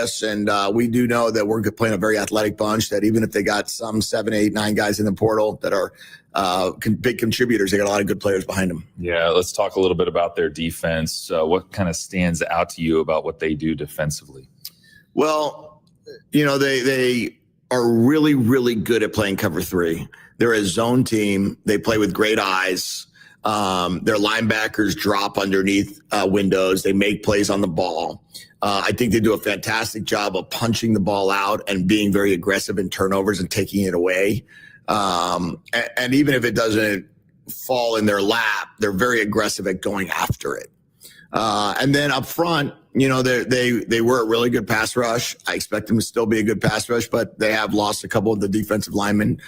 progress. And we do know that we're playing a very athletic bunch, that even if they got some 7, 8, 9 guys in the portal that are big contributors, they got a lot of good players behind them. Yeah, let's talk a little bit about their defense. What kind of stands out to you about what they do defensively? Well, they are really, really good at playing cover 3. They're a zone team. They play with great eyes. Their linebackers drop underneath windows. They make plays on the ball. I think they do a fantastic job of punching the ball out and being very aggressive in turnovers and taking it away. And even if it doesn't fall in their lap, they're very aggressive at going after it. And then up front, they were a really good pass rush. I expect them to still be a good pass rush, but they have lost a couple of the defensive linemen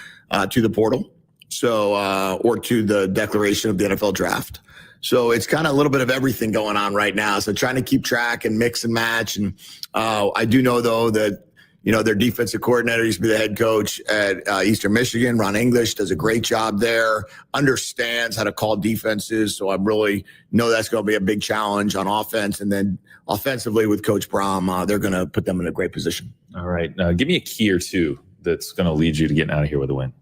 to the portal. So, or to the declaration of the NFL draft. So it's kind of a little bit of everything going on right now. So trying to keep track and mix and match. And I do know, though, that, their defensive coordinator used to be the head coach at Eastern Michigan. Ron English does a great job there, understands how to call defenses. So I really know that's going to be a big challenge on offense. And then offensively with Coach Brom, they're going to put them in a great position. All right. Give me a key or two that's going to lead you to getting out of here with a win.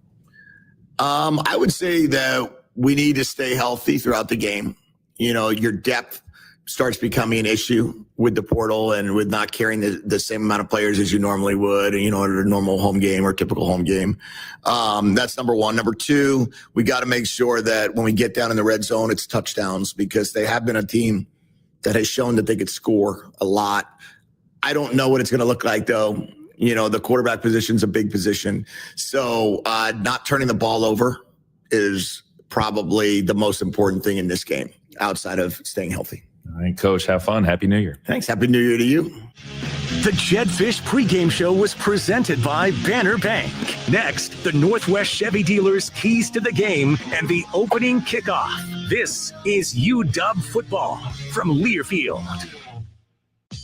I would say that we need to stay healthy throughout the game. Your depth starts becoming an issue with the portal and with not carrying the same amount of players as you normally would, in a normal home game or typical home game. That's number one. Number two, we got to make sure that when we get down in the red zone, it's touchdowns, because they have been a team that has shown that they could score a lot. I don't know what it's going to look like, though. The quarterback position is a big position. So not turning the ball over is probably the most important thing in this game, outside of staying healthy. All right, Coach, have fun. Happy New Year. Thanks. Happy New Year to you. The Jedfish pregame show was presented by Banner Bank. Next, the Northwest Chevy dealers' keys to the game and the opening kickoff. This is UW football from Learfield.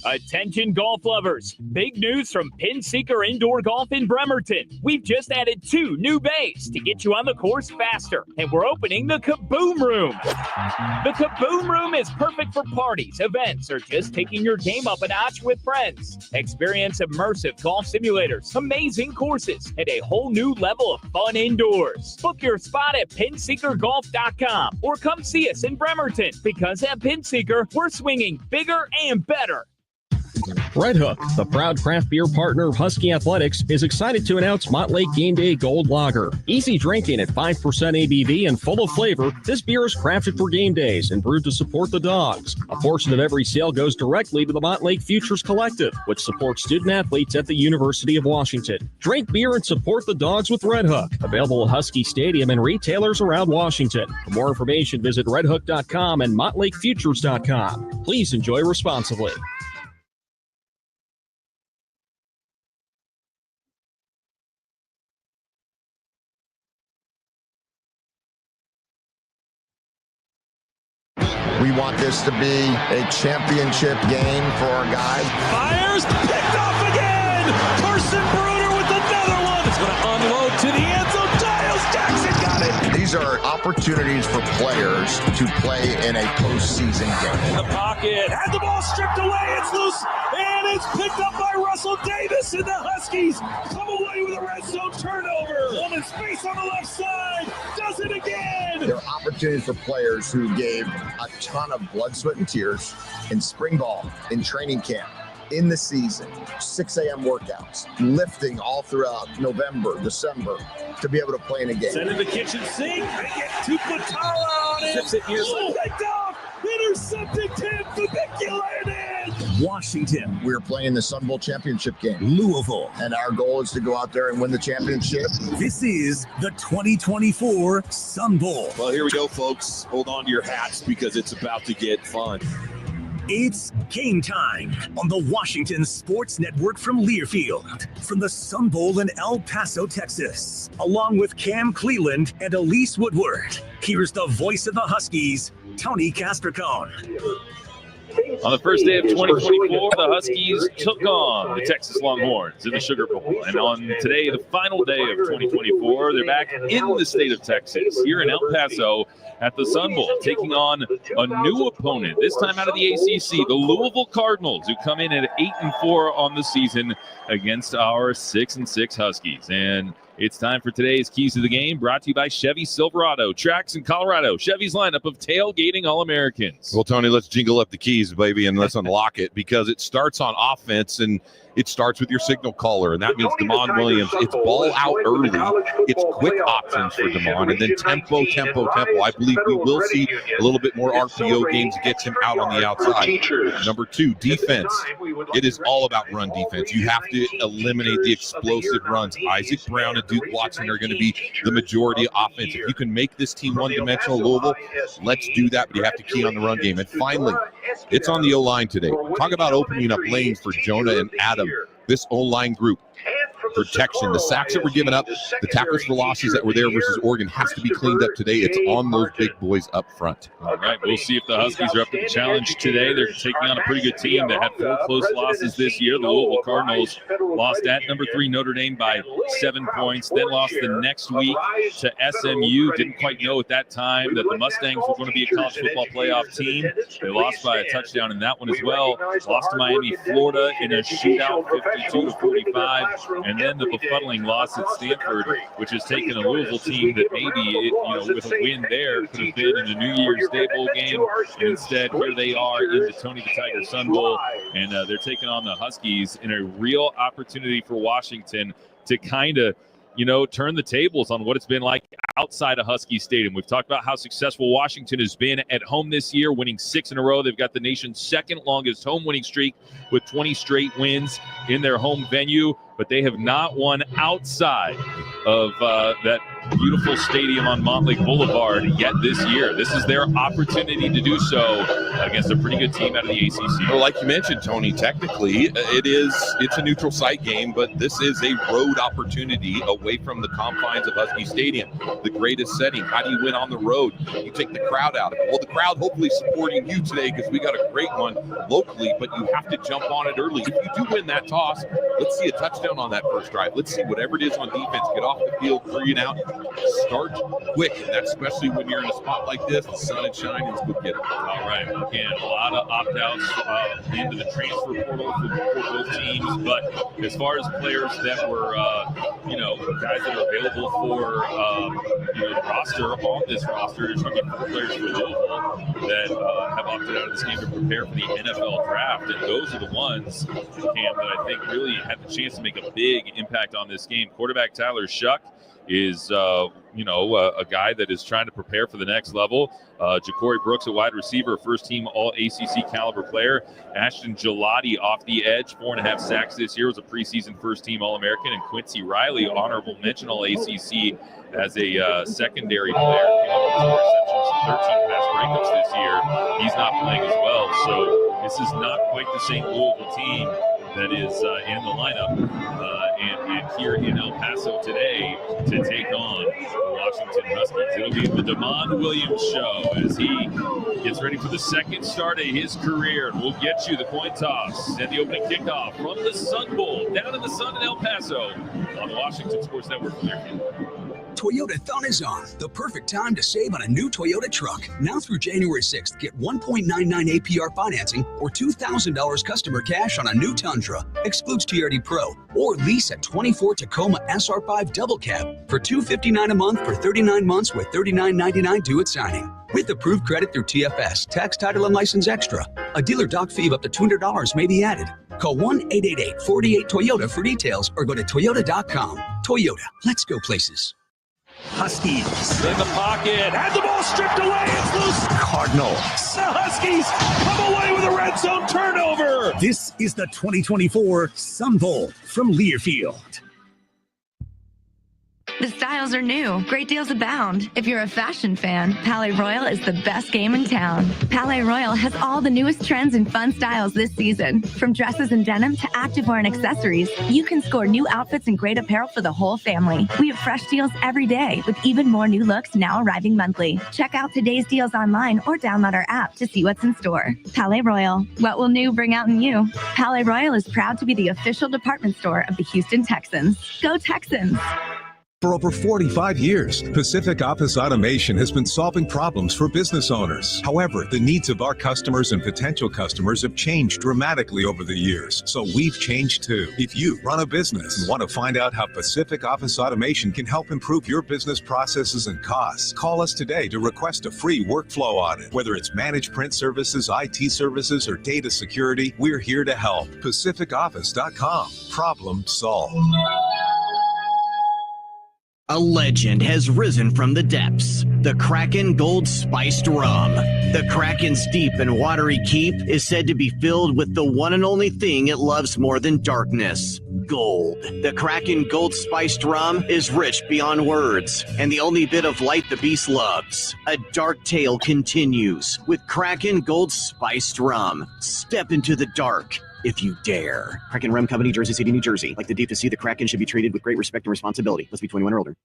Attention golf lovers, big news from Pin Seeker Indoor Golf in Bremerton. We've just added 2 new bays to get you on the course faster, and we're opening the Kaboom Room. The Kaboom Room is perfect for parties, events, or just taking your game up a notch with friends. Experience immersive golf simulators, amazing courses, and a whole new level of fun indoors. Book your spot at pinseekergolf.com or come see us in Bremerton, because at Pin Seeker, we're swinging bigger and better. Red Hook, the proud craft beer partner of Husky Athletics, is excited to announce Montlake Game Day Gold Lager. Easy drinking at 5% ABV and full of flavor, this beer is crafted for game days and brewed to support the dogs. A portion of every sale goes directly to the Montlake Futures Collective, which supports student athletes at the University of Washington. Drink beer and support the dogs with Red Hook. Available at Husky Stadium and retailers around Washington. For more information, visit redhook.com and montlakefutures.com. Please enjoy responsibly. We want this to be a championship game for our guys. Fires, picked off again! Carson Bruder with another one! It's going to unload to the end zone. Giles Jackson got it! These are opportunities for players to play in a postseason game. In the pocket, had the ball stripped away, it's loose, and it's picked up by Russell Davis, and the Huskies come away with a red zone turnover. One in space on the left side, does it again! There are opportunities for players who gave a ton of blood, sweat, and tears in spring ball, in training camp, in the season, 6 a.m. workouts, lifting all throughout November, December, to be able to play in a game. Send in the kitchen sink, they get to Patara on it. Zips it here. Picked off, intercepted Tim Fabiculated. Washington, We're playing the Sun Bowl championship game, Louisville. and our goal is to go out there and win the championship. This is the 2024 Sun Bowl. Well, here we go, folks. Hold on to your hats because it's about to get fun. It's game time on the Washington Sports Network from Learfield, from the Sun Bowl in El Paso, Texas. Along with Cam Cleland and Elise Woodward, here's the voice of the Huskies, Tony Castricone. On the first day of 2024, the Huskies took on the Texas Longhorns in the Sugar Bowl. And on today, the final day of 2024, they're back in the state of Texas, here in El Paso at the Sun Bowl, taking on a new opponent, this time out of the ACC, the Louisville Cardinals, who come in at 8-4 on the season against our 6-6 Huskies. And it's time for today's Keys to the Game, brought to you by Chevy Silverado. Tracks in Colorado, Chevy's lineup of tailgating All-Americans. Well, Tony, let's jingle up the keys, baby, and let's unlock it, because it starts on offense, and it starts with your signal caller, and that means Damon Williams. It's ball out early. It's quick options for Damon, and then tempo. I believe we will see a little bit more RPO games that gets him out on the outside. Number 2, defense. It is all about run defense. You have to eliminate the explosive runs. Isaac Brown and Duke Watson are going to be the majority of offense. If you can make this team one-dimensional, Louisville, let's do that, but you have to key on the run game. And finally, it's on the O-line today. Talk about opening up lanes for Jonah and Adam. This O-line group, protection, the sacks that were given up, the tackles for losses that were there versus Oregon has to be cleaned up today. It's on those big boys up front. All right, we'll see if the Huskies are up to the challenge today. They're taking on a pretty good team that had 4 close losses this year. The Louisville Cardinals lost at number 3 Notre Dame by 7 points, then lost the next week to SMU. Didn't quite know at that time that the Mustangs were going to be a college football playoff team. They lost by a touchdown in that one as well. Lost to Miami, Florida in a shootout, 52-45. And then the befuddling loss at Stanford, which has taken a Louisville team that maybe, with a win there, could have been in a New Year's Day bowl game. And instead, here they are in the Tony the Tiger Sun Bowl, and they're taking on the Huskies in a real opportunity for Washington to kind of, turn the tables on what it's been like outside of Husky Stadium. We've talked about how successful Washington has been at home this year, winning 6 in a row. They've got the nation's second longest home winning streak with 20 straight wins in their home venue, but they have not won outside of that beautiful stadium on Montlake Boulevard yet this year. This is their opportunity to do so against a pretty good team out of the ACC. Well, like you mentioned, Tony, technically it's a neutral site game, but this is a road opportunity away from the confines of Husky Stadium, the greatest setting. How do you win on the road? You take the crowd out of it. Well, the crowd hopefully supporting you today, because we got a great one locally, but you have to jump on it early. If you do win that toss, let's see a touchdown on that first drive. Let's see whatever it is on defense. Get off the field, 3 and out. Start quick, and that's especially when you're in a spot like this. The sun and shine, let's go get it. All right, again, a lot of opt-outs into the transfer portal for both teams, but as far as players that were, guys that are available for, the roster, on this roster, there's going to be 4 players for Louisville that have opted out of this game to prepare for the NFL draft, and those are the ones, Cam, that I think really had the chance to make a big impact on this game. Quarterback Tyler Shuck is, a guy that is trying to prepare for the next level. Ja'Cory Brooks, a wide receiver, first-team All-ACC caliber player. Ashton Gelati off the edge, 4.5 sacks this year, was a preseason first-team All-American. And Quincy Riley, honorable mention All-ACC as a secondary player. 13 pass breakups this year. He's not playing as well. So this is not quite the same Louisville team that is in the lineup and here in El Paso today to take on the Washington Huskies. It'll be the Damon Williams show as he gets ready for the second start of his career. We'll get you the coin toss and the opening kickoff from the Sun Bowl down in the sun in El Paso on the Washington Sports Network from their Toyota-thon is on. The perfect time to save on a new Toyota truck. Now through January 6th, get 1.99 APR financing or $2,000 customer cash on a new Tundra. Excludes TRD Pro. Or lease a 24 Tacoma SR5 double cab for $259 a month for 39 months with $39.99 due at signing. With approved credit through TFS, tax, title, and license extra. A dealer doc fee of up to $200 may be added. Call 1-888-48-TOYOTA for details or go to toyota.com. Toyota, let's go places. Huskies. In the pocket, had the ball stripped away, it's loose. Cardinals. The Huskies come away with a red zone turnover. This is the 2024 Sun Bowl from Learfield. The styles are new. Great deals abound. If you're a fashion fan, Palais Royal is the best game in town. Palais Royal has all the newest trends and fun styles this season. From dresses and denim to activewear and accessories, you can score new outfits and great apparel for the whole family. We have fresh deals every day with even more new looks now arriving monthly. Check out today's deals online or download our app to see what's in store. Palais Royal. What will new bring out in you? Palais Royal is proud to be the official department store of the Houston Texans. Go Texans! For over 45 years, Pacific Office Automation has been solving problems for business owners. However, the needs of our customers and potential customers have changed dramatically over the years, so we've changed too. If you run a business and want to find out how Pacific Office Automation can help improve your business processes and costs, call us today to request a free workflow audit. Whether it's managed print services, IT services, or data security, we're here to help. PacificOffice.com. Problem solved. A legend has risen from the depths. The Kraken Gold Spiced Rum. The Kraken's deep and watery keep is said to be filled with the one and only thing it loves more than darkness, gold. The Kraken Gold Spiced Rum is rich beyond words, and the only bit of light the beast loves. A dark tale continues with Kraken Gold Spiced Rum. Step into the dark if you dare. Kraken Rum Company, Jersey City, New Jersey. Like the deep to sea, the Kraken should be treated with great respect and responsibility. Must be 21 or older.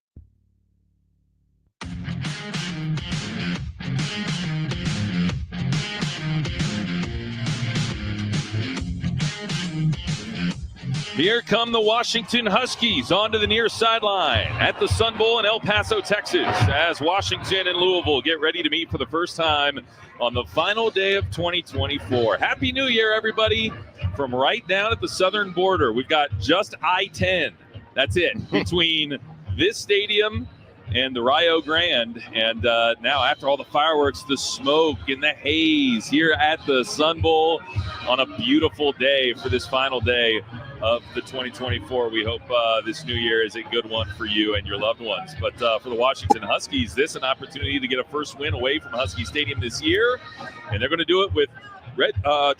Here come the Washington Huskies onto the near sideline at the Sun Bowl in El Paso, Texas, as Washington and Louisville get ready to meet for the first time on the final day of 2024. Happy New Year, everybody. From right down at the southern border, we've got just I-10. That's it, between this stadium and the Rio Grande. And now, after all the fireworks, the smoke and the haze here at the Sun Bowl on a beautiful day for this final day of the 2024. We hope this new year is a good one for you and your loved ones. But for the Washington Huskies, this is an opportunity to get a first win away from Husky Stadium this year. And they're going to do it with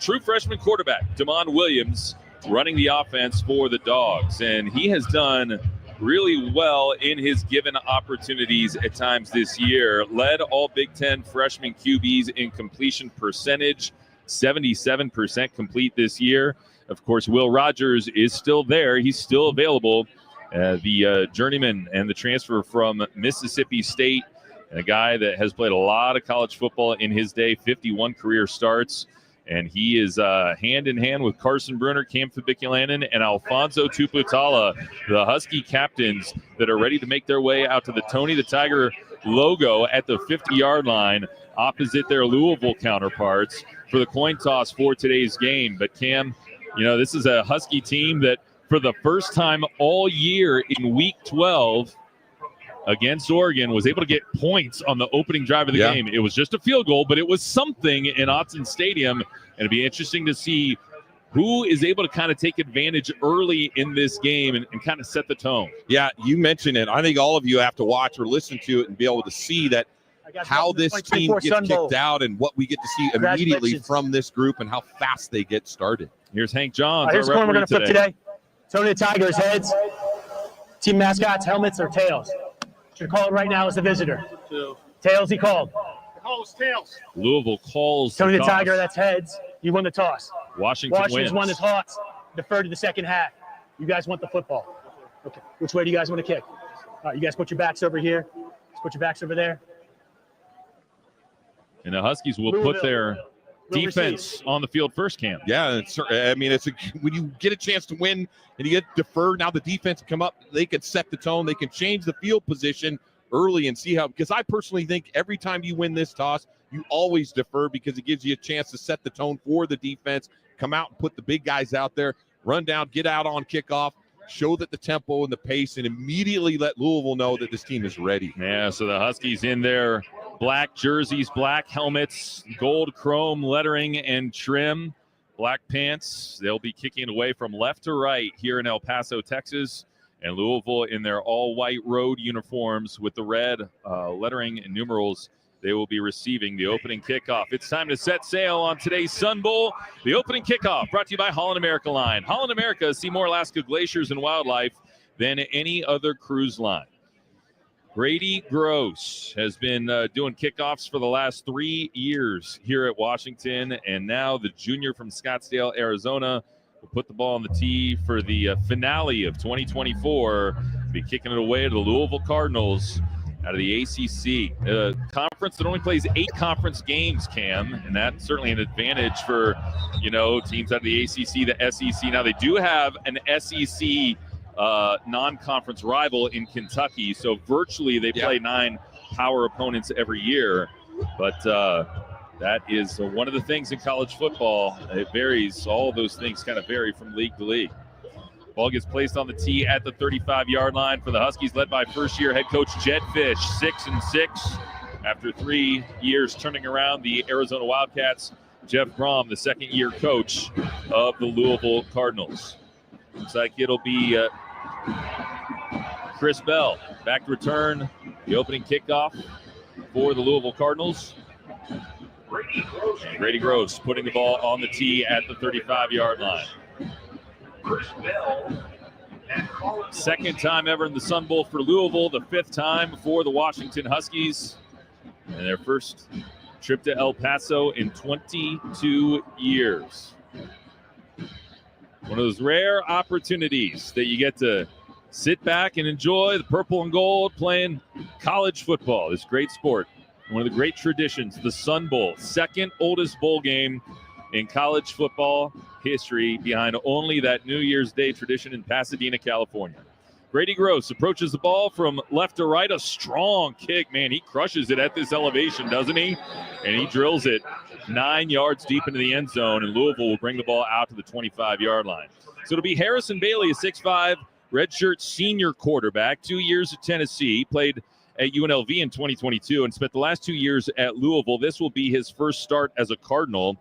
true freshman quarterback Damon Williams running the offense for the Dogs. And he has done really well in his given opportunities at times this year. Led all Big Ten freshman QBs in completion percentage, 77% complete this year. Of course, Will Rogers is still there. He's still available. The journeyman and the transfer from Mississippi State, and a guy that has played a lot of college football in his day, 51 career starts. And he is hand in hand with Carson Brunner, Cam Fabiculanen, and Alfonso Tuputala, the Husky captains that are ready to make their way out to the Tony the Tiger logo at the 50-yard line opposite their Louisville counterparts for the coin toss for today's game. But Cam, you know, this is a Husky team that for the first time all year in Week 12 against Oregon was able to get points on the opening drive of the game. It was just a field goal, but it was something in Autzen Stadium. And it'd be interesting to see who is able to kind of take advantage early in this game and kind of set the tone. Yeah, you mentioned it. I think all of you have to watch or listen to it and be able to see that how this team gets kicked out and what we get to see immediately from this group and how fast they get started. Here's Hank Johns. Here's the corner we're going to flip today. Tony the Tigers, heads. Team mascots, helmets, or tails? Should call it right now as the visitor. Tails, he called. The call is tails. Louisville calls Tony the toss. Tiger, that's heads. You won the toss. Washington's wins. Won the toss. Defer to the second half. You guys want the football. Okay. Which way do you guys want to kick? All right, you guys put your backs over here. Let's put your backs over there. And the Huskies will put their defense on the field first, Cam. Yeah, I mean, when you get a chance to win and you get deferred, now the defense come up, they can set the tone, they can change the field position early and see how, because I personally think every time you win this toss, you always defer because it gives you a chance to set the tone for the defense, come out and put the big guys out there, run down, get out on kickoff, show that the tempo and the pace, and immediately let Louisville know that this team is ready. Yeah, so the Huskies in their black jerseys, black helmets, gold chrome lettering and trim, black pants. They'll be kicking away from left to right here in El Paso, Texas. And Louisville in their all-white road uniforms with the red lettering and numerals. They will be receiving the opening kickoff. It's time to set sail on today's Sun Bowl. The opening kickoff brought to you by Holland America Line. Holland America, see more Alaska glaciers and wildlife than any other cruise line. Brady Gross has been doing kickoffs for the last 3 years here at Washington, and now the junior from Scottsdale, Arizona, will put the ball on the tee for the finale of 2024. Be kicking it away to the Louisville Cardinals out of the ACC, a conference that only plays 8 conference games, Cam, and that's certainly an advantage for, teams out of the ACC, the SEC. Now, they do have an SEC non-conference rival in Kentucky, so virtually they play 9 power opponents every year, but that is one of the things in college football. It varies. All those things kind of vary from league to league. Ball gets placed on the tee at the 35-yard line for the Huskies, led by first-year head coach Jed Fish, 6-6 after 3 years turning around the Arizona Wildcats. Jeff Brom, the second-year coach of the Louisville Cardinals. Looks like it'll be Chris Bell back to return the opening kickoff for the Louisville Cardinals. Brady Gross putting the ball on the tee at the 35-yard line. Second time ever in the Sun Bowl for Louisville, the 5th time for the Washington Huskies, and their first trip to El Paso in 22 years. One of those rare opportunities that you get to sit back and enjoy the purple and gold playing college football, this great sport. One of the great traditions, the Sun Bowl, second oldest bowl game in college football history, behind only that New Year's Day tradition in Pasadena, California. Brady Gross approaches the ball from left to right, a strong kick. Man, he crushes it at this elevation, doesn't he? And he drills it 9 yards deep into the end zone, and Louisville will bring the ball out to the 25-yard line. So it'll be Harrison Bailey, a 6'5", redshirt senior quarterback, 2 years at Tennessee, played at UNLV in 2022 and spent the last 2 years at Louisville. This will be his first start as a Cardinal.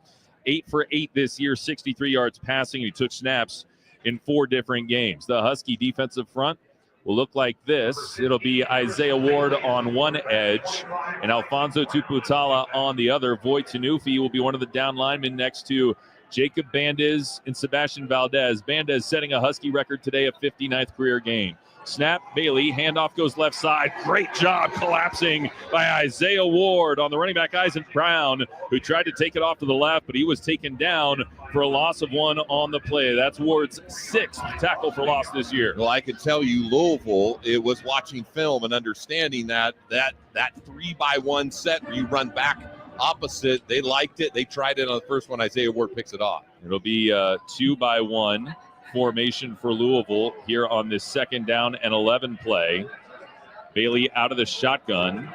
8 for 8 this year, 63 yards passing. He took snaps in 4 different games. The Husky defensive front will look like this. It'll be Isaiah Ward on one edge and Alfonso Tuputala on the other. Voy Tanufi will be one of the down linemen next to Jacob Bandes and Sebastian Valdez. Bandes setting a Husky record today, a 59th career game. Snap, Bailey, handoff goes left side. Great job collapsing by Isaiah Ward on the running back Isaac Brown, who tried to take it off to the left, but he was taken down for a loss of 1 on the play. That's Ward's 6th tackle for loss this year. Well, I can tell you, Louisville, it was watching film and understanding that 3-by-1 set where you run back opposite. They liked it. They tried it on the first one. Isaiah Ward picks it off. It'll be 2-by-1 formation for Louisville here on this 2nd down and 11 play. Bailey out of the shotgun,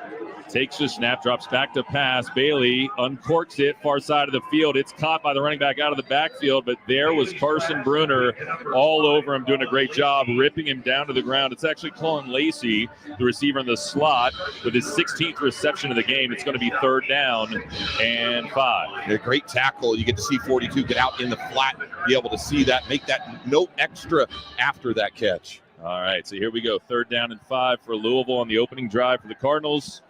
takes the snap, drops back to pass. Bailey uncorks it, far side of the field. It's caught by the running back out of the backfield, but there was Carson Bruner all over him, doing a great job, ripping him down to the ground. It's actually Colin Lacey, the receiver in the slot, with his 16th reception of the game. It's going to be 3rd down and 5. A great tackle. You get to see 42 get out in the flat, be able to see that, make that note extra after that catch. All right, so here we go. 3rd down and 5 for Louisville on the opening drive for the Cardinals.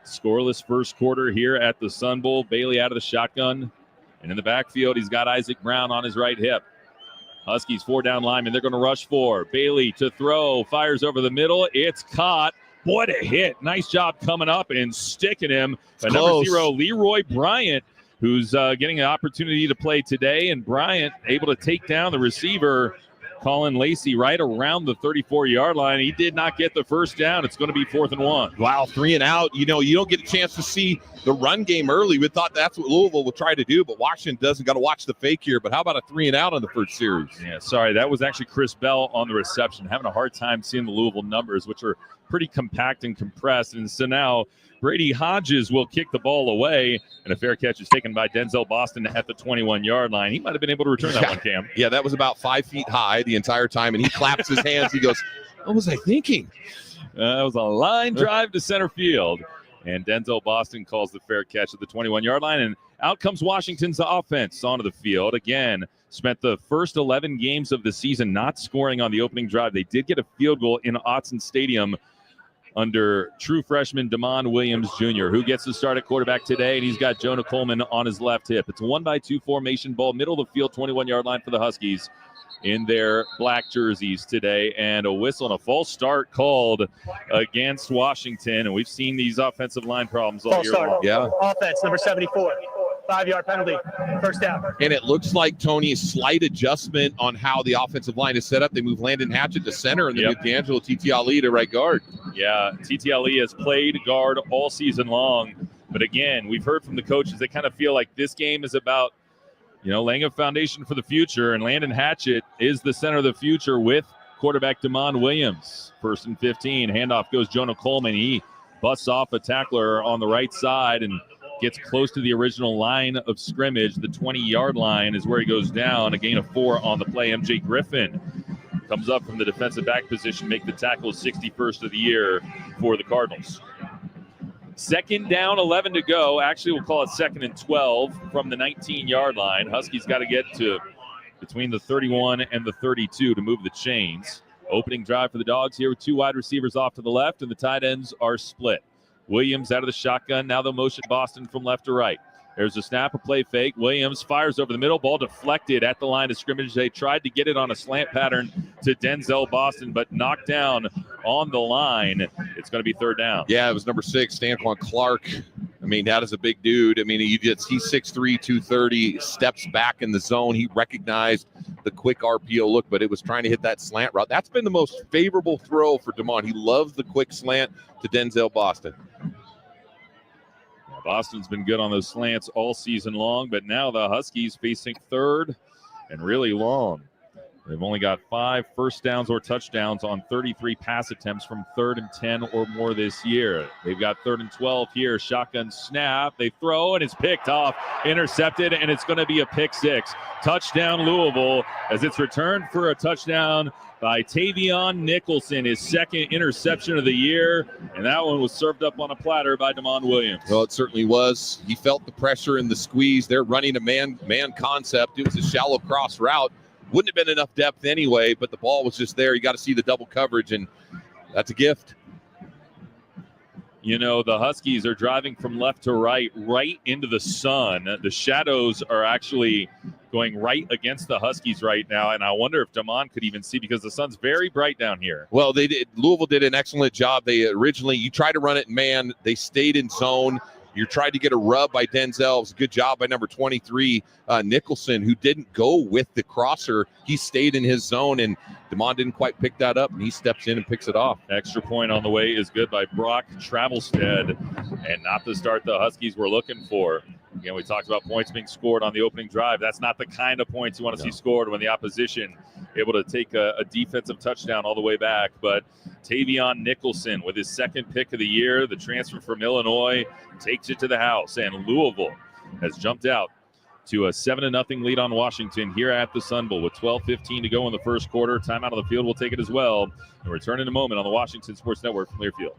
Scoreless first quarter here at the Sun Bowl. Bailey out of the shotgun. And in the backfield, he's got Isaac Brown on his right hip. Huskies 4 down linemen. They're going to rush 4. Bailey to throw. Fires over the middle. It's caught. What a hit. Nice job coming up and sticking him. By number 0, Leroy Bryant, who's getting an opportunity to play today. And Bryant able to take down the receiver, Colin Lacey, right around the 34-yard line. He did not get the first down. It's going to be 4th and 1. Wow, 3 and out. You don't get a chance to see the run game early. We thought that's what Louisville would try to do, but Washington doesn't. Got to watch the fake here. But how about a 3 and out on the first series? Yeah, sorry. That was actually Chris Bell on the reception. Having a hard time seeing the Louisville numbers, which are pretty compact and compressed. And so now Brady Hodges will kick the ball away, and a fair catch is taken by Denzel Boston at the 21-yard line. He might have been able to return that one, Cam. Yeah, that was about 5 feet high the entire time, and he claps his hands. He goes, what was I thinking? That was a line drive to center field, and Denzel Boston calls the fair catch at the 21-yard line, and out comes Washington's offense onto the field. Again, spent the first 11 games of the season not scoring on the opening drive. They did get a field goal in Autzen Stadium under true freshman Damon Williams Jr., who gets to start at quarterback today, and he's got Jonah Coleman on his left hip. It's a 1-by-2 formation ball, middle of the field, 21-yard line for the Huskies. in their black jerseys today, and a whistle and a false start called against Washington. And we've seen these offensive line problems all year long. Yeah. Offense, number 74. 5-yard penalty, first down. And it looks like Tony's slight adjustment on how the offensive line is set up. They move Landon Hatchett to center and then move D'Angelo Titi to right guard. Yeah, Titi has played guard all season long. But again, we've heard from the coaches, they kind of feel like this game is about, laying a foundation for the future. And Landon Hatchett is the center of the future with quarterback Damon Williams. 1st and 15. Handoff goes Jonah Coleman. He busts off a tackler on the right side and gets close to the original line of scrimmage. The 20-yard line is where he goes down. A gain of 4 on the play. MJ Griffin comes up from the defensive back position, make the tackle 61st of the year for the Cardinals. 2nd down, 11 to go. Actually, we'll call it 2nd and 12 from the 19-yard line. Huskies got to get to between the 31 and the 32 to move the chains. Opening drive for the Dogs here with 2 wide receivers off to the left, and the tight ends are split. Williams out of the shotgun. Now they'll motion Boston from left to right. There's a snap, a play fake. Williams fires over the middle. Ball deflected at the line of scrimmage. They tried to get it on a slant pattern to Denzel Boston, but knocked down on the line. It's going to be 3rd down. Yeah, it was number 6, Stanquan Clark. I mean, that is a big dude. I mean, he's 6'3", 230, steps back in the zone. He recognized the quick RPO look, but it was trying to hit that slant route. That's been the most favorable throw for Damon. He loves the quick slant to Denzel Boston. Boston's been good on those slants all season long, but now the Huskies facing 3rd and really long. They've only got 5 first downs or touchdowns on 33 pass attempts from 3rd and 10 or more this year. They've got 3rd and 12 here. Shotgun snap. They throw, and it's picked off, intercepted, and it's going to be a pick 6. Touchdown Louisville as it's returned for a touchdown by Tavion Nicholson, his 2nd interception of the year, and that one was served up on a platter by Damon Williams. Well, it certainly was. He felt the pressure and the squeeze. They're running a man concept. It was a shallow cross route. Wouldn't have been enough depth anyway, but the ball was just there. You got to see the double coverage, and that's a gift. The Huskies are driving from left to right into the sun. The shadows are actually going right against the Huskies right now, and I wonder if Damon could even see because the sun's very bright down here. Well, Louisville did an excellent job. You tried to run it man. They stayed in zone. You tried to get a rub by Denzel. It was a good job by number 23, Nicholson, who didn't go with the crosser. He stayed in his zone, and Damon didn't quite pick that up, and he steps in and picks it off. Extra point on the way is good by Brock Travelstead, and not the start the Huskies were looking for. Again, we talked about points being scored on the opening drive. That's not the kind of points you want to see scored when the opposition able to take a defensive touchdown all the way back. But Tavion Nicholson with his 2nd pick of the year, the transfer from Illinois, takes it to the house. And Louisville has jumped out to a 7-0 lead on Washington here at the Sun Bowl with 12:15 to go in the first quarter. Timeout on the field. We'll take it as well. And return in a moment on the Washington Sports Network from Learfield.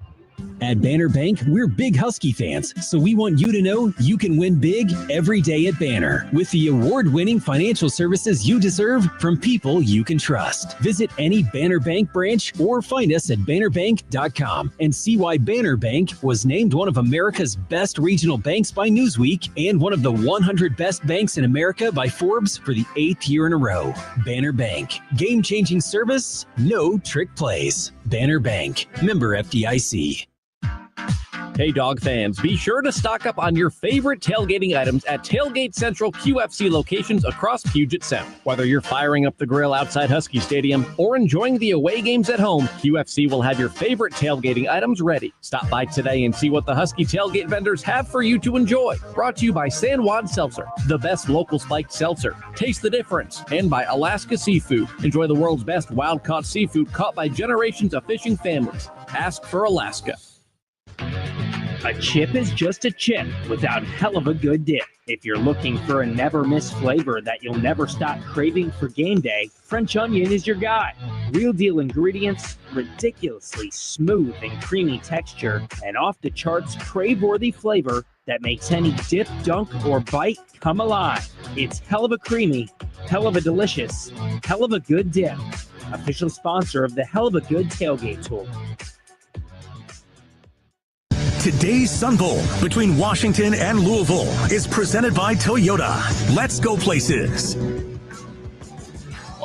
At Banner Bank, we're big Husky fans, so we want you to know you can win big every day at Banner with the award-winning financial services you deserve from people you can trust. Visit any Banner Bank branch or find us at bannerbank.com and see why Banner Bank was named one of America's best regional banks by Newsweek and one of the 100 best banks in America by Forbes for the 8th year in a row. Banner Bank. Game-changing service, no trick plays. Banner Bank. Member FDIC. Hey, dog fans, be sure to stock up on your favorite tailgating items at Tailgate Central QFC locations across Puget Sound. Whether you're firing up the grill outside Husky Stadium or enjoying the away games at home, QFC will have your favorite tailgating items ready. Stop by today and see what the Husky tailgate vendors have for you to enjoy. Brought to you by San Juan Seltzer, the best local spiked seltzer. Taste the difference. And by Alaska Seafood. Enjoy the world's best wild-caught seafood caught by generations of fishing families. Ask for Alaska. A chip is just a chip without hell of a good dip. If you're looking for a never-miss flavor that you'll never stop craving for game day, French onion is your guy. Real deal ingredients, ridiculously smooth and creamy texture, and off-the-charts crave-worthy flavor that makes any dip, dunk, or bite come alive. It's hell of a creamy, hell of a delicious, hell of a good dip. Official sponsor of the Hell of a Good Tailgate Tour. Today's Sun Bowl between Washington and Louisville is presented by Toyota. Let's go places.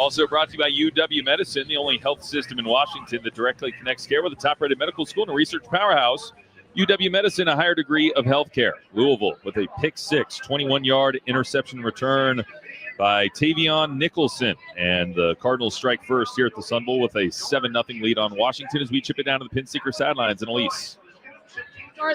Also brought to you by UW Medicine, the only health system in Washington that directly connects care with a top-rated medical school and a research powerhouse. UW Medicine, a higher degree of healthcare. Louisville with a pick six, 21-yard interception return by Tavion Nicholson. And the Cardinals strike first here at the Sun Bowl with a 7-0 lead on Washington as we chip it down to the Pinseeker sidelines. And Elise.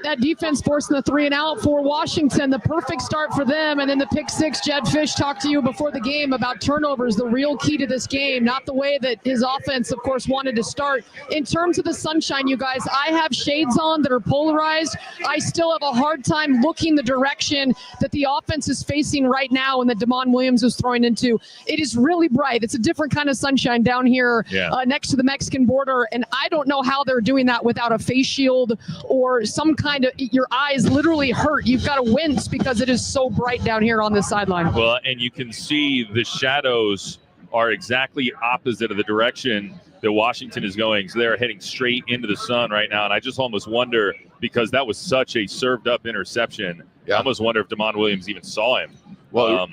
That defense forcing the 3-and-out for Washington, the perfect start for them. And then the pick six. Jed Fish talked to you before the game about turnovers, the real key to this game, not the way that his offense, of course, wanted to start. In terms of the sunshine, you guys, I have shades on that are polarized. I still have a hard time looking the direction that the offense is facing right now and that Damon Williams is throwing into. It is really bright. It's a different kind of sunshine down here next to the Mexican border. And I don't know how they're doing that without a face shield or some kind of, your eyes literally hurt. You've got to wince because it is so bright down here on this sideline. Well, and you can see the shadows are exactly opposite of the direction that Washington is going. So they're heading straight into the sun right now. And I just almost wonder, because that was such a served up interception, I almost wonder if Damon Williams even saw him. Well,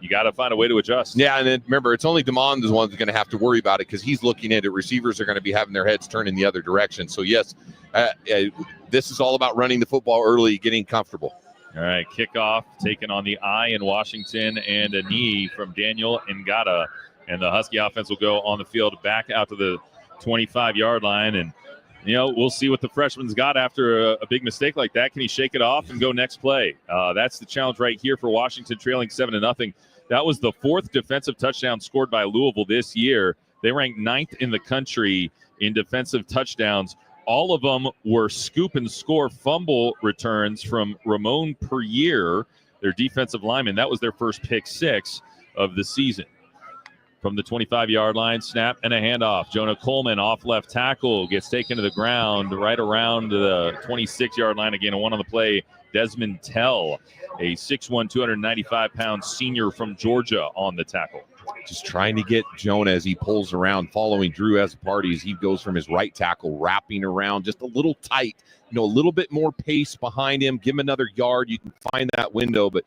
you got to find a way to adjust. Yeah, and then remember, it's only Damon the one that's going to have to worry about it because he's looking at it. Receivers are going to be having their heads turned in the other direction. So, yes, this is all about running the football early, getting comfortable. All right, kickoff taken on the eye in Washington and a knee from Daniel Ngata. And the Husky offense will go on the field back out to the 25-yard line. And, we'll see what the freshman's got after a big mistake like that. Can he shake it off and go next play? That's the challenge right here for Washington, trailing 7-0. That was the fourth defensive touchdown scored by Louisville this year. They ranked 9th in the country in defensive touchdowns. All of them were scoop and score fumble returns from Ramon Perrier, their defensive lineman. That was their first pick six of the season. From the 25-yard line, snap and a handoff. Jonah Coleman off left tackle gets taken to the ground right around the 26-yard line again. And one on the play, Desmond Tell, a 6'1", 295-pound senior from Georgia on the tackle. Just trying to get Jonah as he pulls around, following Drew as parties. He goes from his right tackle, wrapping around just a little tight, a little bit more pace behind him. Give him another yard. You can find that window, but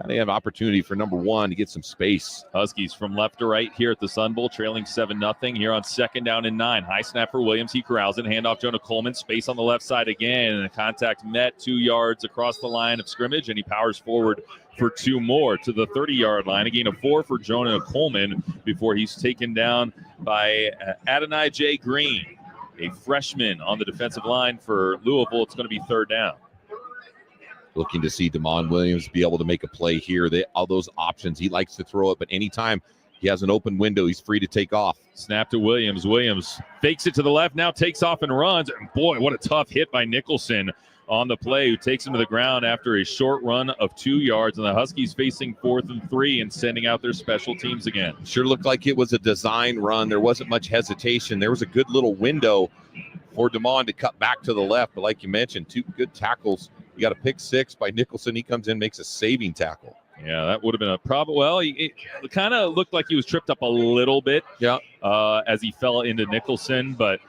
they have an opportunity for number one to get some space. Huskies from left to right here at the Sun Bowl, trailing 7-0 here on 2nd down and 9. High snap for Williams. He corrals it. Handoff Jonah Coleman. Space on the left side again. And the contact met 2 yards across the line of scrimmage, and he powers forward for 2 more to the 30-yard line. A gain of 4 for Jonah Coleman before he's taken down by Adonai J. Green, a freshman on the defensive line for Louisville. It's going to be 3rd down. Looking to see Damon Williams be able to make a play here. All those options, he likes to throw it, but anytime he has an open window, he's free to take off. Snap to Williams. Williams fakes it to the left, now takes off and runs. And boy, what a tough hit by Nicholson on the play, who takes him to the ground after a short run of 2 yards. And the Huskies facing 4th and 3 and sending out their special teams again. Sure looked like it was a design run. There wasn't much hesitation. There was a good little window for Damon to cut back to the left. But like you mentioned, 2 good tackles. You got a pick 6 by Nicholson. He comes in, makes a saving tackle. Yeah, that would have been a problem. Well, it kind of looked like he was tripped up a little bit as he fell into Nicholson. But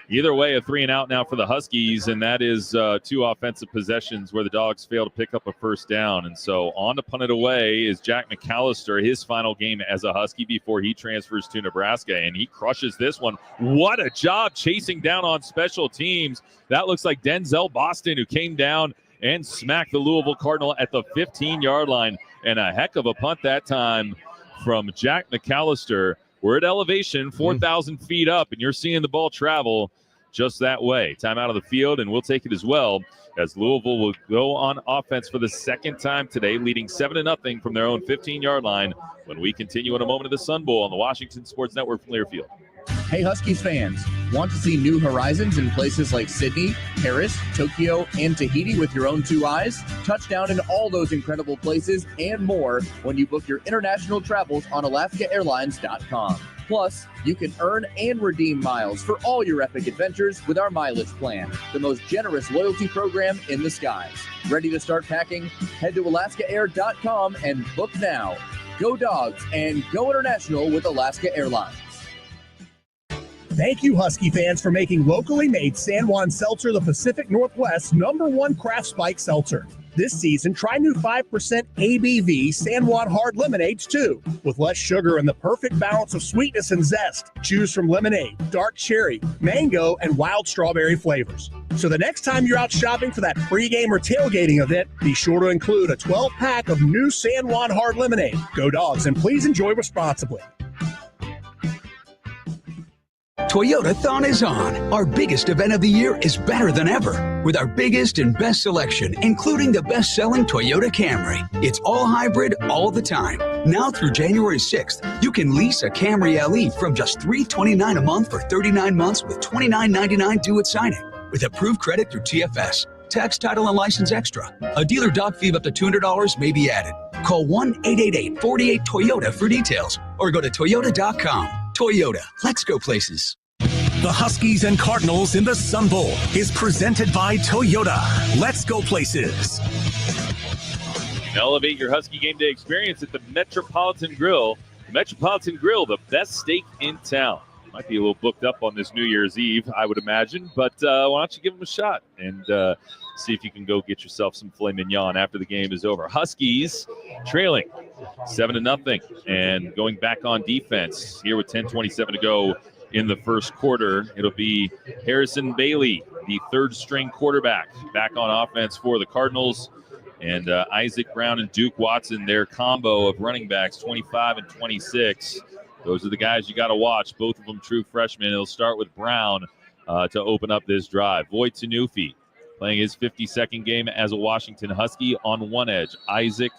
either way, a 3-and-out now for the Huskies, and that is 2 offensive possessions where the Dogs fail to pick up a 1st down. And so on to punt it away is Jack McAllister, his final game as a Husky before he transfers to Nebraska, and he crushes this one. What a job chasing down on special teams. That looks like Denzel Boston, who came down and smacked the Louisville Cardinal at the 15-yard line. And a heck of a punt that time from Jack McAllister. We're at elevation, 4,000 feet up, and you're seeing the ball travel just that way. Time out of the field, and we'll take it as well, as Louisville will go on offense for the 2nd time today, leading 7-0 from their own 15-yard line when we continue in a moment of the Sun Bowl on the Washington Sports Network from Learfield. Hey Huskies fans, want to see new horizons in places like Sydney, Paris, Tokyo, and Tahiti with your own 2 eyes? Touchdown in all those incredible places and more when you book your international travels on AlaskaAirlines.com. Plus, you can earn and redeem miles for all your epic adventures with our mileage plan, the most generous loyalty program in the skies. Ready to start packing? Head to AlaskaAir.com and book now. Go Dogs and go international with Alaska Airlines. Thank you, Husky fans, for making locally made San Juan Seltzer the Pacific Northwest's #1 craft spike seltzer. This season, try new 5% ABV San Juan Hard Lemonades, too. With less sugar and the perfect balance of sweetness and zest, choose from lemonade, dark cherry, mango, and wild strawberry flavors. So the next time you're out shopping for that pregame or tailgating event, be sure to include a 12-pack of new San Juan Hard Lemonade. Go Dogs, and please enjoy responsibly. Toyotathon is on. Our biggest event of the year is better than ever. With our biggest and best selection, including the best-selling Toyota Camry. It's all hybrid all the time. Now through January 6th, you can lease a Camry LE from just $329 a month for 39 months with $29.99 due at signing. With approved credit through TFS. Tax, title, and license extra. A dealer dog fee of up to $200 may be added. Call 1-888-48-TOYOTA for details or go to Toyota.com. Toyota, let's go places. The Huskies and Cardinals in the Sun Bowl is presented by Toyota. Let's go places. Elevate your Husky game day experience at the Metropolitan Grill. The Metropolitan Grill, the best steak in town. Might be a little booked up on this New Year's Eve, I would imagine, but why don't you give them a shot and see if you can go get yourself some filet mignon after the game is over. Huskies trailing 7-0 and going back on defense here with 10:27 to go in the first quarter. It'll be Harrison Bailey, the third-string quarterback, back on offense for the Cardinals. And Isaac Brown and Duke Watson, their combo of running backs, 25 and 26. Those are the guys you got to watch, both of them true freshmen. It'll start with Brown to open up this drive. Voit Tanufi playing his 52nd game as a Washington Husky on one edge. Isaiah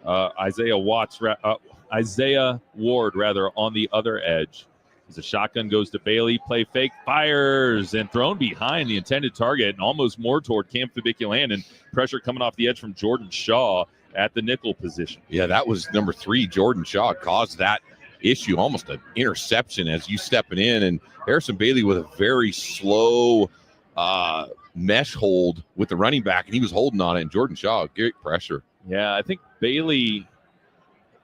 Ward on the other edge. As the shotgun goes to Bailey, play fake, fires, and thrown behind the intended target and almost more toward Cam Fibiculan, and pressure coming off the edge from Jordan Shaw at the nickel position. Yeah, that was number 3. Jordan Shaw caused that issue, almost an interception as you stepping in, and Harrison Bailey with a very slow mesh hold with the running back, and he was holding on it, and Jordan Shaw, great pressure. Yeah, I think Bailey,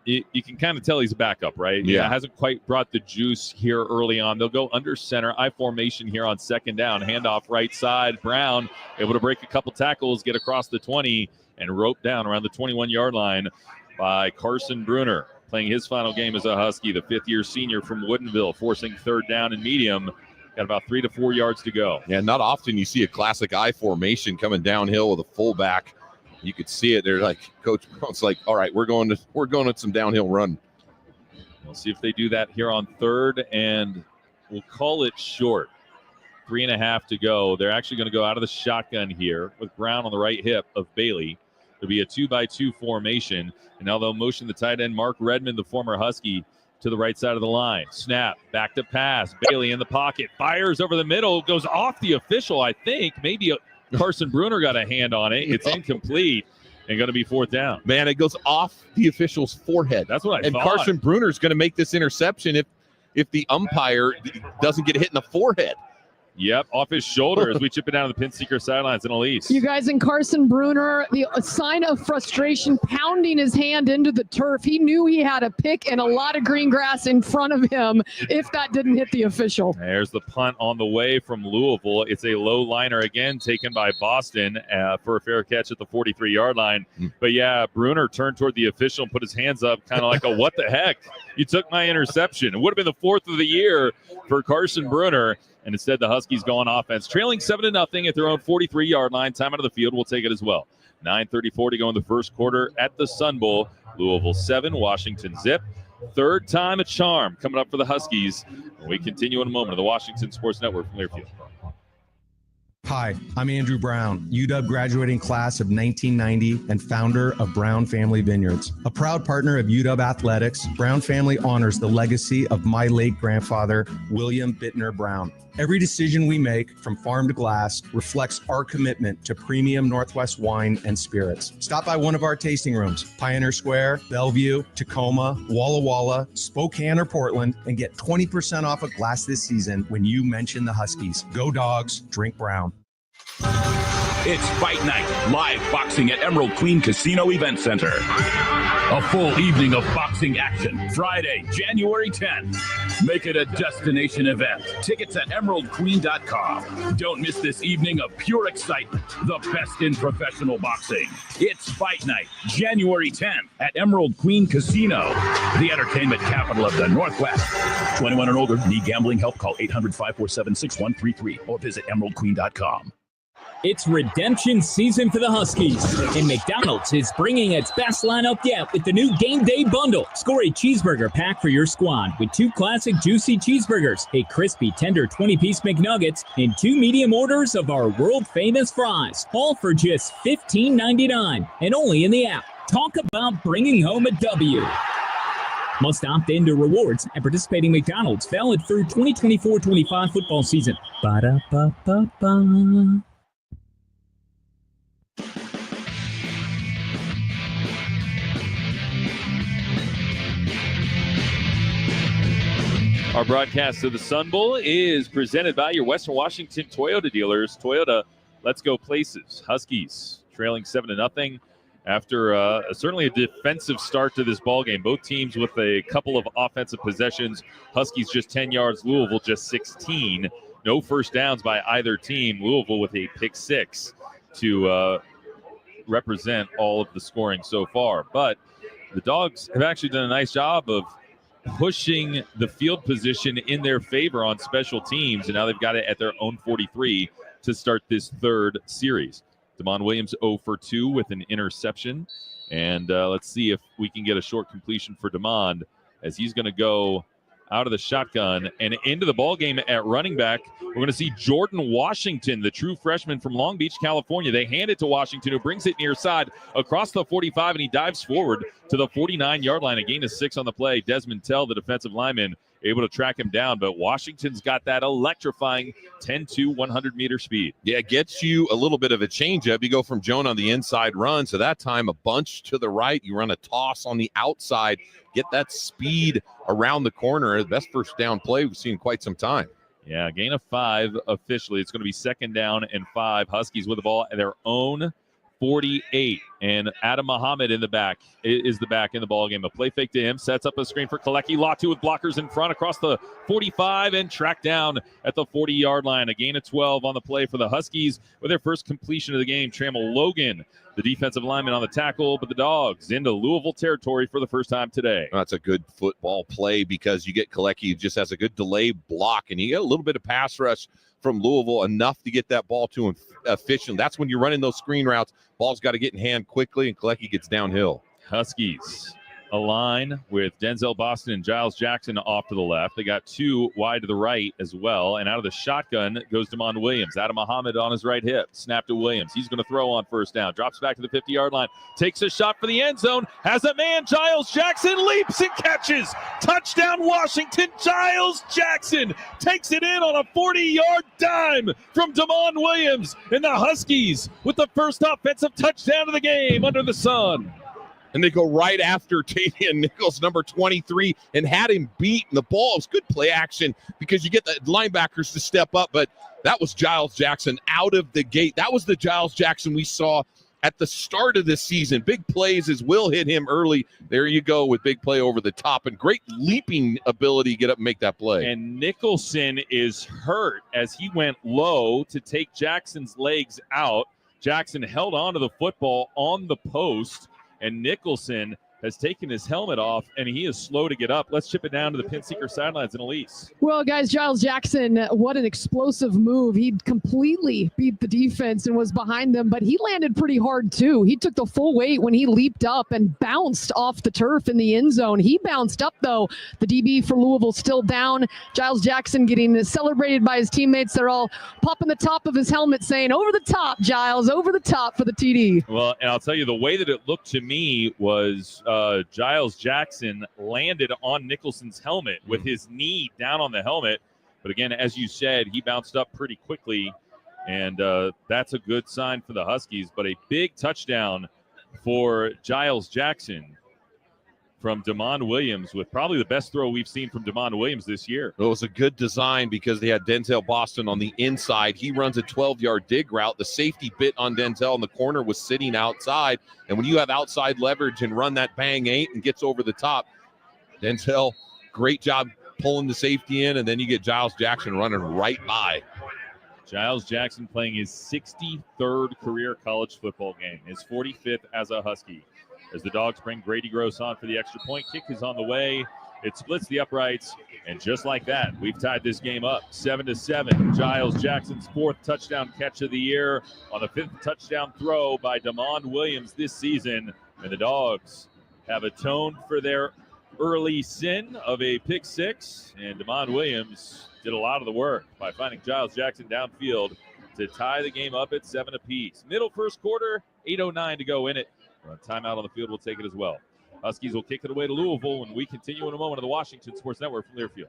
you can kind of tell he's a backup, right? Yeah. Hasn't quite brought the juice here early on. They'll go under center, I formation here on second down. Handoff right side. Brown able to break a couple tackles, get across the 20, and rope down around the 21-yard line by Carson Bruner, playing his final game as a Husky, the fifth-year senior from Woodinville, forcing third down and medium. Got about 3 to 4 yards to go. Yeah, not often you see a classic I formation coming downhill with a fullback. You could see it. They're like, Coach Brown's like, all right, we're going at some downhill run. We'll see if they do that here on third, and we'll call it short. 3.5 to go. They're actually going to go out of the shotgun here with Brown on the right hip of Bailey. It'll be a 2-by-2 formation, and now they'll motion the tight end Mark Redmond, the former Husky, to the right side of the line. Snap, back to pass. Bailey in the pocket, fires over the middle, goes off the official, I think. Maybe Carson Bruner got a hand on it. It's incomplete and going to be fourth down. Man, it goes off the official's forehead. That's what I thought. And Carson Bruner's going to make this interception if the umpire doesn't get hit in the forehead. Yep, off his shoulder as we chip it down to the Pinseeker sidelines. And Elise. You guys, and Carson Bruner, a sign of frustration, pounding his hand into the turf. He knew he had a pick and a lot of green grass in front of him if that didn't hit the official. There's the punt on the way from Louisville. It's a low liner again, taken by Boston for a fair catch at the 43-yard line. But yeah, Bruner turned toward the official and put his hands up, kind of like a what the heck? You took my interception. It would have been the 4th of the year for Carson Bruner. And instead, the Huskies go on offense, trailing 7-0 at their own 43-yard line. Time out of the field. We'll take it as well. 9:34 to go in the first quarter at the Sun Bowl. Louisville 7, Washington zip. Third time a charm coming up for the Huskies. We continue in a moment on the Washington Sports Network from Learfield. Hi, I'm Andrew Brown, UW graduating class of 1990 and founder of Brown Family Vineyards. A proud partner of UW Athletics, Brown Family honors the legacy of my late grandfather, William Bittner Brown. Every decision we make, from farm to glass, reflects our commitment to premium Northwest wine and spirits. Stop by one of our tasting rooms, Pioneer Square, Bellevue, Tacoma, Walla Walla, Spokane, or Portland, and get 20% off a glass this season when you mention the Huskies. Go Dogs, drink Brown. It's Fight Night, live boxing at Emerald Queen Casino Event Center. A full evening of boxing action, Friday, January 10th. Make it a destination event. Tickets at emeraldqueen.com. Don't miss this evening of pure excitement. The best in professional boxing. It's Fight Night, January 10th at Emerald Queen Casino, the entertainment capital of the Northwest. 21 and older. Need gambling help? Call 800-547-6133 or visit emeraldqueen.com. It's redemption season for the Huskies, and McDonald's is bringing its best lineup yet with the new Game Day Bundle. Score a cheeseburger pack for your squad with 2 classic juicy cheeseburgers, a crispy, tender 20-piece McNuggets, and 2 medium orders of our world-famous fries, all for just $15.99 and only in the app. Talk about bringing home a W. Must opt into rewards at participating McDonald's, valid through 2024-25 football season. Ba-da-ba-ba-ba. Our broadcast of the Sun Bowl is presented by your Western Washington Toyota dealers. Toyota, let's go places. Huskies trailing 7-0 after certainly a defensive start to this ball game. Both teams with a couple of offensive possessions. Huskies just 10 yards, Louisville just 16. No first downs by either team. Louisville with a pick 6 to represent all of the scoring so far. But the Dogs have actually done a nice job of pushing the field position in their favor on special teams, and now they've got it at their own 43 to start this third series. Damon Williams 0 for 2 with an interception, and let's see if we can get a short completion for Damon as he's going to go out of the shotgun and into the ball game at running back. We're going to see Jordan Washington, the true freshman from Long Beach, California. They hand it to Washington, who brings it near side across the 45, and he dives forward to the 49-yard line. A gain of 6 on the play. Desmond Tell, the defensive lineman, able to track him down, but Washington's got that electrifying 10-2 100-meter speed. Yeah, it gets you a little bit of a changeup. You go from Joan on the inside run, so that time a bunch to the right. You run a toss on the outside, get that speed around the corner. The best first down play we've seen in quite some time. Yeah, gain of 5 officially. It's going to be 2nd down and 5. Huskies with the ball at their own 48, and Adam Muhammad in the back is the back in the ball game. A play fake to him, sets up a screen for Kalecki. Latu with blockers in front across the 45 and tracked down at the 40-yard line. A gain of 12 on the play for the Huskies with their first completion of the game. Trammell Logan, the defensive lineman, on the tackle, but the Dogs into Louisville territory for the first time today. That's a good football play because you get Kalecki, who just has a good delay block, and you get a little bit of pass rush from Louisville, enough to get that ball to him efficient. That's when you're running those screen routes. Ball's got to get in hand quickly, and Kalecki gets downhill. Huskies a line with Denzel Boston and Giles Jackson off to the left. They got 2 wide to the right as well. And out of the shotgun goes Damon Williams. Adam Muhammad on his right hip. Snap to Williams. He's going to throw on first down. Drops back to the 50-yard line. Takes a shot for the end zone. Has a man. Giles Jackson leaps and catches. Touchdown Washington. Giles Jackson takes it in on a 40-yard dime from Damon Williams. And the Huskies with the first offensive touchdown of the game under the sun. And they go right after Tavian Nichols, number 23, and had him beat. And the ball was good play action because you get the linebackers to step up. But that was Giles Jackson out of the gate. That was the Giles Jackson we saw at the start of this season. Big plays as Will hit him early. There you go with big play over the top and great leaping ability to get up and make that play. And Nicholson is hurt as he went low to take Jackson's legs out. Jackson held onto the football on the post, and Nicholson has taken his helmet off, and he is slow to get up. Let's chip it down to the Pin Seeker sidelines and Elise. Well, guys, Giles Jackson, what an explosive move. He completely beat the defense and was behind them, but he landed pretty hard, too. He took the full weight when he leaped up and bounced off the turf in the end zone. He bounced up, though. The DB for Louisville still down. Giles Jackson getting celebrated by his teammates. They're all popping the top of his helmet saying, "Over the top, Giles, over the top," for the TD. Well, and I'll tell you, the way that it looked to me was Giles Jackson landed on Nicholson's helmet with his knee down on the helmet. But again, as you said, he bounced up pretty quickly, and that's a good sign for the Huskies. But a big touchdown for Giles Jackson from Damon Williams, with probably the best throw we've seen from Damon Williams this year. It was a good design because they had Denzel Boston on the inside. He runs a 12-yard dig route. The safety bit on Denzel, and the corner was sitting outside. And when you have outside leverage and run that bang eight and gets over the top, Denzel, great job pulling the safety in, and then you get Giles Jackson running right by. Giles Jackson playing his 63rd career college football game, his 45th as a Husky. As the Dogs bring Grady Gross on for the extra point. Kick is on the way. It splits the uprights, and just like that, we've tied this game up 7-7. Giles Jackson's 4th touchdown catch of the year on the 5th touchdown throw by Damon Williams this season. And the Dogs have atoned for their early sin of a pick six, and Damon Williams did a lot of the work by finding Giles Jackson downfield to tie the game up at 7 apiece. Middle first quarter, 8:09 to go in it. Timeout on the field will take it as well. Huskies will kick it away to Louisville when we continue in a moment on the Washington Sports Network from Learfield.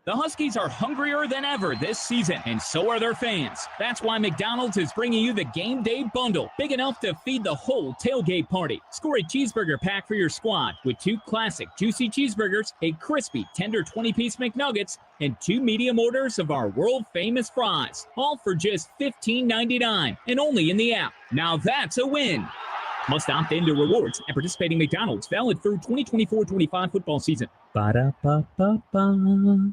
The Huskies are hungrier than ever this season, and so are their fans. That's why McDonald's is bringing you the Game Day Bundle, big enough to feed the whole tailgate party. Score a cheeseburger pack for your squad with 2 classic juicy cheeseburgers, a crispy, tender 20-piece McNuggets, and 2 medium orders of our world-famous fries, all for just $15.99 and only in the app. Now that's a win. Must opt into rewards and participating McDonald's, valid through 2024-25 football season. Ba-da-ba-ba-ba.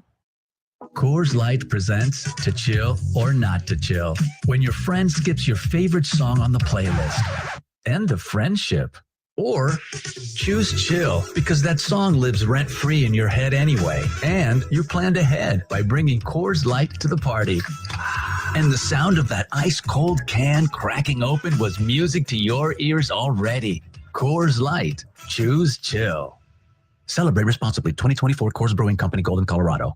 Coors Light presents To Chill or Not to Chill. When your friend skips your favorite song on the playlist. End of friendship. Or choose chill because that song lives rent-free in your head anyway. And you planned ahead by bringing Coors Light to the party. And the sound of that ice-cold can cracking open was music to your ears already. Coors Light. Choose chill. Celebrate responsibly. 2024 Coors Brewing Company, Golden, Colorado.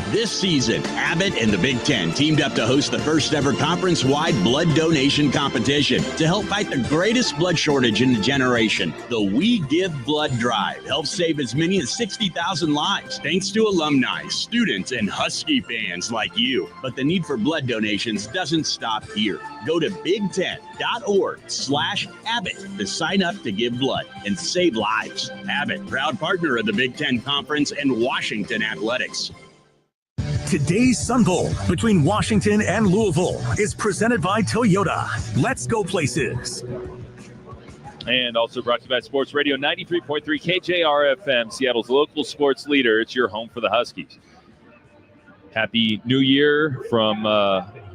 This season, Abbott and the Big Ten teamed up to host the first ever conference-wide blood donation competition to help fight the greatest blood shortage in a generation. The We Give Blood Drive helps save as many as 60,000 lives thanks to alumni, students, and Husky fans like you. But the need for blood donations doesn't stop here. Go to big10.org/Abbott to sign up to give blood and save lives. Abbott, proud partner of the Big Ten Conference and Washington Athletics. Today's Sun Bowl between Washington and Louisville is presented by Toyota. Let's go places. And also brought to you by Sports Radio 93.3 KJR-FM, Seattle's local sports leader. It's your home for the Huskies. Happy New Year from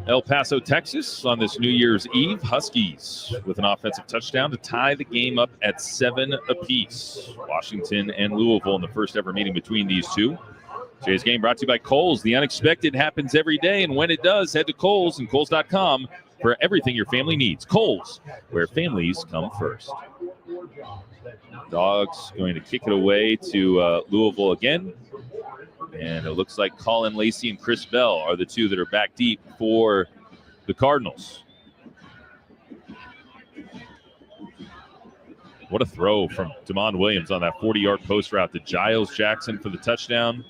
El Paso, Texas on this New Year's Eve. Huskies with an offensive touchdown to tie the game up at 7 apiece. Washington and Louisville in the first ever meeting between these two. Today's game brought to you by Kohl's. The unexpected happens every day, and when it does, head to Kohl's and Kohl's.com for everything your family needs. Kohl's, where families come first. Dogs going to kick it away to Louisville again. And it looks like Colin Lacey and Chris Bell are the two that are back deep for the Cardinals. What a throw from Damon Williams on that 40-yard post route to Giles Jackson for the touchdown.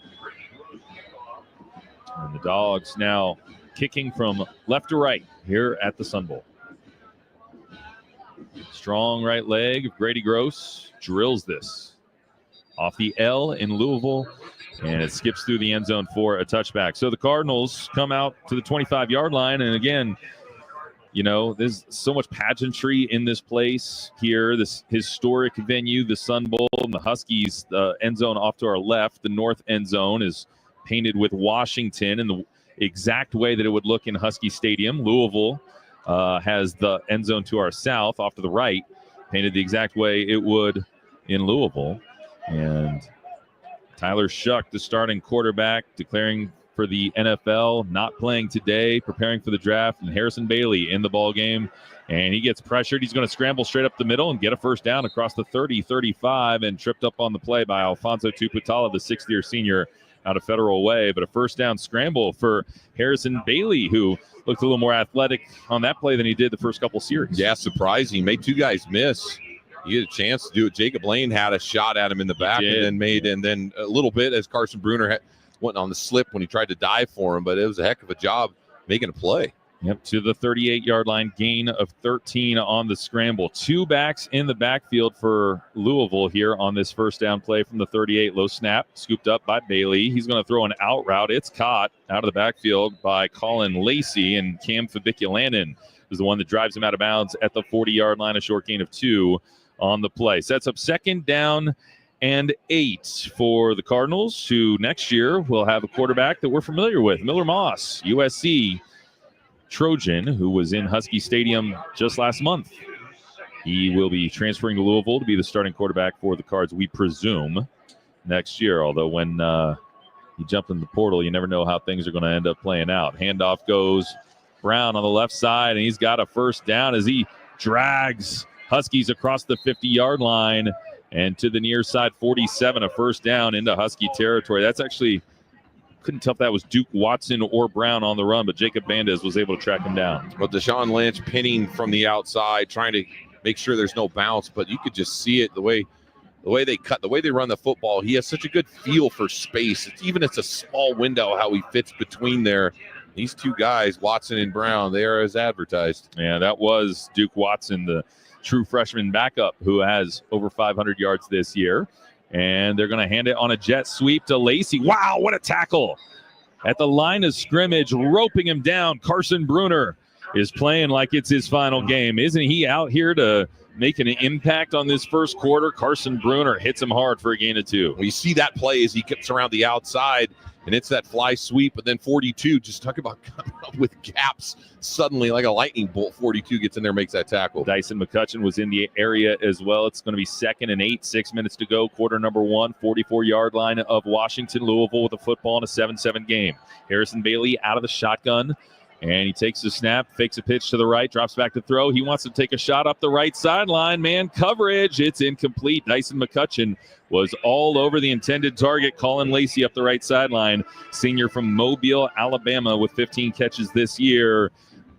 And the Dogs now kicking from left to right here at the Sun Bowl. Strong right leg of Grady Gross drills this off the L in Louisville, and it skips through the end zone for a touchback. So the Cardinals come out to the 25-yard line, and again, you know, there's so much pageantry in this place here, this historic venue, the Sun Bowl, and the Huskies, the end zone off to our left, the north end zone is painted with Washington in the exact way that it would look in Husky Stadium. Louisville has the end zone to our south, off to the right, painted the exact way it would in Louisville. And Tyler Shuck, the starting quarterback, declaring for the NFL, not playing today, preparing for the draft, and Harrison Bailey in the ball game. And he gets pressured. He's going to scramble straight up the middle and get a first down across the 30-35, and tripped up on the play by Alfonso Tuputala, the sixth-year senior out of Federal Way. But a first down scramble for Harrison Bailey, who looked a little more athletic on that play than he did the first couple series. Yeah, surprising. Made two guys miss. He had a chance to do it. Jacob Lane had a shot at him in the back and then a little bit as Carson Bruner went on the slip when he tried to dive for him, but it was a heck of a job making a play. Yep, to the 38-yard line, gain of 13 on the scramble. Two backs in the backfield for Louisville here on this first down play from the 38. Low snap, scooped up by Bailey. He's going to throw an out route. It's caught out of the backfield by Colin Lacey, and Cam Fabiculanen is the one that drives him out of bounds at the 40-yard line, a short gain of 2 on the play. Sets up second down and 8 for the Cardinals, who next year will have a quarterback that we're familiar with, Miller Moss, USC Trojan, who was in Husky Stadium just last month. He will be transferring to Louisville to be the starting quarterback for the Cards, we presume, next year. Although when you jump in the portal, you never know how things are going to end up playing out. Handoff goes Brown on the left side, and he's got a first down as he drags Huskies across the 50-yard line and to the near side 47, a first down into Husky territory. That's actually, couldn't tell if that was Duke Watson or Brown on the run, but Jacob Bandes was able to track him down. Well, Deshaun Lynch pinning from the outside, trying to make sure there's no bounce, but you could just see it the way they cut, the way they run the football. He has such a good feel for space. It's a small window how he fits between there. These two guys, Watson and Brown, they are as advertised. Yeah, that was Duke Watson, the true freshman backup who has over 500 yards this year. And they're going to hand it on a jet sweep to Lacey. Wow, what a tackle. At the line of scrimmage, roping him down. Carson Bruner is playing like it's his final game. Isn't he out here to make an impact on this first quarter? Carson Bruner hits him hard for a gain of 2. We see that play as he gets around the outside, and it's that fly sweep, but then 42, just talk about coming up with gaps suddenly like a lightning bolt. 42 gets in there, makes that tackle. Dyson McCutcheon was in the area as well. It's going to be 2nd and 8, 6 minutes to go, quarter number 1, 44-yard line of Washington. Louisville with a football in a 7-7 game. Harrison Bailey out of the shotgun, and he takes the snap, fakes a pitch to the right, drops back to throw. He wants to take a shot up the right sideline. Man coverage, it's incomplete. Dyson McCutcheon was all over the intended target. Colin Lacey up the right sideline, senior from Mobile, Alabama, with 15 catches this year.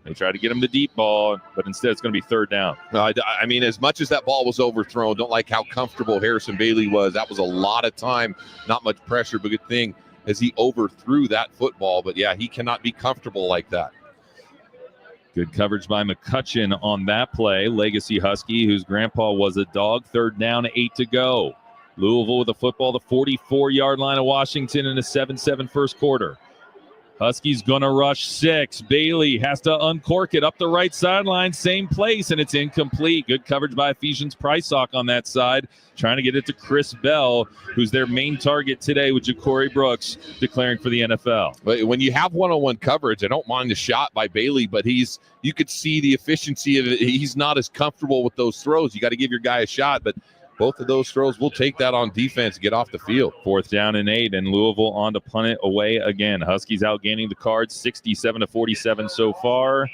They try to get him the deep ball, but instead it's going to be 3rd down. I mean, as much as that ball was overthrown, don't like how comfortable Harrison Bailey was. That was a lot of time, not much pressure, but good thing as he overthrew that football. But yeah, he cannot be comfortable like that. Good coverage by McCutcheon on that play. Legacy Husky, whose grandpa was a dog. 3rd down, 8 to go. Louisville with the football, the 44-yard line of Washington in a 7-7 first quarter. Huskies going to rush 6. Bailey has to uncork it up the right sideline, same place, and it's incomplete. Good coverage by Ephesians Prysock on that side, trying to get it to Chris Bell, who's their main target today, with Ja'Cory Brooks declaring for the NFL. But when you have one-on-one coverage, I don't mind the shot by Bailey, but you could see the efficiency of it. He's not as comfortable with those throws. You got to give your guy a shot, but both of those throws, we'll take that on defense, get off the field. 4th down and 8, and Louisville on to punt it away again. Huskies outgaining the Cards 67-47 so far.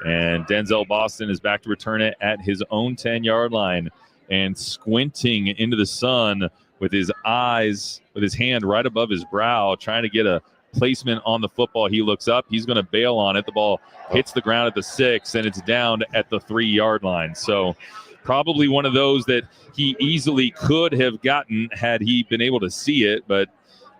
And Denzel Boston is back to return it at his own 10-yard line and squinting into the sun with his eyes, with his hand right above his brow, trying to get a placement on the football. He looks up. He's going to bail on it. The ball hits the ground at the 6, and it's down at the 3-yard line. So probably one of those that he easily could have gotten had he been able to see it, but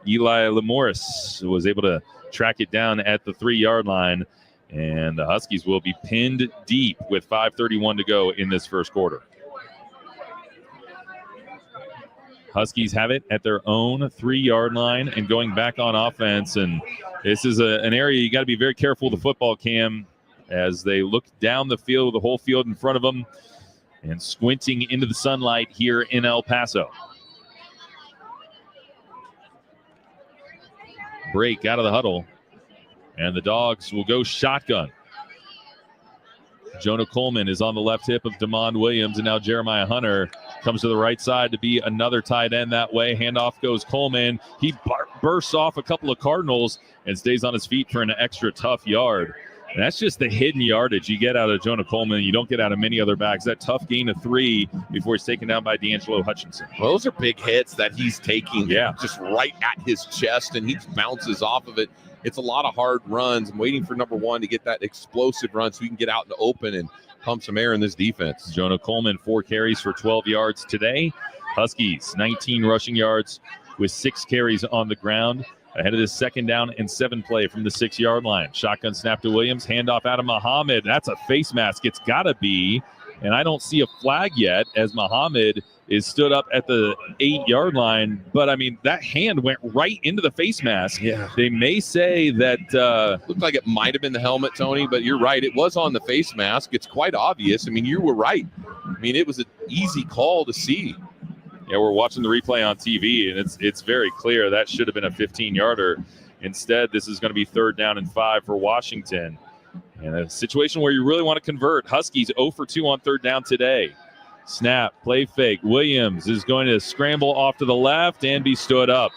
Eli Lamorris was able to track it down at the 3-yard line, and the Huskies will be pinned deep with 5:31 to go in this first quarter. Huskies have it at their own 3-yard line and going back on offense, and this is an area you got to be very careful with the football, Cam, as they look down the field, the whole field in front of them, and squinting into the sunlight here in El Paso. Break out of the huddle, and the Dogs will go shotgun. Jonah Coleman is on the left hip of DeMond Williams, and now Jeremiah Hunter comes to the right side to be another tight end that way. Handoff goes Coleman. He bursts off a couple of Cardinals and stays on his feet for an extra tough yard. And that's just the hidden yardage you get out of Jonah Coleman. You don't get out of many other backs. That tough gain of 3 before he's taken down by D'Angelo Hutchinson. Well, those are big hits that he's taking, just right at his chest, and he bounces off of it. It's a lot of hard runs. I'm waiting for number 1 to get that explosive run so he can get out in the open and pump some air in this defense. Jonah Coleman, 4 carries for 12 yards today. Huskies, 19 rushing yards with 6 carries on the ground. Ahead of this 2nd down and 7 play from the 6-yard line. Shotgun snap to Williams. Handoff out of Muhammad. That's a face mask. It's got to be. And I don't see a flag yet as Muhammad is stood up at the 8-yard line. But, I mean, that hand went right into the face mask. Yeah. They may say that. Looked like it might have been the helmet, Tony, but you're right. It was on the face mask. It's quite obvious. I mean, you were right. I mean, it was an easy call to see. Yeah, we're watching the replay on TV, and it's very clear that should have been a 15-yarder. Instead, this is going to be 3rd down and 5 for Washington. And a situation where you really want to convert. Huskies 0 for 2 on 3rd down today. Snap, play fake. Williams is going to scramble off to the left and be stood up.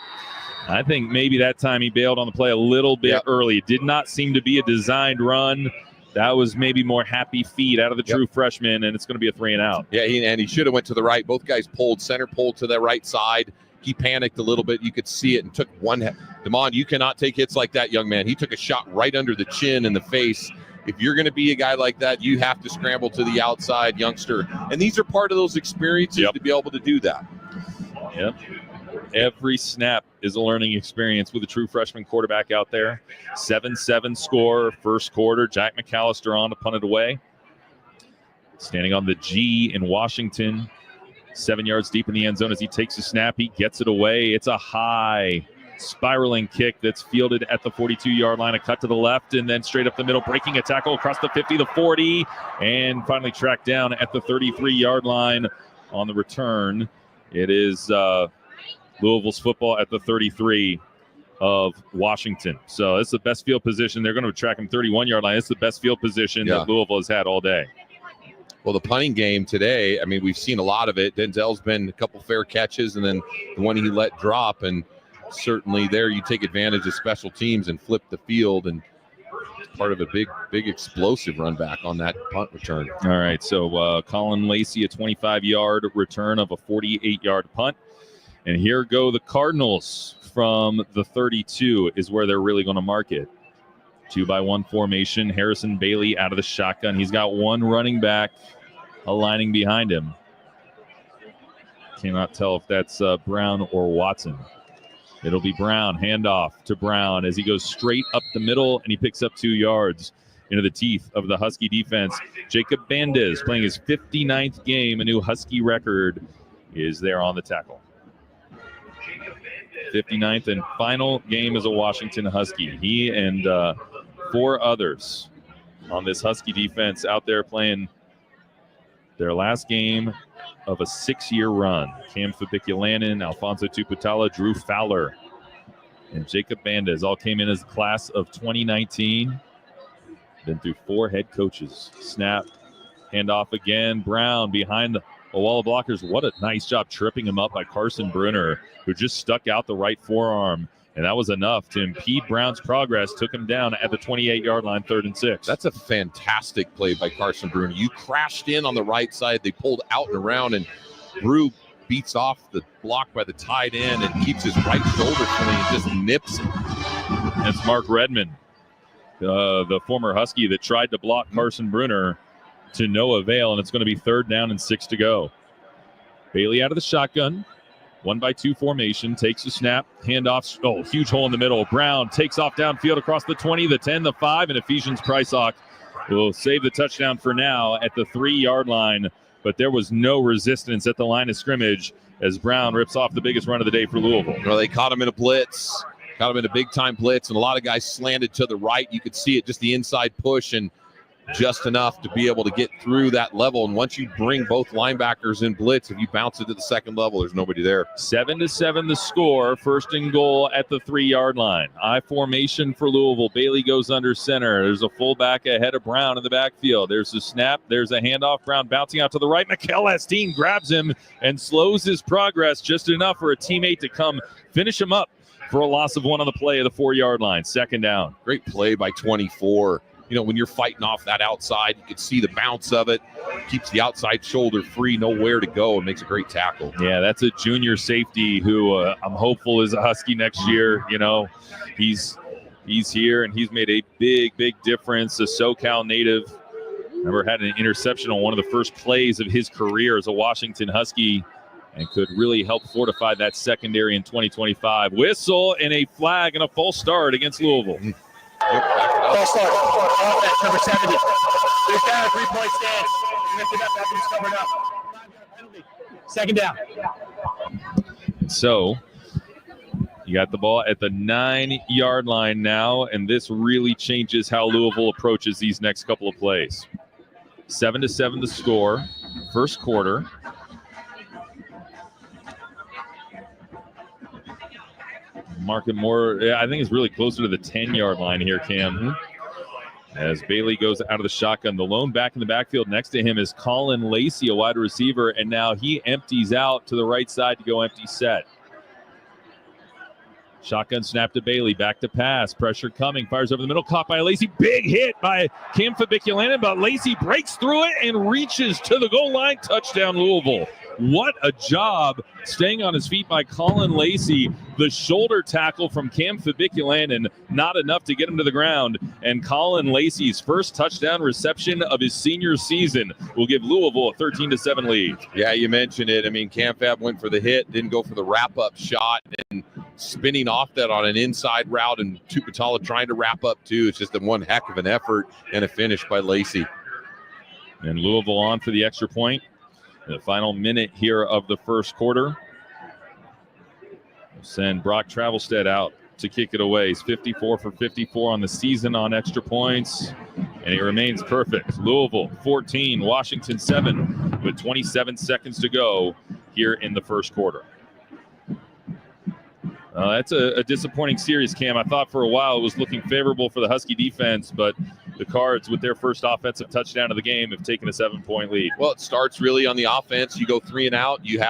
I think maybe that time he bailed on the play a little bit early. It did not seem to be a designed run. That was maybe more happy feet out of the true freshman, and it's going to be a 3 and out. Yeah, and he should have went to the right. Both guys pulled, center pulled to the right side. He panicked a little bit. You could see it and took one. Damon, you cannot take hits like that, young man. He took a shot right under the chin in the face. If you're going to be a guy like that, you have to scramble to the outside, youngster. And these are part of those experiences to be able to do that. Yep. Every snap is a learning experience with a true freshman quarterback out there. 7-7 score, first quarter. Jack McAllister on to punt it away. Standing on the G in Washington. 7 yards deep in the end zone as he takes a snap. He gets it away. It's a high spiraling kick that's fielded at the 42-yard line. A cut to the left and then straight up the middle, breaking a tackle across the 50, the 40, and finally tracked down at the 33-yard line on the return. It is Louisville's football at the 33 of Washington. So it's the best field position. They're going to track him 31-yard line. It's the best field position that Louisville has had all day. Well, the punting game today, I mean, we've seen a lot of it. Denzel's been a couple fair catches and then the one he let drop. And certainly there you take advantage of special teams and flip the field. And it's part of a big explosive run back on that punt return. All right, so Colin Lacey, a 25-yard return of a 48-yard punt. And here go the Cardinals from the 32 is where they're really going to mark it. 2-by-1 formation. Harrison Bailey out of the shotgun. He's got one running back aligning behind him. Cannot tell if that's Brown or Watson. It'll be Brown. Handoff to Brown as he goes straight up the middle, and he picks up 2 yards into the teeth of the Husky defense. Jacob Bandez playing his 59th game. A new Husky record is there on the tackle. 59th and final game as a Washington Husky. He and 4 others on this Husky defense out there playing their last game of a 6-year run. Cam Fabiculanen, Alfonso Tuputala, Drew Fowler, and Jacob Bandez all came in as the class of 2019. Been through 4 head coaches. Snap, handoff again. Brown behind a wall of blockers. What a nice job tripping him up by Carson Brunner, who just stuck out the right forearm. And that was enough to impede Brown's progress, took him down at the 28-yard line, 3rd and 6. That's a fantastic play by Carson Brunner. You crashed in on the right side. They pulled out and around, and Brew beats off the block by the tight end and keeps his right shoulder free and just nips it. That's Mark Redmond, the former Husky that tried to block Carson Brunner to no avail, and it's going to be 3rd down and 6 to go. Bailey out of the shotgun. 1-by-2 formation, takes a snap, handoff. Oh, huge hole in the middle. Brown takes off downfield across the 20, the 10, the 5, and Ephesians Prysock will save the touchdown for now at the 3-yard line. But there was no resistance at the line of scrimmage as Brown rips off the biggest run of the day for Louisville. Well, they caught him in a blitz, caught him in a big-time blitz, and a lot of guys slanted to the right. You could see it, just the inside push, and just enough to be able to get through that level. And once you bring both linebackers in blitz, if you bounce it to the second level, there's nobody there. 7-7 the score. 1st and goal at the 3-yard line. I formation for Louisville. Bailey goes under center. There's a fullback ahead of Brown in the backfield. There's a snap. There's a handoff. Brown bouncing out to the right. Mikel Esteen grabs him and slows his progress just enough for a teammate to come finish him up for a loss of 1 on the play of the 4-yard line. 2nd down. Great play by 24. You know, when you're fighting off that outside, you can see the bounce of it. Keeps the outside shoulder free, nowhere to go, and makes a great tackle. Yeah, that's a junior safety who I'm hopeful is a Husky next year. You know, he's here, and he's made a big difference. A SoCal native. Remember, had an interception on one of the first plays of his career as a Washington Husky and could really help fortify that secondary in 2025. Whistle and a flag and a false start against Louisville. False start. Offense, number 70. There's down a 3-point stance. Lifted up after he's covered up. 2nd down. So you got the ball at the 9-yard line now, and this really changes how Louisville approaches these next couple of plays. 7-7 the score. 1st quarter. mark it more. I think it's really closer to the 10-yard line here, Cam. As Bailey goes out of the shotgun. The lone back in the backfield next to him is Colin Lacey, a wide receiver, and now he empties out to the right side to go empty set. Shotgun snap to Bailey, back to pass, pressure coming, fires over the middle, caught by Lacey. Big hit by Cam Fabiculanen, but Lacey breaks through it and reaches to the goal line. Touchdown, Louisville. What a job staying on his feet by Colin Lacey. The shoulder tackle from Cam Fabiculanen, not enough to get him to the ground. And Colin Lacey's first touchdown reception of his senior season will give Louisville a 13-7 lead. Yeah, you mentioned it. I mean, Cam Fab went for the hit, didn't go for the wrap-up shot, and spinning off that on an inside route, and Tupatala trying to wrap up too. It's just one heck of an effort and a finish by Lacey. And Louisville on for the extra point. The final minute here of the first quarter. We'll send Brock Travelstead out to kick it away. He's 54 for 54 on the season on extra points, and he remains perfect. Louisville 14, Washington 7, with 27 seconds to go here in the first quarter. That's a disappointing series, Cam. I thought for a while it was looking favorable for the Husky defense, but the Cards, with their first offensive touchdown of the game, have taken a 7-point lead. Well, it starts really on the offense. You go 3 and out. You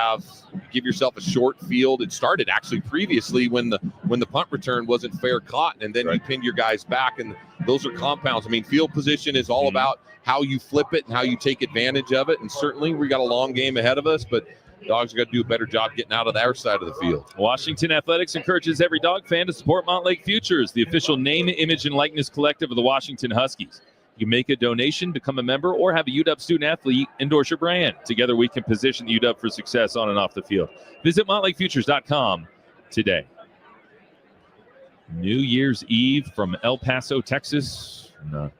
give yourself a short field. It started actually previously when the punt return wasn't fair caught, and then you pinned your guys back, and those are compounds. I mean, field position is all about how you flip it and how you take advantage of it, and certainly we got a long game ahead of us, but Dogs got to do a better job getting out of their side of the field. Washington Athletics encourages every Dog fan to support Montlake Futures, the official name, image, and likeness collective of the Washington Huskies. You can make a donation, become a member, or have a UW student-athlete endorse your brand. Together, we can position the UW for success on and off the field. Visit montlakefutures.com today. New Year's Eve from El Paso, Texas. And the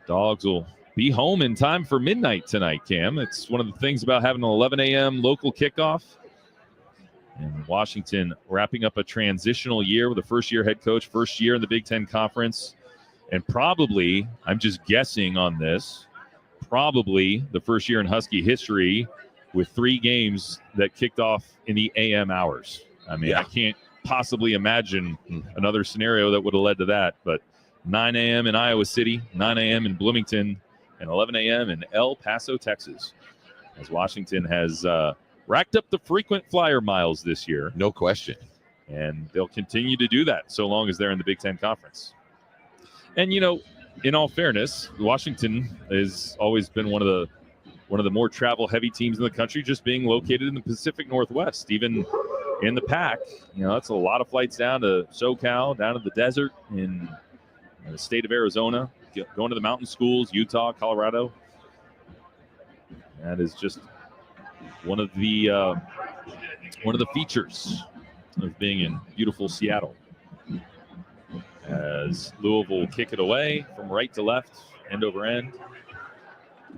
Dogs will be home in time for midnight tonight, Cam. It's one of the things about having an 11 a.m. local kickoff. And Washington wrapping up a transitional year with a first-year head coach, first year in the Big Ten Conference. And probably, I'm just guessing on this, probably the first year in Husky history with 3 games that kicked off in the AM hours. I mean, I can't possibly imagine another scenario that would have led to that. But 9 a.m. in Iowa City, 9 a.m. in Bloomington, and 11 a.m. in El Paso, Texas, as Washington has racked up the frequent flyer miles this year. No question. And they'll continue to do that so long as they're in the Big Ten Conference. And, you know, in all fairness, Washington has always been one of the more travel-heavy teams in the country, just being located in the Pacific Northwest. Even in the pack, you know, that's a lot of flights down to SoCal, down to the desert in the state of Arizona, going to the mountain schools, Utah, Colorado. That is just one of the features of being in beautiful Seattle. As Louisville will kick it away from right to left, end over end.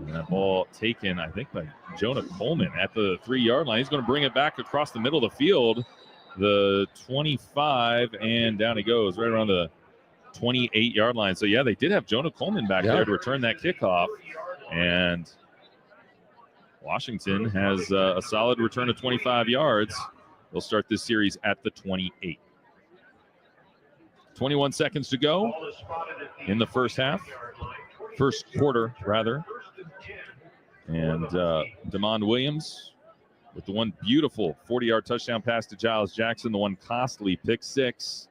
And that ball taken, I think, by Jonah Coleman at the 3-yard line. He's going to bring it back across the middle of the field, the 25, and down he goes, right around the 28-yard line. So, yeah, they did have Jonah Coleman back there to return that kickoff. And Washington has a solid return of 25 yards. They'll start this series at the 28. 21 seconds to go in the first quarter, rather. And Damon Williams with the one beautiful 40-yard touchdown pass to Giles Jackson, the one costly pick 6.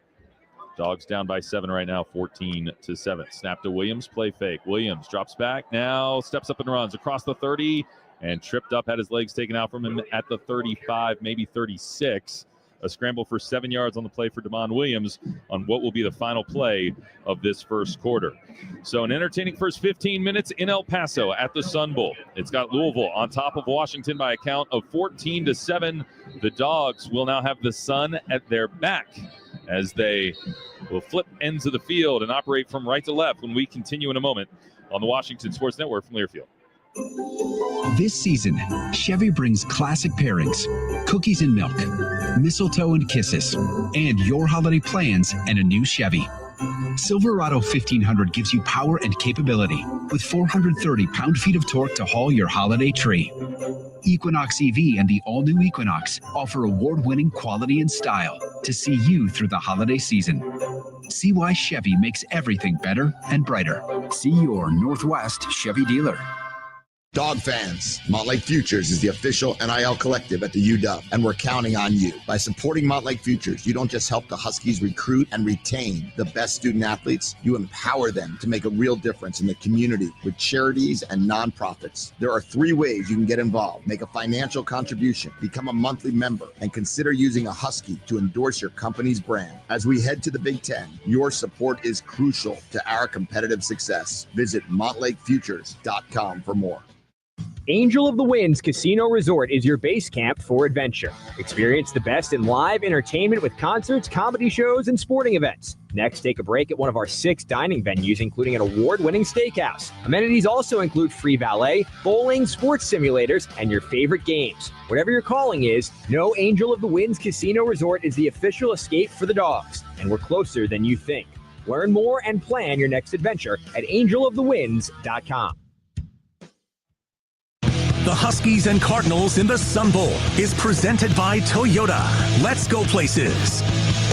Dogs down by 7 right now, 14-7. Snap to Williams, play fake. Williams drops back, now steps up and runs across the 30 and tripped up, had his legs taken out from him at the 35, maybe 36. A scramble for 7 yards on the play for Damon Williams on what will be the final play of this first quarter. So an entertaining first 15 minutes in El Paso at the Sun Bowl. It's got Louisville on top of Washington by a count of 14-7. The Dogs will now have the sun at their back as they will flip ends of the field and operate from right to left when we continue in a moment on the Washington Sports Network from Learfield. This season, Chevy brings classic pairings, cookies and milk, mistletoe and kisses, and your holiday plans and a new Chevy. Silverado 1500 gives you power and capability with 430 pound-feet of torque to haul your holiday tree. Equinox EV and the all-new Equinox offer award-winning quality and style to see you through the holiday season. See why Chevy makes everything better and brighter. See your Northwest Chevy dealer. Dog fans, Montlake Futures is the official NIL collective at the UW, and we're counting on you. By supporting Montlake Futures, you don't just help the Huskies recruit and retain the best student athletes, you empower them to make a real difference in the community with charities and nonprofits. There are 3 ways you can get involved. Make a financial contribution, become a monthly member, and consider using a Husky to endorse your company's brand. As we head to the Big Ten, your support is crucial to our competitive success. Visit montlakefutures.com for more. Angel of the Winds Casino Resort is your base camp for adventure. Experience the best in live entertainment with concerts, comedy shows, and sporting events. Next, take a break at one of our 6 dining venues, including an award-winning steakhouse. Amenities also include free valet, bowling, sports simulators, and your favorite games. Whatever your calling is, know Angel of the Winds Casino Resort is the official escape for the dogs, and we're closer than you think. Learn more and plan your next adventure at angelofthewinds.com. The Huskies and Cardinals in the Sun Bowl is presented by Toyota. Let's go places.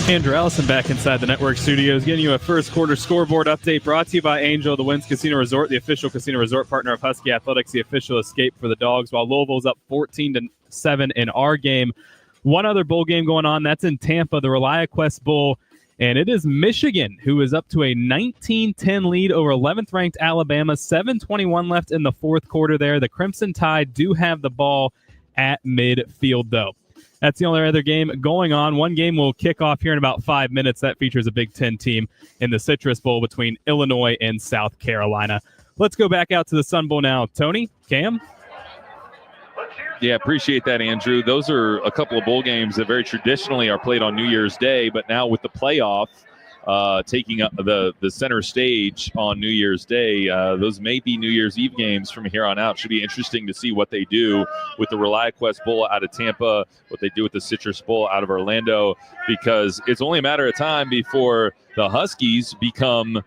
Andrew Allison back inside the network studios, giving you a first quarter scoreboard update brought to you by Angel of the Winds Casino Resort, the official casino resort partner of Husky Athletics, the official escape for the dogs, while Louisville's up 14-7 in our game. One other bowl game going on, that's in Tampa, the ReliaQuest Bowl. And it is Michigan who is up to a 19-10 lead over 11th-ranked Alabama. 7:21 left in the fourth quarter there. The Crimson Tide do have the ball at midfield, though. That's the only other game going on. One game will kick off here in about 5 minutes. That features a Big Ten team in the Citrus Bowl between Illinois and South Carolina. Let's go back out to the Sun Bowl now. Tony, Cam? Yeah, appreciate that, Andrew. Those are a couple of bowl games that very traditionally are played on New Year's Day, but now with the playoff taking up the center stage on New Year's Day, those may be New Year's Eve games from here on out. Should be interesting to see what they do with the ReliaQuest Bowl out of Tampa, what they do with the Citrus Bowl out of Orlando, because it's only a matter of time before the Huskies become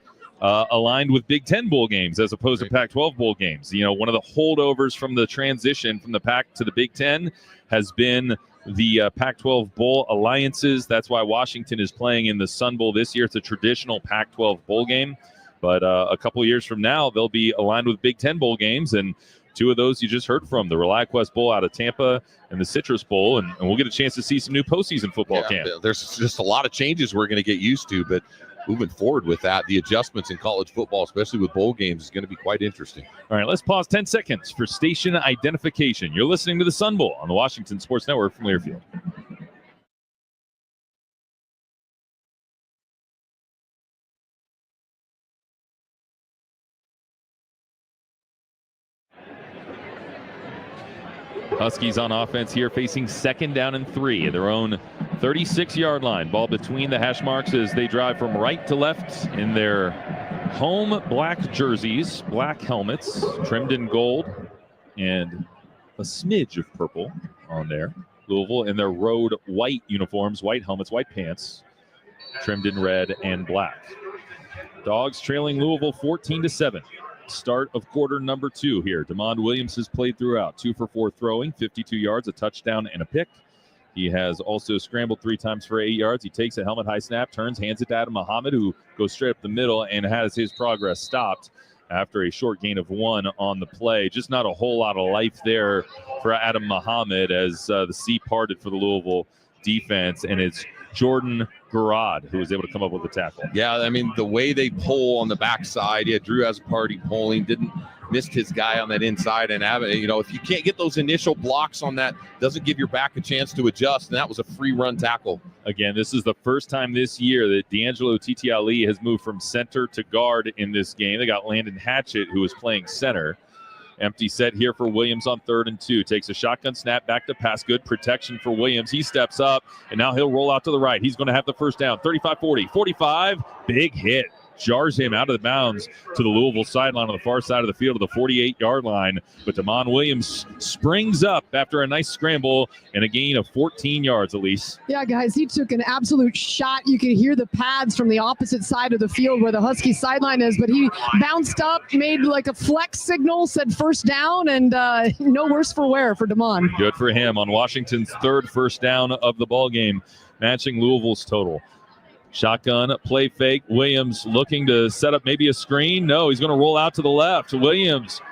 aligned with Big Ten bowl games as opposed to Pac-12 bowl games. You know, one of the holdovers from the transition from the Pac to the Big Ten has been the Pac-12 bowl alliances. That's why Washington is playing in the Sun Bowl this year. It's a traditional Pac-12 bowl game. But a couple of years from now, they'll be aligned with Big Ten bowl games. And 2 of those you just heard from, the ReliaQuest Bowl out of Tampa and the Citrus Bowl. And we'll get a chance to see some new postseason football camp. There's just a lot of changes we're going to get used to, but moving forward with that, the adjustments in college football, especially with bowl games, is going to be quite interesting. All right, let's pause 10 seconds for station identification. You're listening to the Sun Bowl on the Washington Sports Network from Learfield. Huskies on offense here, facing 2nd down and 3 at their own 36-yard line. Ball between the hash marks as they drive from right to left in their home black jerseys, black helmets, trimmed in gold, and a smidge of purple on there. Louisville in their road white uniforms, white helmets, white pants, trimmed in red and black. Dogs trailing Louisville 14-7. Start of quarter number 2 here. DeMond Williams has played throughout. 2 for 4 throwing, 52 yards, a touchdown, and a pick. He has also scrambled 3 times for 8 yards. He takes a helmet high snap, turns, hands it to Adam Muhammad, who goes straight up the middle and has his progress stopped after a short gain of 1 on the play. Just not a whole lot of life there for Adam Muhammad as the sea parted for the Louisville defense, and it's Jordan Garrod who was able to come up with a tackle. Yeah, I mean, the way they pull on the backside, Drew has a party pulling, missed his guy on that inside, and you know, if you can't get those initial blocks on that, doesn't give your back a chance to adjust, and that was a free run tackle. Again, this is the first time this year that D'Angelo Titi Ali has moved from center to guard in this game. They got Landon Hatchett, who was playing center. Empty set here for Williams on 3rd and 2. Takes a shotgun snap back to pass. Good protection for Williams. He steps up, and now he'll roll out to the right. He's going to have the first down. 35-40, 45. Big hit jars him out of the bounds to the Louisville sideline on the far side of the field to the 48-yard line. But Damon Williams springs up after a nice scramble and a gain of 14 yards, Elise. Yeah, guys, he took an absolute shot. You can hear the pads from the opposite side of the field where the Husky sideline is, but he bounced up, made like a flex signal, said first down, and no worse for wear for Damon. Good for him on Washington's third first down of the ball game, matching Louisville's total. Shotgun, play fake. Williams looking to set up maybe a screen. No, he's going to roll out to the left. Williams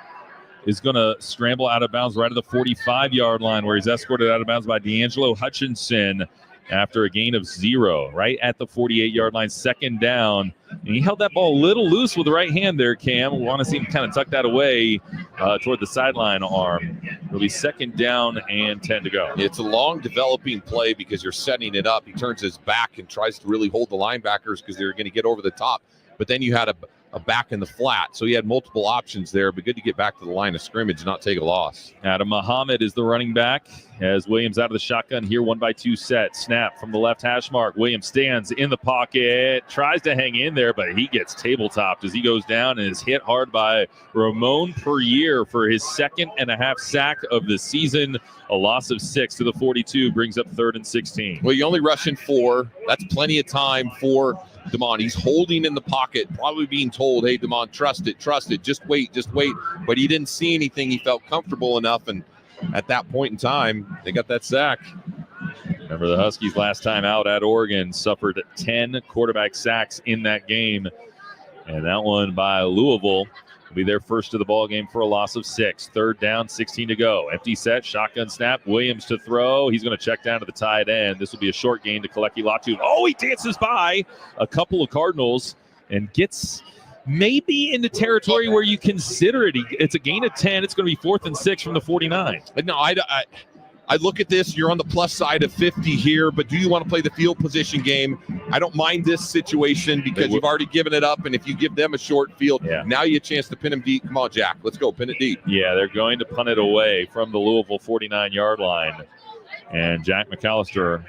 is going to scramble out of bounds right at the 45-yard line where he's escorted out of bounds by D'Angelo Hutchinson after a gain of 0 right at the 48-yard line, second down. And he held that ball a little loose with the right hand there, Cam. We want to see him kind of tuck that away toward the sideline arm. It'll be second down and 10 to go. It's a long developing play because you're setting it up. He turns his back and tries to really hold the linebackers because they're going to get over the top. But then you had a back in the flat. So he had multiple options there, but good to get back to the line of scrimmage and not take a loss. Adam Muhammad is the running back as Williams out of the shotgun here, 1-by-2 set. Snap from the left hash mark. Williams stands in the pocket, tries to hang in there, but he gets tabletopped as he goes down and is hit hard by Ramon Perrier for his 2.5 sack of the season. A loss of 6 to the 42 brings up 3rd and 16. Well, you only rush in 4. That's plenty of time for Damon. He's holding in the pocket, probably being told, hey, Damon, trust it, just wait. But he didn't see anything. He felt comfortable enough, and at that point in time, they got that sack. Remember, the Huskies last time out at Oregon suffered 10 quarterback sacks in that game, and that one by Louisville will be their first of the ball game for a loss of 6. 3rd down, 16 to go. Empty set, shotgun snap. Williams to throw. He's going to check down to the tight end. This will be a short gain to Kaleki Latu. Oh, he dances by a couple of Cardinals and gets maybe into territory where you consider it. It's a gain of 10. It's going to be 4th and 6 from the 49. No, I look at this. You're on the plus side of 50 here, but do you want to play the field position game? I don't mind this situation because you've already given it up, and if you give them a short field, now you have a chance to pin them deep. Come on, Jack. Let's go. Pin it deep. Yeah, they're going to punt it away from the Louisville 49-yard line. And Jack McAllister,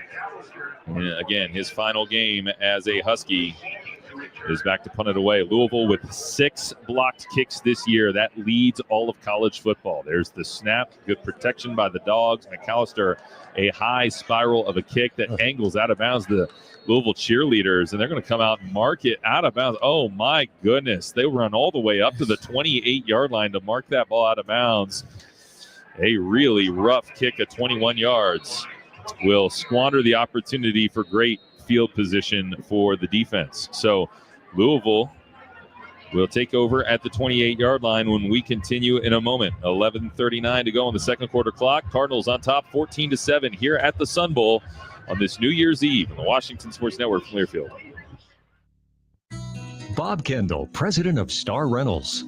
again, his final game as a Husky, is back to punt it away. Louisville with 6 blocked kicks this year. That leads all of college football. There's the snap. Good protection by the Dogs. McAllister, a high spiral of a kick that angles out of bounds the Louisville cheerleaders, and they're going to come out and mark it out of bounds. Oh, my goodness. They run all the way up to the 28-yard line to mark that ball out of bounds. A really rough kick at 21 yards will squander the opportunity for great field position for the defense. So Louisville will take over at the 28-yard line when we continue in a moment. 11:39 to go on the second quarter clock. Cardinals on top 14-7 here at the Sun Bowl on this New Year's Eve on the Washington Sports Network from Learfield. Bob Kendall, president of Star Rentals.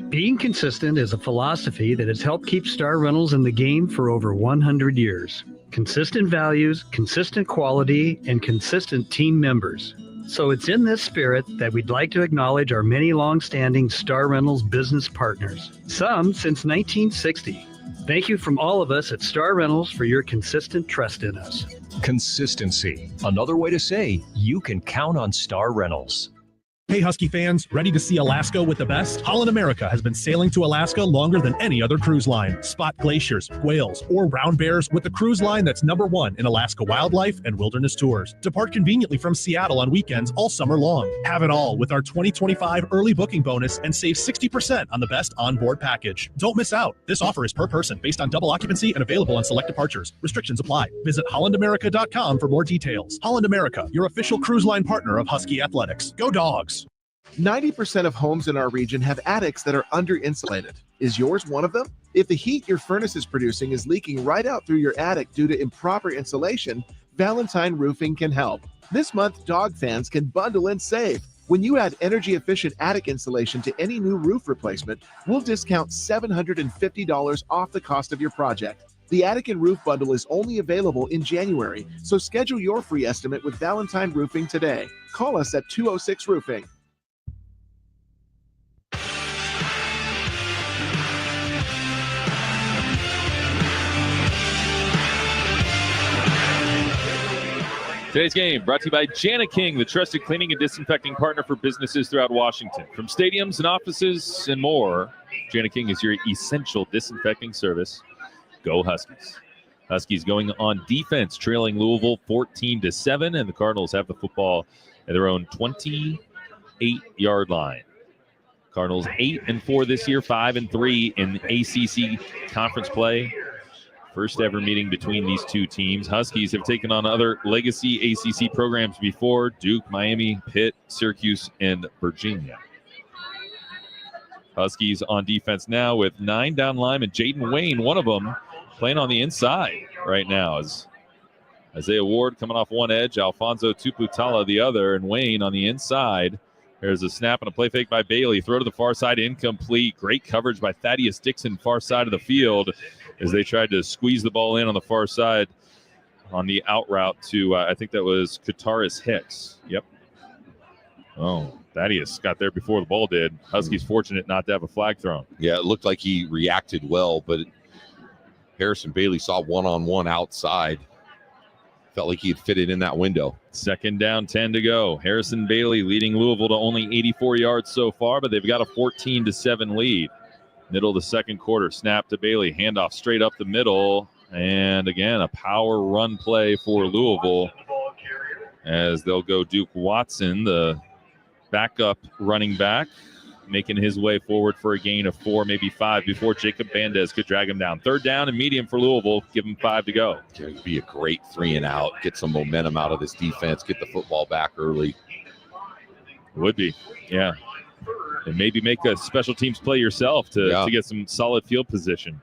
Being consistent is a philosophy that has helped keep Star Rentals in the game for over 100 years. Consistent values, consistent quality, and consistent team members. So it's in this spirit that we'd like to acknowledge our many long-standing Star Rentals business partners, some since 1960. Thank you from all of us at Star Rentals for your consistent trust in us. Consistency. Another way to say you can count on Star Rentals. Hey Husky fans, ready to see Alaska with the best? Holland America has been sailing to Alaska longer than any other cruise line. Spot glaciers, whales, or brown bears with the cruise line that's #1 in Alaska wildlife and wilderness tours. Depart conveniently from Seattle on weekends all summer long. Have it all with our 2025 early booking bonus and save 60% on the best onboard package. Don't miss out. This offer is per person based on double occupancy and available on select departures. Restrictions apply. Visit hollandamerica.com for more details. Holland America, your official cruise line partner of Husky Athletics. Go Dogs! 90% of homes in our region have attics that are under-insulated. Is yours one of them? If the heat your furnace is producing is leaking right out through your attic due to improper insulation, Valentine Roofing can help. This month, dog fans can bundle and save. When you add energy-efficient attic insulation to any new roof replacement, we'll discount $750 off the cost of your project. The Attic and Roof Bundle is only available in January, so schedule your free estimate with Valentine Roofing today. Call us at 206 Roofing. Today's game brought to you by Jana King, the trusted cleaning and disinfecting partner for businesses throughout Washington. From stadiums and offices and more, Jana King is your essential disinfecting service. Go Huskies. Huskies going on defense, trailing Louisville 14-7, and the Cardinals have the football at their own 28-yard line. Cardinals 8-4 this year, 5-3 in ACC conference play. First ever meeting between these two teams. Huskies have taken on other legacy ACC programs before: Duke, Miami, Pitt, Syracuse, and Virginia. Huskies on defense now with 9 down linemen. Jaden Wayne, one of them, playing on the inside right now. As Isaiah Ward coming off one edge, Alfonso Tuputala the other, and Wayne on the inside. There's a snap and a play fake by Bailey. Throw to the far side, incomplete. Great coverage by Thaddeus Dixon, far side of the field, as they tried to squeeze the ball in on the far side on the out route to, I think that was Kataris Hicks. Yep. Oh, Thaddeus got there before the ball did. Huskies fortunate not to have a flag thrown. Yeah, it looked like he reacted well, but Harrison Bailey saw one-on-one outside. Felt like he had fit it in that window. Second down, 10 to go. Harrison Bailey leading Louisville to only 84 yards so far, but they've got a 14-7 lead. Middle of the second quarter, snap to Bailey, handoff straight up the middle, and again, a power run play for Louisville as they'll go Duke Watson, the backup running back, making his way forward for a gain of 4, maybe 5, before Jacob Bandez could drag him down. Third down and medium for Louisville. Give him 5 to go. It would be a great 3 and out. Get some momentum out of this defense. Get the football back early. Would be, yeah. And maybe make a special teams play yourself to get some solid field position.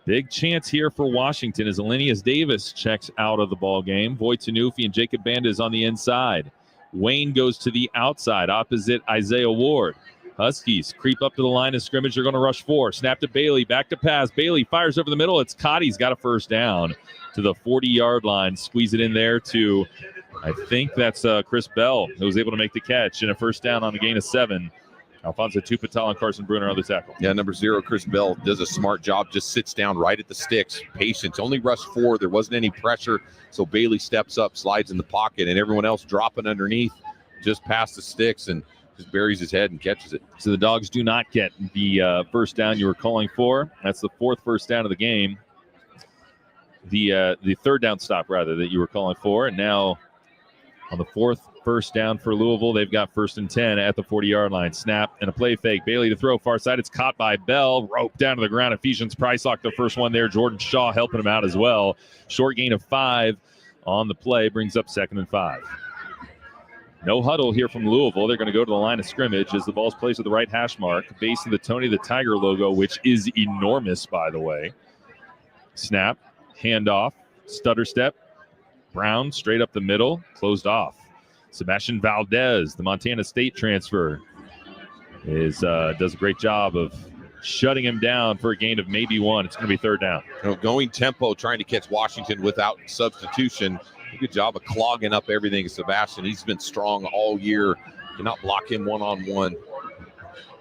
Big chance here for Washington as Elenius Davis checks out of the ball game. Voit Tanufi and Jacob Bandez on the inside. Wayne goes to the outside, opposite Isaiah Ward. Huskies creep up to the line of scrimmage. They're going to rush 4. Snap to Bailey. Back to pass. Bailey fires over the middle. It's Cotty's got a first down to the 40-yard line. Squeeze it in there to, I think that's Chris Bell, who was able to make the catch, and a first down on a gain of 7. Alfonso Tuputala and Carson Bruner on the tackle. Yeah, number 0, Chris Bell, does a smart job. Just sits down right at the sticks. Patience. Only rushed 4. There wasn't any pressure. So Bailey steps up, slides in the pocket, and everyone else dropping underneath just past the sticks and just buries his head and catches it. So the Dogs do not get the first down you were calling for. That's the 4th first down of the game. The third down stop, rather, that you were calling for. And now on the 4th first down for Louisville, they've got 1st and 10 at the 40-yard line. Snap and a play fake. Bailey to throw far side. It's caught by Bell. Rope down to the ground. Ephesians Pricelock, the first one there. Jordan Shaw helping him out as well. Short gain of 5 on the play. Brings up 2nd and 5. No huddle here from Louisville. They're going to go to the line of scrimmage as the ball's placed at the right hash mark, based on the Tony the Tiger logo, which is enormous, by the way. Snap, handoff, stutter step. Brown straight up the middle, closed off. Sebastian Valdez, the Montana State transfer, does a great job of shutting him down for a gain of maybe 1. It's going to be 3rd down. Going tempo, trying to catch Washington without substitution. Good job of clogging up everything, Sebastian. He's been strong all year. Cannot block him one-on-one.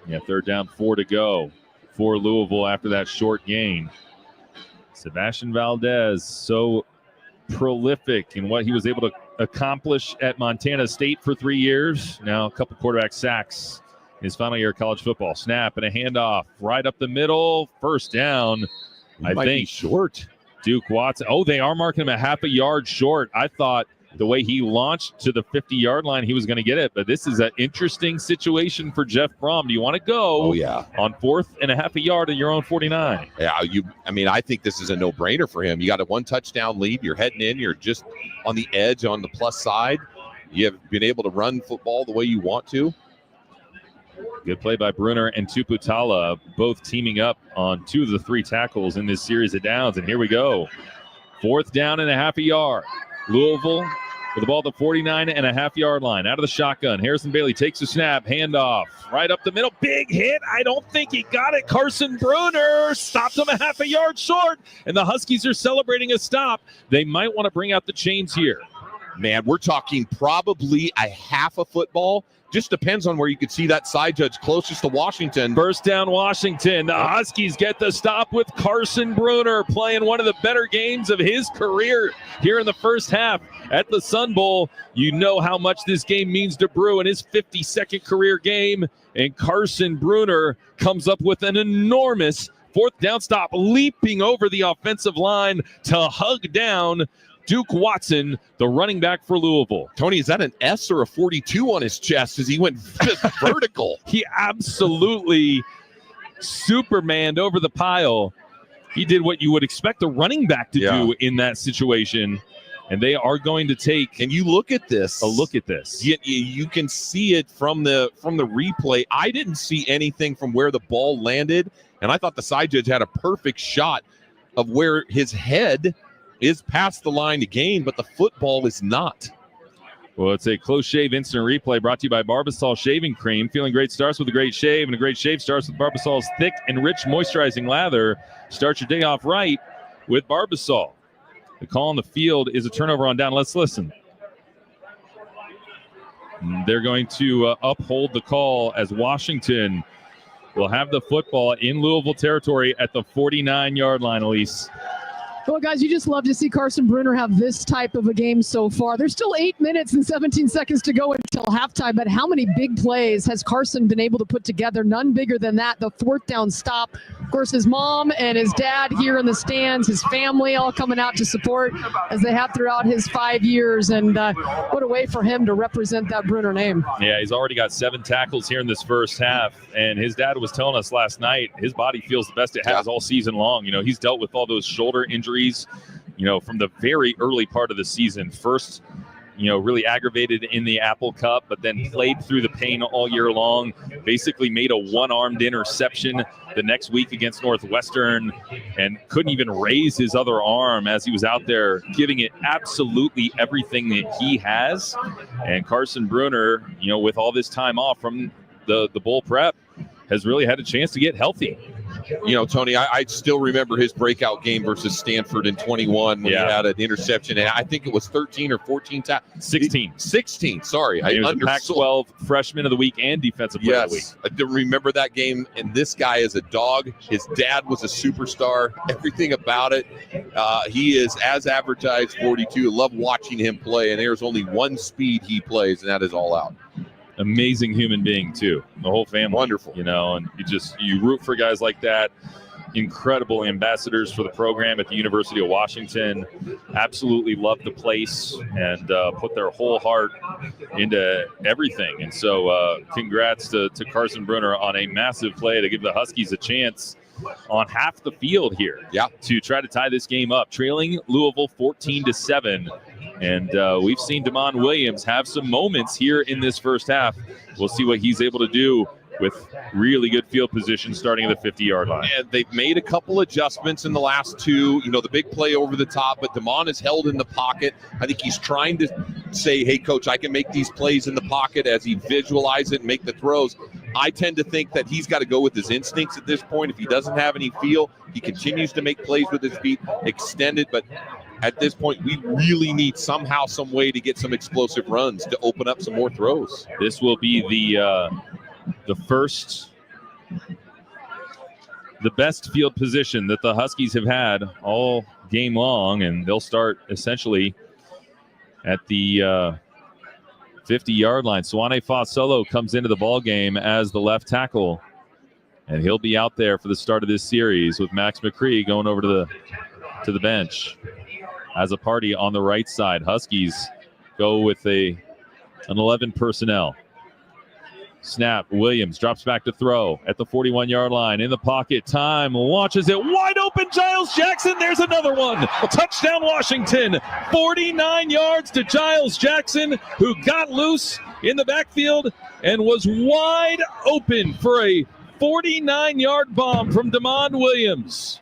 Yeah, 3rd down, 4 to go for Louisville after that short gain. Sebastian Valdez, so prolific in what he was able to accomplish at Montana State for 3 years. Now a couple quarterback sacks in his final year of college football. Snap and a handoff right up the middle. First down, I think. Short. Duke Watson. Oh, they are marking him a half a yard short. I thought the way he launched to the 50-yard line, he was going to get it. But this is an interesting situation for Jeff Brom. Do you want to go on 4th and a half a yard at your own 49? Yeah, I think this is a no-brainer for him. You got a 1-touchdown lead. You're heading in. You're just on the edge, on the plus side. You have been able to run football the way you want to. Good play by Bruner and Tuputala, both teaming up on 2 of the 3 tackles in this series of downs. And here we go. 4th down and a half a yard. Louisville with the ball at the 49 and a half yard line. Out of the shotgun. Harrison Bailey takes the snap. Handoff. Right up the middle. Big hit. I don't think he got it. Carson Bruner stopped him a half a yard short. And the Huskies are celebrating a stop. They might want to bring out the chains here. Man, we're talking probably a half a football just depends on where you could see that side judge closest to Washington. First down, Washington. The Huskies get the stop with Carson Bruner playing one of the better games of his career here in the first half at the Sun Bowl. You know how much this game means to Brew in his 52nd career game. And Carson Bruner comes up with an enormous fourth down stop, leaping over the offensive line to hug down Duke Watson, the running back for Louisville. Tony, is that an S or a 42 on his chest as he went vertical? He absolutely Supermaned over the pile. He did what you would expect a running back to do in that situation. And they are going to take. And you look at this. A look at this. You can see it from the replay. I didn't see anything from where the ball landed, and I thought the side judge had a perfect shot of where his head is past the line to gain, but the football is not. Well, it's a close shave instant replay brought to you by Barbasol Shaving Cream. Feeling great starts with a great shave, and a great shave starts with Barbasol's thick and rich moisturizing lather. Start your day off right with Barbasol. The call on the field is a turnover on down. Let's listen. They're going to uphold the call as Washington will have the football in Louisville territory at the 49-yard line, Elise. Well, guys, you just love to see Carson Bruner have this type of a game so far. There's still 8 minutes and 17 seconds to go until halftime, but how many big plays has Carson been able to put together? None bigger than that. The fourth down stop. Of course, his mom and his dad here in the stands, his family all coming out to support as they have throughout his 5 years. And what a way for him to represent that Bruner name. Yeah, he's already got 7 tackles here in this first half. And his dad was telling us last night his body feels the best it has all season long. You know, he's dealt with all those shoulder injuries, you know, from the very early part of the season. First, you know, really aggravated in the Apple Cup, but then played through the pain all year long. Basically made a one-armed interception the next week against Northwestern and couldn't even raise his other arm as he was out there giving it absolutely everything that he has. And Carson Bruner, you know, with all this time off from the bowl prep, has really had a chance to get healthy. You know, Tony, I still remember his breakout game versus Stanford in 21 when he had an interception. And I think it was 13 or 14 tackles. 16, sorry. He was the Pac-12 freshman of the week and defensive player of the week. I do remember that game. And this guy is a dog. His dad was a superstar. Everything about it. He is, as advertised, 42. I love watching him play. And there's only one speed he plays, and that is all out. Amazing human being too, the whole family. Wonderful. You know, and you root for guys like that. Incredible ambassadors for the program at the University of Washington. Absolutely love the place and put their whole heart into everything. And so congrats to Carson Bruner on a massive play to give the Huskies a chance on half the field here to try to tie this game up, trailing Louisville 14-7. And we've seen Damon Williams have some moments here in this first half. We'll see what he's able to do with really good field position starting at the 50-yard line. And they've made a couple adjustments in the last two. You know, the big play over the top, but Damon is held in the pocket. I think he's trying to say, hey, coach, I can make these plays in the pocket as he visualizes it and make the throws. I tend to think that he's got to go with his instincts at this point. If he doesn't have any feel, he continues to make plays with his feet, extended, but at this point, we really need somehow, some way to get some explosive runs to open up some more throws. This will be the best field position that the Huskies have had all game long, and they'll start essentially at the 50-yard line. Swane Fasolo comes into the ball game as the left tackle, and he'll be out there for the start of this series with Max McCree going over to the bench. As a party on the right side, Huskies go with an 11 personnel. Snap, Williams drops back to throw at the 41-yard line. In the pocket, time, launches it wide open, Giles Jackson, there's another one. Touchdown Washington, 49 yards to Giles Jackson, who got loose in the backfield and was wide open for a 49-yard bomb from Damon Williams.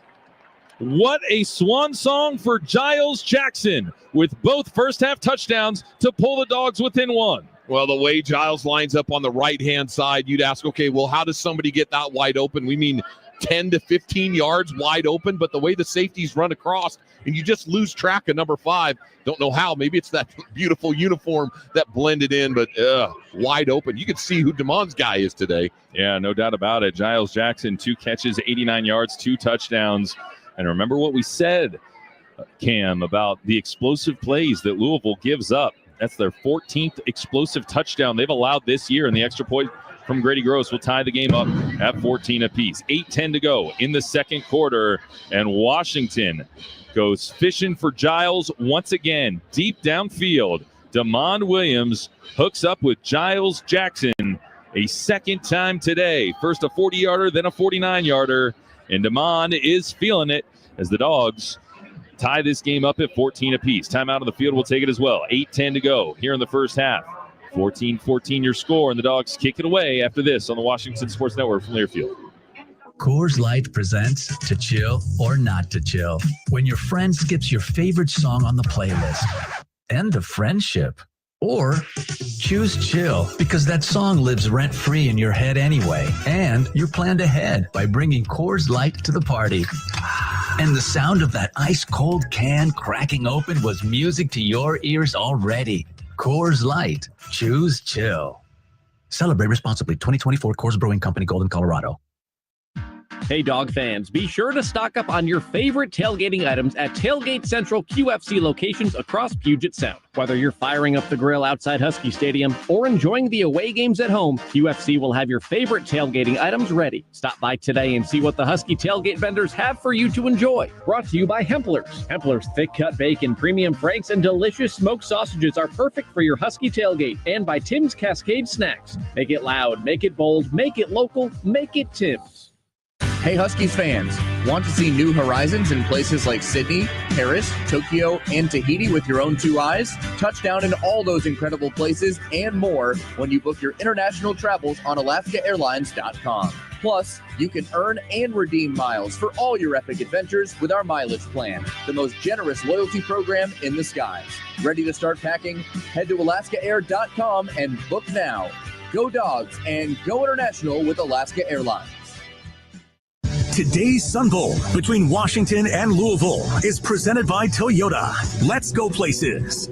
What a swan song for Giles Jackson with both first-half touchdowns to pull the Dogs within one. Well, the way Giles lines up on the right-hand side, you'd ask, okay, well, how does somebody get that wide open? We mean 10 to 15 yards wide open, but the way the safeties run across, and you just lose track of number 5. Don't know how. Maybe it's that beautiful uniform that blended in, but wide open. You could see who DeMond's guy is today. Yeah, no doubt about it. Giles Jackson, 2 catches, 89 yards, 2 touchdowns. And remember what we said, Cam, about the explosive plays that Louisville gives up. That's their 14th explosive touchdown they've allowed this year, and the extra point from Grady Gross will tie the game up at 14 apiece. 8:10 to go in the second quarter, and Washington goes fishing for Giles once again, deep downfield. DeMond Williams hooks up with Giles Jackson a second time today. First a 40-yarder, then a 49-yarder, and DeMond is feeling it as the Dogs tie this game up at 14 apiece. Timeout on the field will take it as well. 8:10 to go here in the first half. 14-14 your score, and the Dogs kick it away after this on the Washington Sports Network from Learfield. Coors Light presents To Chill or Not to Chill. When your friend skips your favorite song on the playlist. End of friendship. Or choose chill because that song lives rent-free in your head anyway. And you're planned ahead by bringing Coors Light to the party. And the sound of that ice-cold can cracking open was music to your ears already. Coors Light. Choose chill. Celebrate responsibly. 2024 Coors Brewing Company, Golden, Colorado. Hey, dog fans, be sure to stock up on your favorite tailgating items at Tailgate Central QFC locations across Puget Sound. Whether you're firing up the grill outside Husky Stadium or enjoying the away games at home, QFC will have your favorite tailgating items ready. Stop by today and see what the Husky tailgate vendors have for you to enjoy. Brought to you by Hempler's. Hempler's thick-cut bacon, premium franks, and delicious smoked sausages are perfect for your Husky tailgate. And by Tim's Cascade Snacks. Make it loud, make it bold, make it local, make it Tim's. Hey Huskies fans, want to see new horizons in places like Sydney, Paris, Tokyo, and Tahiti with your own 2 eyes? Touchdown in all those incredible places and more when you book your international travels on AlaskaAirlines.com. Plus, you can earn and redeem miles for all your epic adventures with our mileage plan, the most generous loyalty program in the skies. Ready to start packing? Head to AlaskaAir.com and book now. Go Dogs and go international with Alaska Airlines. Today's Sun Bowl between Washington and Louisville is presented by Toyota. Let's go places.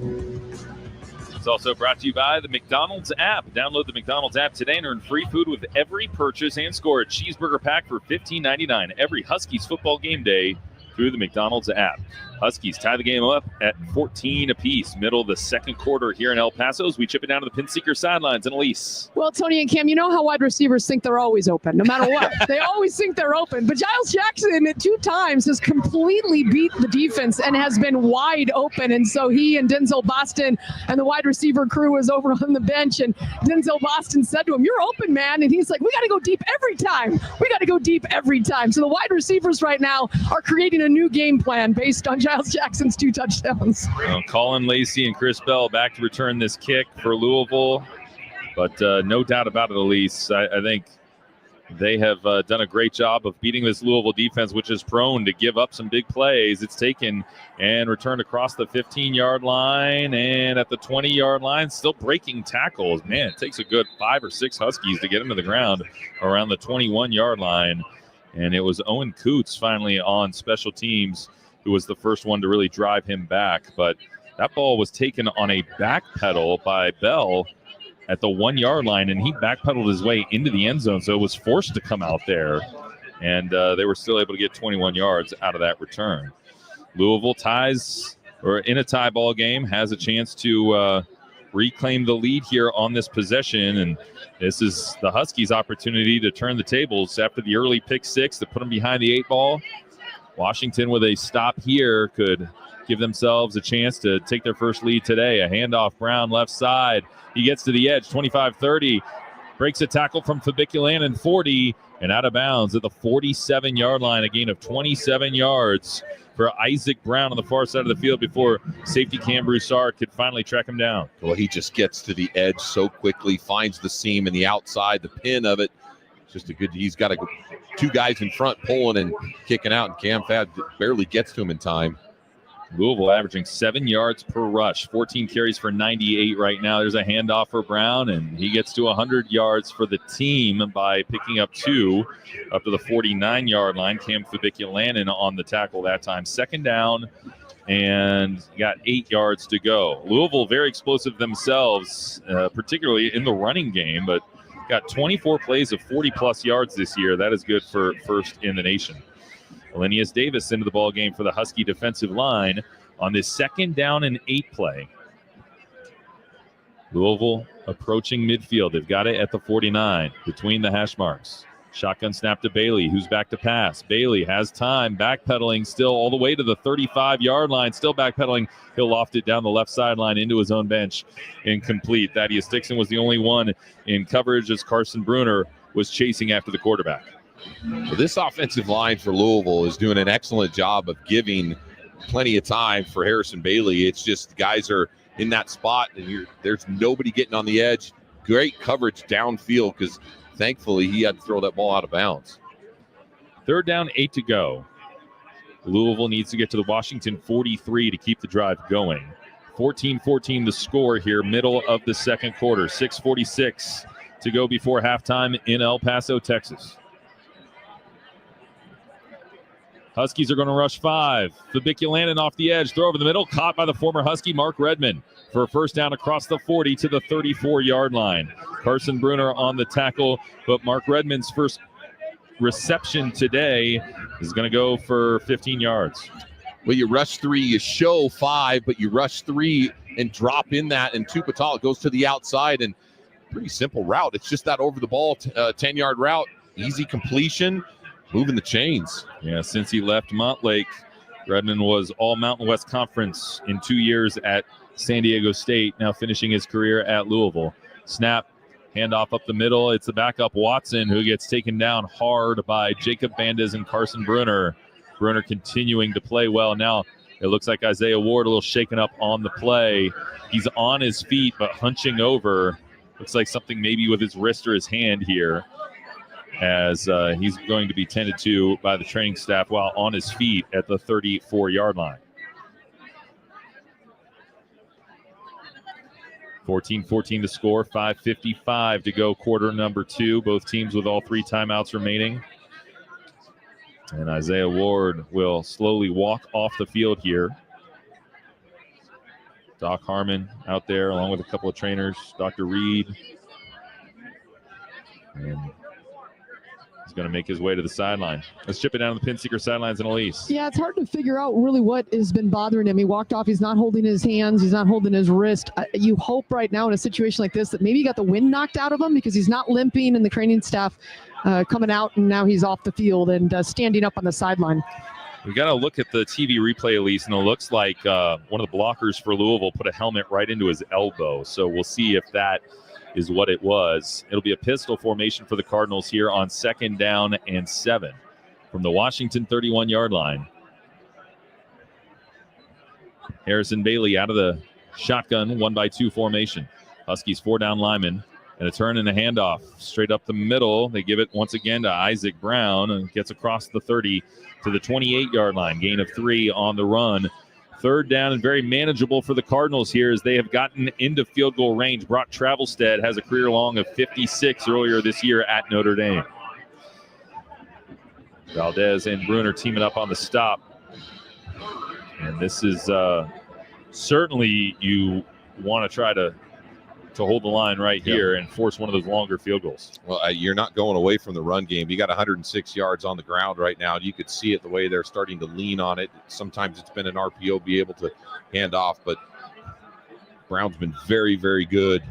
It's also brought to you by the McDonald's app. Download the McDonald's app today and earn free food with every purchase and score a cheeseburger pack for $15.99 every Huskies football game day through the McDonald's app. Huskies tie the game up at 14 apiece, middle of the second quarter here in El Paso as we chip it down to the Pinseeker sidelines. And Elise. Well, Tony and Cam, you know how wide receivers think they're always open, no matter what. They always think they're open. But Giles Jackson at 2 times has completely beat the defense and has been wide open. And so he and Denzel Boston and the wide receiver crew was over on the bench. And Denzel Boston said to him, "You're open, man." And he's like, "We got to go deep every time. We got to go deep every time." So the wide receivers right now are creating a new game plan based on Giles Jackson's 2 touchdowns. Colin Lacey and Chris Bell back to return this kick for Louisville. But no doubt about it, Elise. I think they have done a great job of beating this Louisville defense, which is prone to give up some big plays. It's taken and returned across the 15-yard line and at the 20-yard line, still breaking tackles. Man, it takes a good 5 or 6 Huskies to get them to the ground around the 21-yard line. And it was Owen Coots finally on special teams who was the first one to really drive him back. But that ball was taken on a back pedal by Bell at the 1-yard line, and he backpedaled his way into the end zone, so it was forced to come out there. And they were still able to get 21 yards out of that return. Louisville ties, or in a tie ball game, has a chance to reclaim the lead here on this possession, and this is the Huskies' opportunity to turn the tables after the early pick 6 to put them behind the 8 ball. Washington with a stop here could give themselves a chance to take their first lead today. A handoff, Brown left side. He gets to the edge, 25-30, breaks a tackle from Fabiculanen, 40, and out of bounds at the 47-yard line, a gain of 27 yards for Isaac Brown on the far side of the field before safety Cam Broussard could finally track him down. Well, he just gets to the edge so quickly, finds the seam in the outside, the pin of it. Just a good, he's got 2 guys in front pulling and kicking out, and Cam Fab barely gets to him in time. Louisville averaging 7 yards per rush, 14 carries for 98 right now. There's a handoff for Brown, and he gets to 100 yards for the team by picking up 2 up to the 49-yard line. Cam Fabiculanen on the tackle that time. Second down, and got 8 yards to go. Louisville very explosive themselves, particularly in the running game, but got 24 plays of 40-plus yards this year. That is good for first in the nation. Elenius Davis into the ball game for the Husky defensive line on this 2nd down and 8 play. Louisville approaching midfield. They've got it at the 49 between the hash marks. Shotgun snap to Bailey, who's back to pass. Bailey has time, backpedaling still all the way to the 35-yard line, still backpedaling. He'll loft it down the left sideline into his own bench. Incomplete. Thaddeus Dixon was the only one in coverage as Carson Bruner was chasing after the quarterback. So this offensive line for Louisville is doing an excellent job of giving plenty of time for Harrison Bailey. It's just guys are in that spot, and there's nobody getting on the edge. Great coverage downfield because thankfully he had to throw that ball out of bounds. 3rd down, 8 to go. Louisville needs to get to the Washington 43 to keep the drive going. 14-14 the score here, middle of the second quarter. 6:46 to go before halftime in El Paso, Texas. Huskies are going to rush 5. Fabiculanen off the edge, throw over the middle, caught by the former Husky Mark Redmond for a first down across the 40 to the 34-yard line. Carson Bruner on the tackle, but Mark Redmond's first reception today is going to go for 15 yards. Well, you rush 3, you show 5, but you rush 3 and drop in that, and Tupatal goes to the outside, and pretty simple route. It's just that over the ball 10-yard route, easy completion, moving the chains. Yeah, since he left Montlake, Redmond was all Mountain West Conference in 2 years at San Diego State, now finishing his career at Louisville. Snap, handoff up the middle. It's the backup Watson who gets taken down hard by Jacob Bandes and Carson Bruner. Bruner continuing to play well. Now it looks like Isaiah Ward a little shaken up on the play. He's on his feet but hunching over. Looks like something maybe with his wrist or his hand here, as he's going to be tended to by the training staff while on his feet at the 34-yard line. 14-14 to score, 5:55 to go, quarter number 2. Both teams with all 3 timeouts remaining. And Isaiah Ward will slowly walk off the field here. Doc Harmon out there along with a couple of trainers, Dr. Reed. And he's going to make his way to the sideline. Let's chip it down to the Pinseeker sidelines and Elise. Yeah, it's hard to figure out really what has been bothering him. He walked off. He's not holding his hands. He's not holding his wrist. You hope right now in a situation like this that maybe he got the wind knocked out of him because he's not limping and the training staff coming out, and now he's off the field and standing up on the sideline. We got to look at the TV replay, Elise, and it looks like one of the blockers for Louisville put a helmet right into his elbow. So we'll see if that is what it was. It'll be a pistol formation for the Cardinals here on 2nd down and 7 from the Washington 31-yard line. Harrison Bailey out of the shotgun 1-by-2 formation. Huskies 4-down linemen and a turn and a handoff straight up the middle. They give it once again to Isaac Brown and gets across the 30 to the 28-yard line. Gain of 3 on the run. 3rd down and very manageable for the Cardinals here as they have gotten into field goal range. Brock Travelstead has a career long of 56 earlier this year at Notre Dame. Valdez and Bruner teaming up on the stop. And this is certainly you want to try to hold the line right here and force one of those longer field goals. Well, you're not going away from the run game. You got 106 yards on the ground right now. You could see it the way they're starting to lean on it. Sometimes it's been an RPO, be able to hand off, but Brown's been very, very good.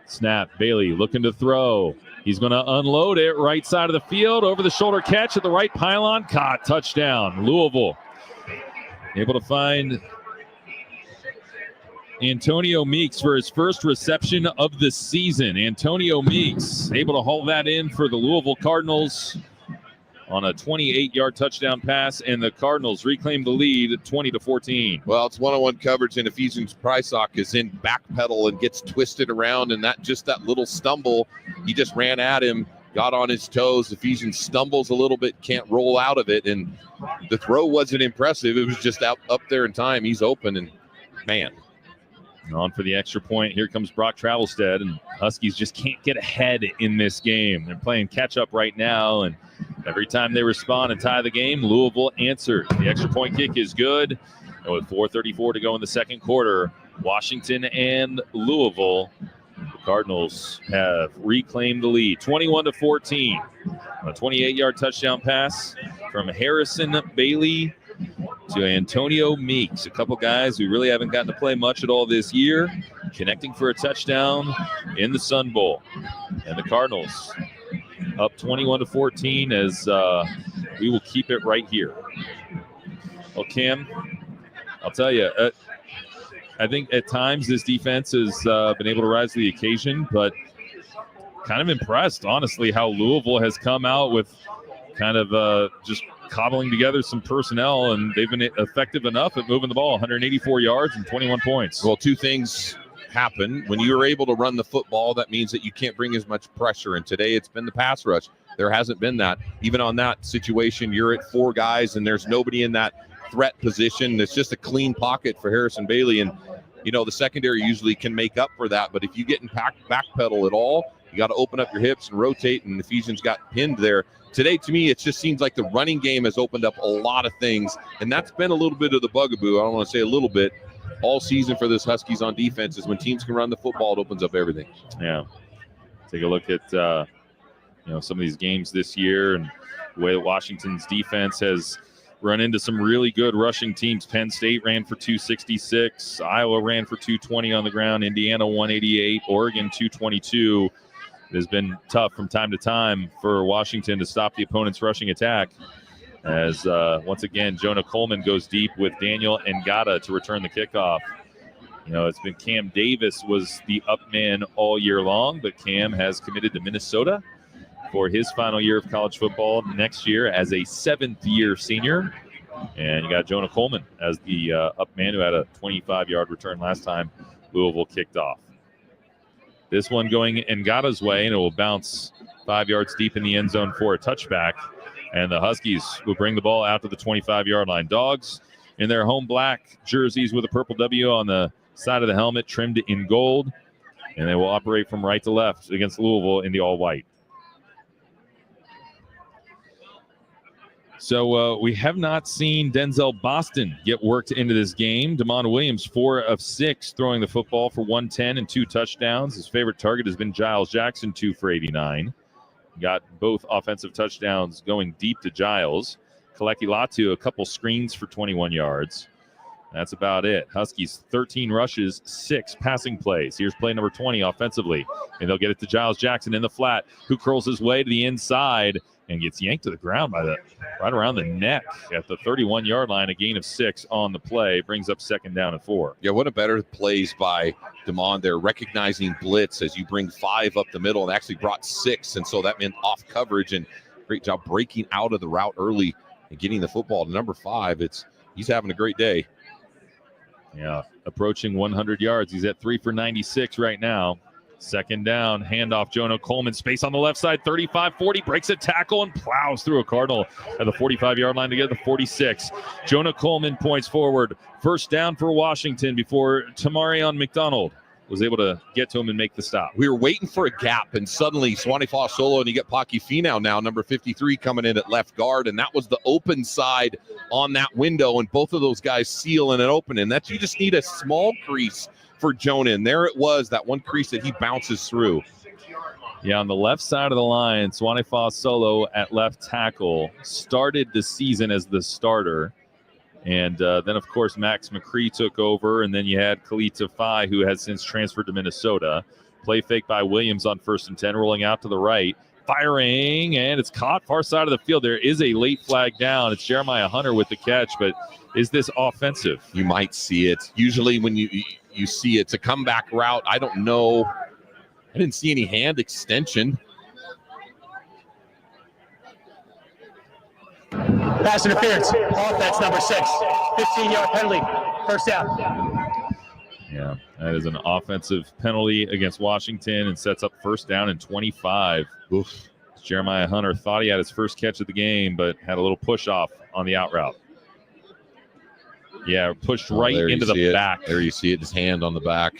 Snap, Bailey looking to throw. He's going to unload it right side of the field, over the shoulder catch at the right pylon. Caught, touchdown, Louisville. Able to find Antonio Meeks for his first reception of the season. Antonio Meeks able to haul that in for the Louisville Cardinals on a 28-yard touchdown pass, and the Cardinals reclaim the lead 20-14. Well, it's one-on-one coverage, and Ephesians Prysock is in backpedal and gets twisted around, and that little stumble, he just ran at him, got on his toes. Ephesians stumbles a little bit, can't roll out of it, and the throw wasn't impressive. It was just up there in time. He's open, and man. On for the extra point. Here comes Brock Travelstead, and Huskies just can't get ahead in this game. They're playing catch-up right now, and every time they respond and tie the game, Louisville answered. The extra point kick is good, and with 4:34 to go in the second quarter, Washington and Louisville, the Cardinals have reclaimed the lead, 21-14. A 28-yard touchdown pass from Harrison Bailey to Antonio Meeks, a couple guys who really haven't gotten to play much at all this year, connecting for a touchdown in the Sun Bowl. And the Cardinals up 21-14 as we will keep it right here. Well, Cam, I'll tell you, I think at times this defense has been able to rise to the occasion, but kind of impressed, honestly, how Louisville has come out with kind of just cobbling together some personnel, and they've been effective enough at moving the ball, 184 yards and 21 points. Well, two things happen. When you're able to run the football, that means that you can't bring as much pressure, and today it's been the pass rush. There hasn't been that. Even on that situation, you're at 4 guys, and there's nobody in that threat position. It's just a clean pocket for Harrison Bailey, and the secondary usually can make up for that, but if you get in backpedal at all, you got to open up your hips and rotate, and Ephesians got pinned there. Today, to me, it just seems like the running game has opened up a lot of things, and that's been a little bit of the bugaboo. I don't want to say a little bit. All season for this Huskies on defense is when teams can run the football, it opens up everything. Yeah. Take a look at some of these games this year and the way that Washington's defense has run into some really good rushing teams. Penn State ran for 266. Iowa ran for 220 on the ground. Indiana 188. Oregon 222. It has been tough from time to time for Washington to stop the opponent's rushing attack as, once again, Jonah Coleman goes deep with Daniel Ngata to return the kickoff. It's been Cam Davis was the up man all year long, but Cam has committed to Minnesota for his final year of college football next year as a 7th-year senior. And you got Jonah Coleman as the up man who had a 25-yard return last time Louisville kicked off. This one going Ngata's way, and it will bounce 5 yards deep in the end zone for a touchback. And the Huskies will bring the ball out to the 25-yard line. Dogs in their home black jerseys with a purple W on the side of the helmet, trimmed in gold. And they will operate from right to left against Louisville in the all-white. So we have not seen Denzel Boston get worked into this game. Damon Williams, 4 of 6, throwing the football for 110 and 2 touchdowns. His favorite target has been Giles Jackson, 2 for 89. Got both offensive touchdowns going deep to Giles. Kaleki Latu, a couple screens for 21 yards. That's about it. Huskies, 13 rushes, 6 passing plays. Here's play number 20 offensively. And they'll get it to Giles Jackson in the flat, who curls his way to the inside and gets yanked to the ground by right around the neck at the 31-yard line. A gain of 6 on the play. Brings up 2nd down and 4. Yeah, what a better plays by Damon there, recognizing blitz as you bring 5 up the middle, and actually brought 6, and so that meant off coverage, and great job breaking out of the route early and getting the football to number 5. He's having a great day. Yeah, approaching 100 yards. He's at 3 for 96 right now. 2nd down, handoff, Jonah Coleman, space on the left side, 35-40, breaks a tackle and plows through a Cardinal at the 45-yard line to get the 46. Jonah Coleman points forward. 1st down for Washington before Tamarion McDonald was able to get to him and make the stop. We were waiting for a gap, and suddenly Swanee Solo, and you get Paki Finau now, number 53, coming in at left guard, and that was the open side on that window, and both of those guys sealing it open, and you just need a small crease for Jonah, and there it was, that one crease that he bounces through. Yeah, on the left side of the line, Swanee Solo at left tackle started the season as the starter. And then, of course, Max McCree took over, and then you had Kalita Fai, who has since transferred to Minnesota. Play fake by Williams on 1st and 10, rolling out to the right. Firing, and it's caught far side of the field. There is a late flag down. It's Jeremiah Hunter with the catch, but is this offensive? You might see it. Usually when you see it's a comeback route. I don't know. I didn't see any hand extension. Pass interference. Offense number 6. 15-yard penalty. 1st down. Yeah, that is an offensive penalty against Washington and sets up 1st down and 25. Oof. Jeremiah Hunter thought he had his first catch of the game, but had a little push off on the out route. Yeah, pushed right into the back. There you see it, his hand on the back.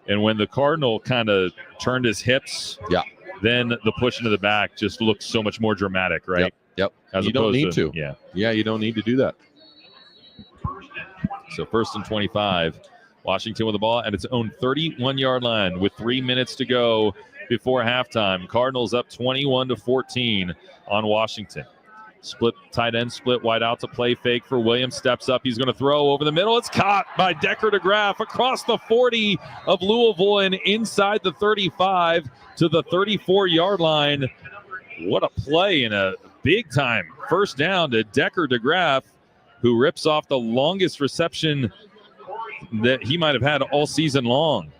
And when the Cardinal kind of turned his hips, then the push into the back just looked so much more dramatic, right? Yep. As you don't need to. Yeah, you don't need to do that. So 1st and 25. Washington with the ball at its own 31-yard line with 3 minutes to go before halftime. Cardinals up 21-14 on Washington. Split tight end, split wide out to play fake for Williams. Steps up. He's going to throw over the middle. It's caught by Decker DeGraff across the 40 of Louisville and inside the 35 to the 34-yard line. What a play and a big-time first down to Decker DeGraff, who rips off the longest reception that he might have had all season long.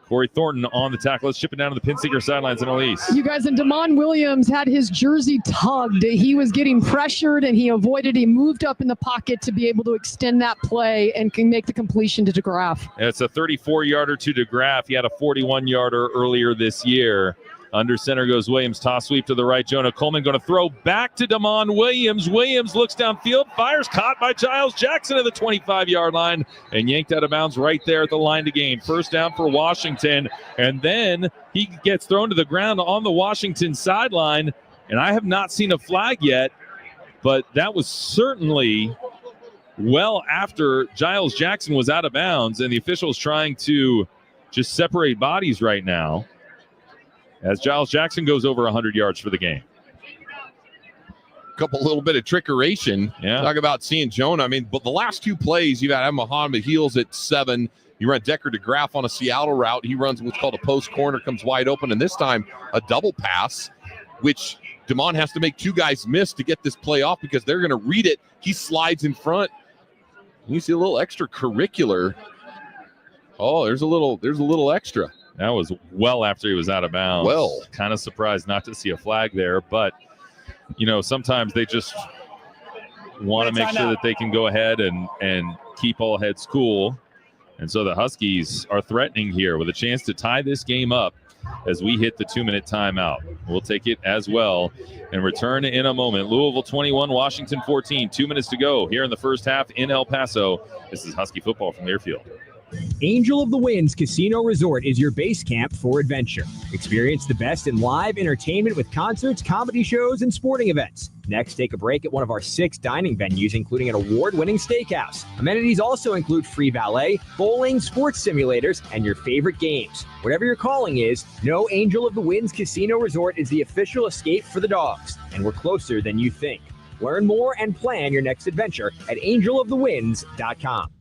Corey Thornton on the tackle. Let's ship it down to the Pinseeker sidelines in Elise. You guys, and Damon Williams had his jersey tugged. He was getting pressured and he avoided. He moved up in the pocket to be able to extend that play and can make the completion to DeGraff. It's a 34-yarder to DeGraff. He had a 41-yarder earlier this year. Under center goes Williams. Toss sweep to the right. Jonah Coleman going to throw back to Damon Williams. Williams looks downfield. Fires, caught by Giles Jackson at the 25-yard line and yanked out of bounds right there at the line to gain. First down for Washington. And then he gets thrown to the ground on the Washington sideline. And I have not seen a flag yet, but that was certainly well after Giles Jackson was out of bounds. And the officials trying to just separate bodies right now, as Giles Jackson goes over 100 yards for the game. Little bit of trickeration. Yeah. Talk about seeing Jonah. I mean, but the last two plays, you've had Muhammad Heels at 7. You run Decker DeGraff on a Seattle route. He runs what's called a post corner, comes wide open, and this time a double pass, which Damon has to make two guys miss to get this play off because they're going to read it. He slides in front. You see a little extracurricular. Oh, there's a little extra. That was well after he was out of bounds. Well, kind of surprised not to see a flag there, but sometimes they just want to make sure that they can go ahead and keep all heads cool. And so the Huskies are threatening here with a chance to tie this game up as we hit the 2-minute timeout. We'll take it as well and return in a moment. Louisville 21, Washington 14. 2 minutes to go here in the first half in El Paso. This is Husky football from Learfield. Angel of the Winds Casino Resort is your base camp for adventure. Experience the best in live entertainment with concerts, comedy shows, and sporting events. Next, take a break at one of our 6 dining venues, including an award-winning steakhouse. Amenities also include free valet, bowling, sports simulators, and your favorite games. Whatever your calling is, know Angel of the Winds Casino Resort is the official escape for the dogs, and we're closer than you think. Learn more and plan your next adventure at angelofthewinds.com.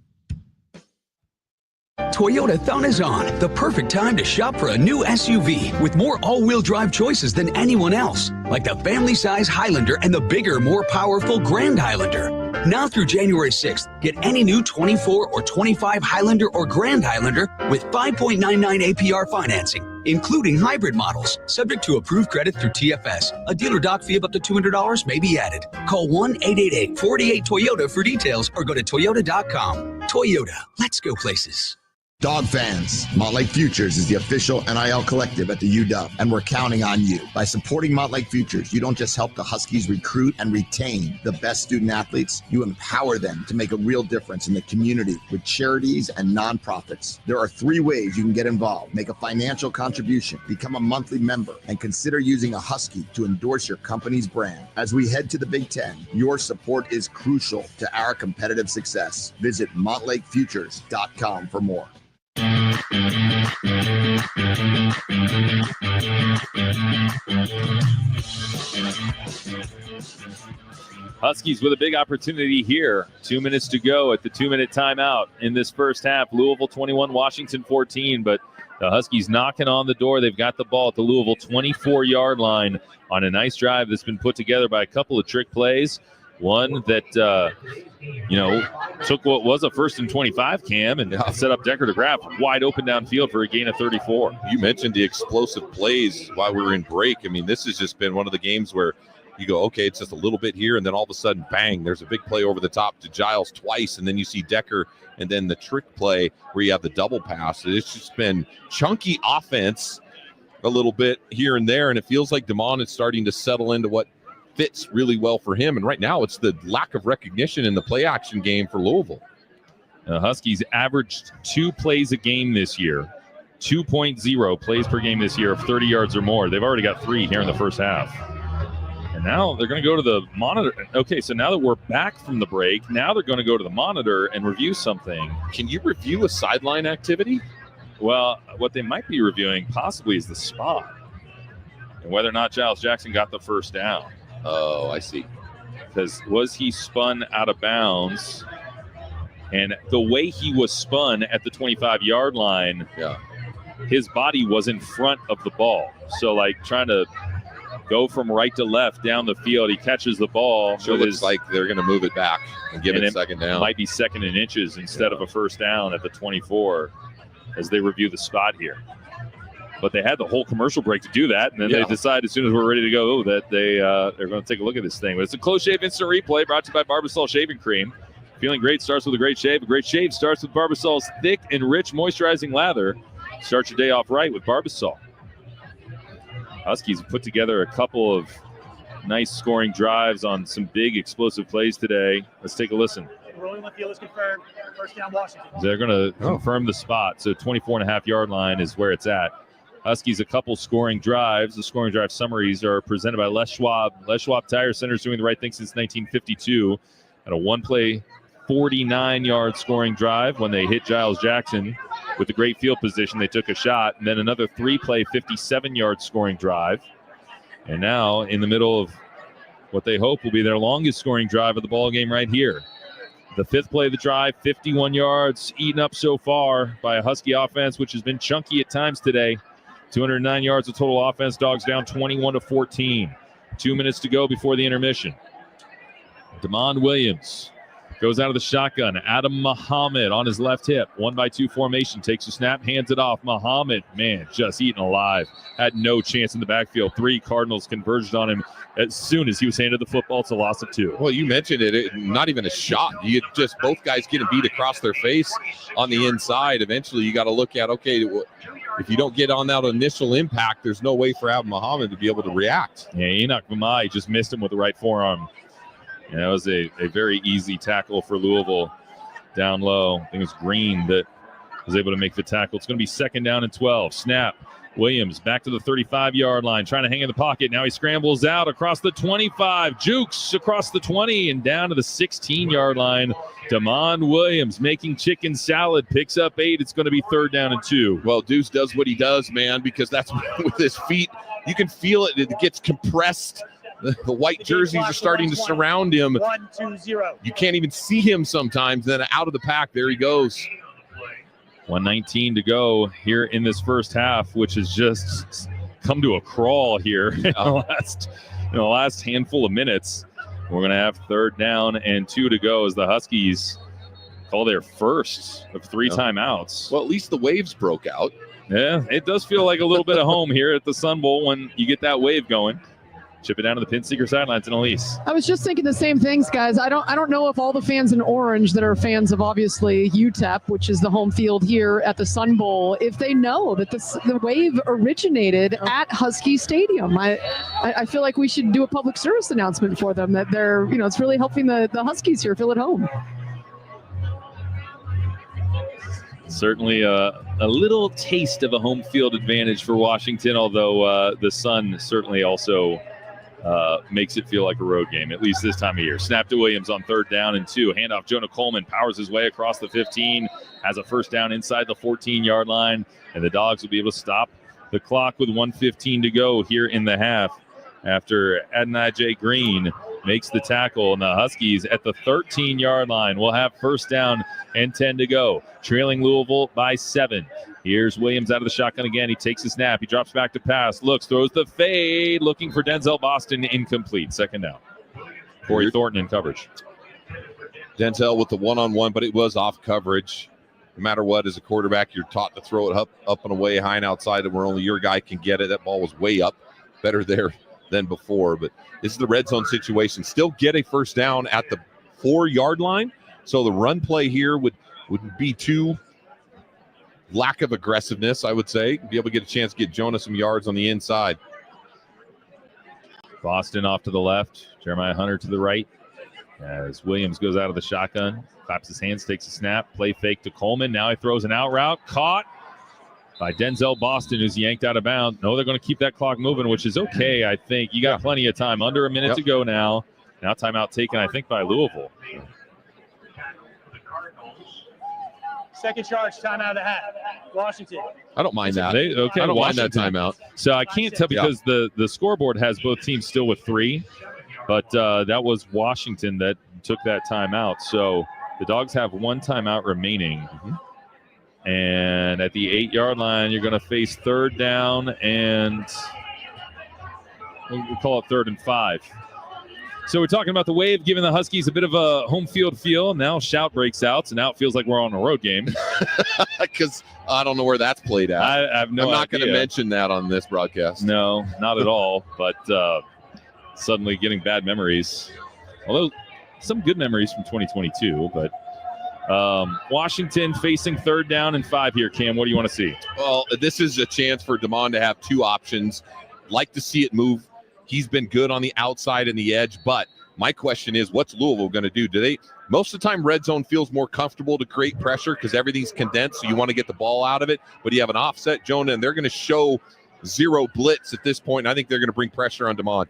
Toyota Thon is on, the perfect time to shop for a new SUV with more all-wheel drive choices than anyone else, like the family-size Highlander and the bigger, more powerful Grand Highlander. Now through January 6th, get any new 24 or 25 Highlander or Grand Highlander with 5.99 APR financing, including hybrid models, subject to approved credit through TFS. A dealer doc fee of up to $200 may be added. Call 1-888-48-TOYOTA for details or go to toyota.com. Toyota, let's go places. Dog fans, Montlake Futures is the official NIL collective at the UW, and we're counting on you. By supporting Montlake Futures, you don't just help the Huskies recruit and retain the best student athletes, you empower them to make a real difference in the community with charities and nonprofits. There are 3 ways you can get involved. Make a financial contribution, become a monthly member, and consider using a Husky to endorse your company's brand. As we head to the Big Ten, your support is crucial to our competitive success. Visit montlakefutures.com for more. Huskies with a big opportunity here. 2 minutes to go at the 2-minute timeout in this first half. Louisville 21, Washington 14, but the Huskies knocking on the door. They've got the ball at the Louisville 24-yard line on a nice drive that's been put together by a couple of trick plays. One that, took what was a 1st and 25, Cam, and set up Decker DeGraff wide open downfield for a gain of 34. You mentioned the explosive plays while we were in break. I mean, this has just been one of the games where you go, okay, it's just a little bit here, and then all of a sudden, bang, there's a big play over the top to Giles twice, and then you see Decker, and then the trick play where you have the double pass. It's just been chunky offense a little bit here and there, and it feels like Damon is starting to settle into what fits really well for him. And right now it's the lack of recognition in the play action game for Louisville. The Huskies averaged 2 plays a game this year, 2.0 plays per game this year of 30 yards or more. They've already got 3 here in the first half. And now they're going to go to the monitor. Okay, so now that we're back from the break, now they're going to go to the monitor and review something. Can you review a sideline activity? Well, what they might be reviewing possibly is the spot and whether or not Giles Jackson got the first down. Oh, I see. Because was he spun out of bounds? And the way he was spun at the 25-yard line, his body was in front of the ball. So, like, trying to go from right to left down the field, he catches the ball. Sure looks like they're going to move it back and give it second down. Might be second and inches instead of a first down at the 24 as they review the spot here. But they had the whole commercial break to do that, and then they decide as soon as we're ready to go that they're going to take a look at this thing. But it's a Close Shave Instant Replay brought to you by Barbasol Shaving Cream. Feeling great starts with a great shave. A great shave starts with Barbasol's thick and rich moisturizing lather. Start your day off right with Barbasol. Huskies put together a couple of nice scoring drives on some big explosive plays today. Let's take a listen. Rolling with field is confirmed. First down, Washington. They're going to confirm the spot. So 24.5-yard line is where it's at. Huskies a couple scoring drives. The scoring drive summaries are presented by Les Schwab. Les Schwab Tire Center is doing the right thing since 1952. At a one-play, 49-yard scoring drive when they hit Giles Jackson with a great field position. They took a shot. And then another 3-play, 57-yard scoring drive. And now in the middle of what they hope will be their longest scoring drive of the ball game right here. The 5th play of the drive, 51 yards, eaten up so far by a Husky offense, which has been chunky at times today. 209 yards of total offense. Dogs down 21-14. 2 minutes to go before the intermission. Damon Williams goes out of the shotgun. Adam Muhammad on his left hip. 1-by-2 formation. Takes a snap, hands it off. Muhammad, man, just eaten alive. Had no chance in the backfield. 3 Cardinals converged on him as soon as he was handed the football. It's a loss of 2. Well, you mentioned it, not even a shot. You just both guys getting beat across their face on the inside. Eventually, you got to look at, okay, if you don't get on that initial impact, there's no way for Adam Muhammad to be able to react. Yeah, Enoch Mamai just missed him with the right forearm. And that was a very easy tackle for Louisville down low. I think it was Green that was able to make the tackle. It's going to be 2nd down and 12. Snap. Williams back to the 35-yard line, trying to hang in the pocket. Now he scrambles out across the 25. Jukes across the 20 and down to the 16-yard line. Damon Williams making chicken salad, picks up 8. It's going to be 3rd down and 2. Well, Deuce does what he does, man, because that's with his feet. You can feel it. It gets compressed. The white jerseys are starting to surround him. 1-2-0. You can't even see him sometimes. Then out of the pack, there he goes. 1:19 to go here in this first half, which has just come to a crawl here in the last handful of minutes. We're going to have 3rd down and 2 to go as the Huskies call their first of 3 timeouts. Well, at least the waves broke out. Yeah, it does feel like a little bit of home here at the Sun Bowl when you get that wave going. Chip it down to the Pinseeker sidelines in Elise. I was just thinking the same things, guys. I don't know if all the fans in orange that are fans of obviously UTEP, which is the home field here at the Sun Bowl, if they know that the wave originated at Husky Stadium. I feel like we should do a public service announcement for them that they're, it's really helping the Huskies here feel at home. Certainly a little taste of a home field advantage for Washington, although the sun certainly also makes it feel like a road game, at least this time of year. Snap to Williams on 3rd down and 2. Handoff, Jonah Coleman powers his way across the 15, has a first down inside the 14-yard line, and the Dogs will be able to stop the clock with 1:15 to go here in the half after Adonai J. Green makes the tackle, and the Huskies at the 13-yard line will have 1st down and 10 to go, trailing Louisville by 7. Here's Williams out of the shotgun again. He takes a snap. He drops back to pass. Looks, throws the fade. Looking for Denzel Boston. Incomplete. 2nd down. Corey Thornton in coverage. Denzel with the one-on-one, but it was off coverage. No matter what, as a quarterback, you're taught to throw it up and away, high and outside, and where only your guy can get it. That ball was way up. Better there than before. But this is the red zone situation. Still get a 1st down at the 4-yard line. So the run play here would be 2 lack of aggressiveness, I would say. Be able to get a chance to get Jonah some yards on the inside. Boston off to the left. Jeremiah Hunter to the right. As Williams goes out of the shotgun, claps his hands, takes a snap, play fake to Coleman. Now he throws an out route, caught by Denzel Boston, who's yanked out of bounds. No, they're going to keep that clock moving, which is okay, I think. You got plenty of time. Under a minute to go now. Now timeout taken, I think, by Louisville. Second charge, timeout and a half. Washington. I don't mind that. I don't mind that timeout. So I can't tell because the scoreboard has both teams still with 3, but that was Washington that took that timeout. So the Dogs have 1 timeout remaining. Mm-hmm. And at the 8-yard line, you're going to face 3rd down and we'll call it 3rd and 5. So we're talking about the Wave giving the Huskies a bit of a home field feel. Now shout breaks out, so now it feels like we're on a road game. Because I don't know where that's played at. I have no idea. I'm not going to mention that on this broadcast. No, not at all. But suddenly getting bad memories. Although some good memories from 2022. But Washington facing 3rd down and 5 here. Cam, what do you want to see? Well, this is a chance for Damon to have 2 options. Like to see it move. He's been good on the outside and the edge, but my question is, what's Louisville going to do? Most of the time, red zone feels more comfortable to create pressure because everything's condensed, so you want to get the ball out of it, but you have an offset, Jonah, and they're going to show 0 blitz at this point, and I think they're going to bring pressure on Damon.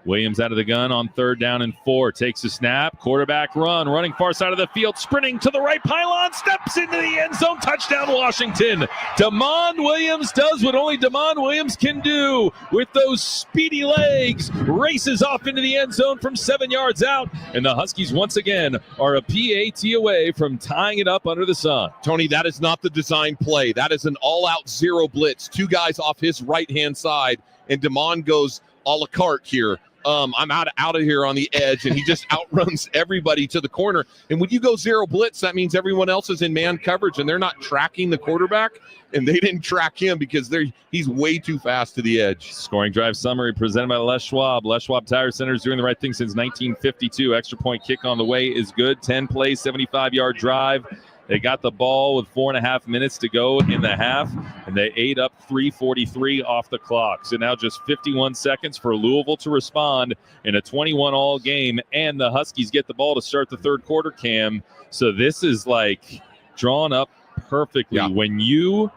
Williams out of the gun on 3rd down and 4. Takes a snap. Quarterback run. Running far side of the field. Sprinting to the right pylon. Steps into the end zone. Touchdown, Washington. Damon Williams does what only Damon Williams can do with those speedy legs. Races off into the end zone from 7 yards out. And the Huskies once again are a PAT away from tying it up under the sun. Tony, that is not the design play. That is an all-out 0 blitz. 2 guys off his right-hand side. And Damon goes a la carte here. I'm out of here on the edge, and he just outruns everybody to the corner. And when you go 0 blitz, that means everyone else is in man coverage, and they're not tracking the quarterback, and they didn't track him because he's way too fast to the edge. Scoring drive summary presented by Les Schwab. Les Schwab Tire Center is doing the right thing since 1952. Extra point kick on the way is good. 10 plays, 75-yard drive. They got the ball with 4.5 minutes to go in the half, and they ate up 3:43 off the clock. So now just 51 seconds for Louisville to respond in a 21-all game, and the Huskies get the ball to start the 3rd quarter, Cam. So this is like drawn up perfectly. Yeah. When you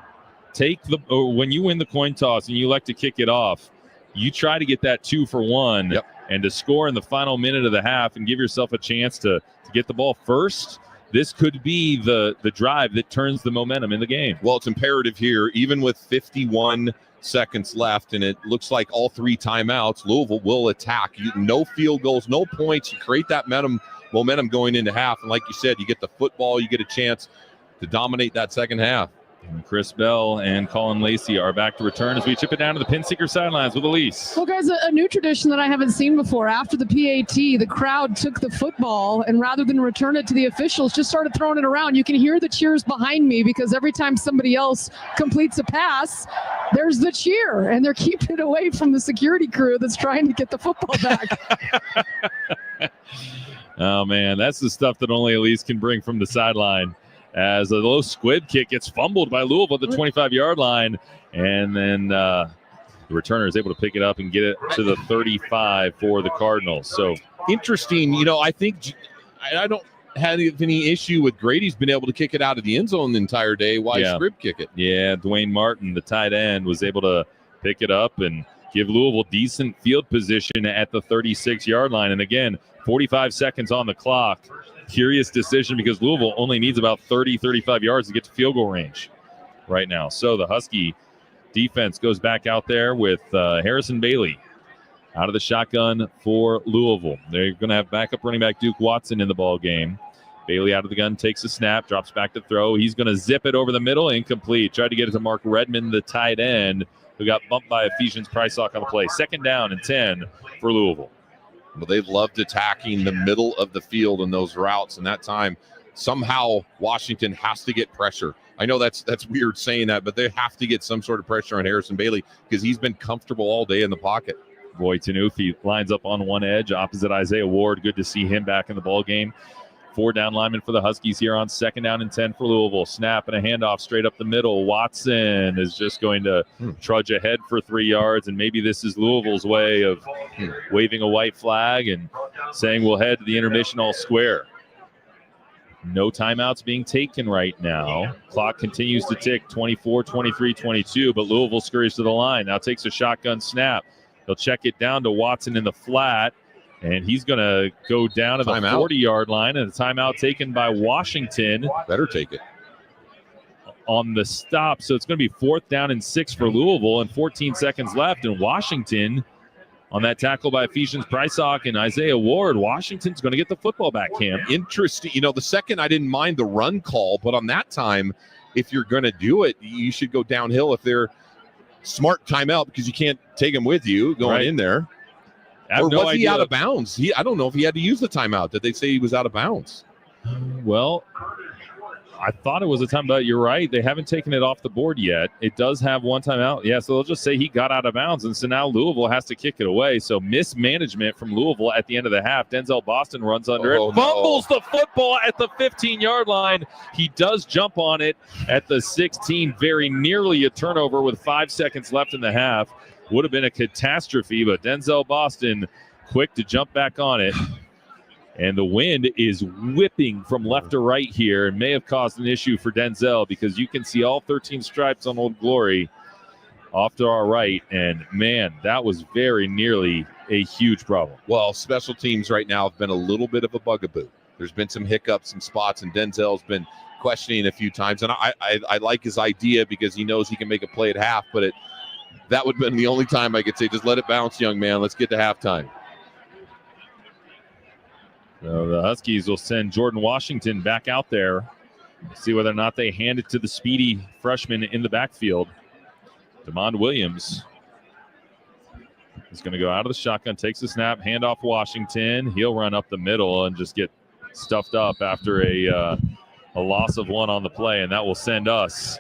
when you win the coin toss and you like to kick it off, you try to get that 2 for 1 and to score in the final minute of the half and give yourself a chance to get the ball first. This could be the drive that turns the momentum in the game. Well, it's imperative here, even with 51 seconds left, and it looks like all 3 timeouts, Louisville will attack. No field goals, no points. You create that momentum going into half, and like you said, you get the football, you get a chance to dominate that second half. And Chris Bell and Colin Lacey are back to return as we chip it down to the Pinseeker sidelines with Elise. Well, guys, a new tradition that I haven't seen before. After the PAT, the crowd took the football and rather than return it to the officials, just started throwing it around. You can hear the cheers behind me because every time somebody else completes a pass, there's the cheer, and they're keeping it away from the security crew that's trying to get the football back. Oh, man, that's the stuff that only Elise can bring from the sideline. As a low squib kick gets fumbled by Louisville at the 25-yard line. And then the returner is able to pick it up and get it to the 35 for the Cardinals. So interesting. I think I don't have any issue with Grady's been able to kick it out of the end zone the entire day. Why squib kick it? Yeah, Dwayne Martin, the tight end, was able to pick it up and give Louisville decent field position at the 36-yard line. And again, 45 seconds on the clock. Curious decision because Louisville only needs about 35 yards to get to field goal range right now. So the Husky defense goes back out there with Harrison Bailey out of the shotgun for Louisville. They're going to have backup running back Duke Watson in the ball game. Bailey out of the gun, takes a snap, drops back to throw. He's going to zip it over the middle, incomplete. Tried to get it to Mark Redmond, the tight end, who got bumped by Ephesians Pricelock on the play. 2nd down and 10 for Louisville. Well, they loved attacking the middle of the field in those routes, and that time somehow Washington has to get pressure. I know that's weird saying that, but they have to get some sort of pressure on Harrison Bailey because he's been comfortable all day in the pocket. Boy, Tanufi lines up on one edge opposite Isaiah Ward. Good to see him back in the ball game. 4 down linemen for the Huskies here on 2nd down and 10 for Louisville. Snap and a handoff straight up the middle. Watson is just going to trudge ahead for 3 yards, and maybe this is Louisville's way of waving a white flag and saying we'll head to the intermission all square. No timeouts being taken right now. Clock continues to tick, 24, 23, 22, but Louisville scurries to the line. Now takes a shotgun snap. They'll check it down to Watson in the flat, and he's going to go down to the 40-yard line, and a timeout taken by Washington. Better take it. On the stop, so it's going to be 4th down and 6 for Louisville, and 14 seconds left, and Washington on that tackle by Ephesians Prysock and Isaiah Ward. Washington's going to get the football back, Cam. Interesting. You know, the second I didn't mind the run call, but on that time, if you're going to do it, you should go downhill if they're smart timeout, because you can't take them with you going in there. Or was he out of bounds? I don't know if he had to use the timeout. Did they say he was out of bounds? Well, I thought it was a timeout. You're right. They haven't taken it off the board yet. It does have one timeout. Yeah, so they'll just say he got out of bounds, and so now Louisville has to kick it away. So mismanagement from Louisville at the end of the half. Denzel Boston runs under it, fumbles the football at the 15-yard line. He does jump on it at the 16, very nearly a turnover with 5 seconds left in the half. Would have been a catastrophe, but Denzel Boston quick to jump back on it. And the wind is whipping from left to right here and may have caused an issue for Denzel, because you can see all 13 stripes on Old Glory off to our right. And, man, that was very nearly a huge problem. Well, special teams right now have been a little bit of a bugaboo. There's been some hiccups and spots, and Denzel's been questioning a few times. And I like his idea, because he knows he can make a play at half, but that would have been the only time I could say, just let it bounce, young man. Let's get to halftime. So the Huskies will send Jordan Washington back out there. See whether or not they hand it to the speedy freshman in the backfield. Demond Williams is going to go out of the shotgun, takes the snap, hand off Washington. He'll run up the middle and just get stuffed up after a loss of 1 on the play, and that will send us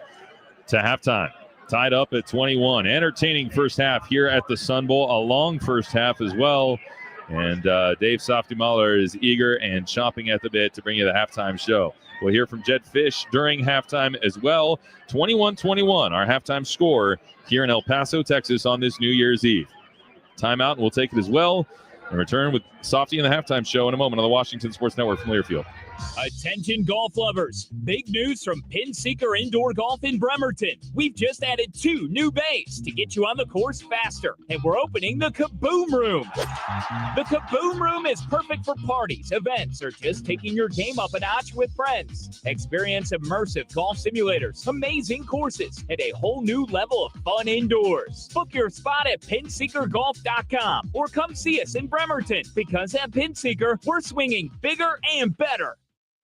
to halftime. Tied up at 21. Entertaining first half here at the Sun Bowl. A long first half as well. And Dave Softy Mahler is eager and chomping at the bit to bring you the halftime show. We'll hear from Jed Fish during halftime as well. 21-21, our halftime score here in El Paso, Texas on this New Year's Eve. Timeout, and we'll take it as well. And return with Softy and the halftime show in a moment on the Washington Sports Network from Learfield. Attention golf lovers. Big news from Pin Seeker Indoor Golf in Bremerton. We've just added 2 new bays to get you on the course faster, and we're opening the Kaboom Room. The Kaboom Room is perfect for parties, events, or just taking your game up a notch with friends. Experience immersive golf simulators, amazing courses, and a whole new level of fun indoors. Book your spot at pinseekergolf.com or come see us in Bremerton, because at Pin Seeker, we're swinging bigger and better.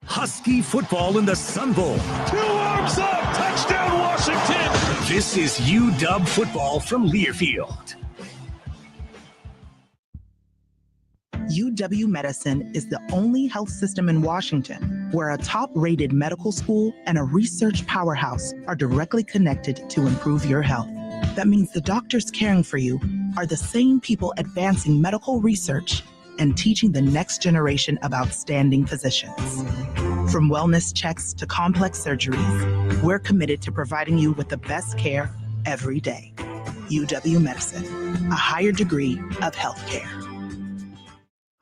Husky football in the Sun Bowl. 2 arms up, touchdown Washington. This is UW football from Learfield. UW Medicine is the only health system in Washington where a top-rated medical school and a research powerhouse are directly connected to improve your health. That means the doctors caring for you are the same people advancing medical research and teaching the next generation of outstanding physicians. From wellness checks to complex surgeries, we're committed to providing you with the best care every day. UW Medicine, a higher degree of healthcare.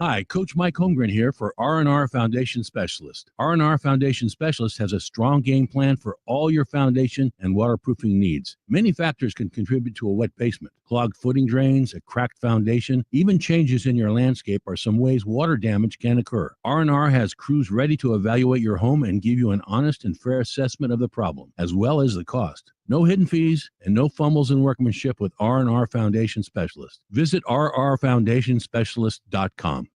Hi, Coach Mike Holmgren here for R&R Foundation Specialist. R&R Foundation Specialist has a strong game plan for all your foundation and waterproofing needs. Many factors can contribute to a wet basement. Clogged footing drains, a cracked foundation, even changes in your landscape are some ways water damage can occur. R&R has crews ready to evaluate your home and give you an honest and fair assessment of the problem, as well as the cost. No hidden fees and no fumbles in workmanship with R&R Foundation Specialist. Visit rrfoundationspecialist.com.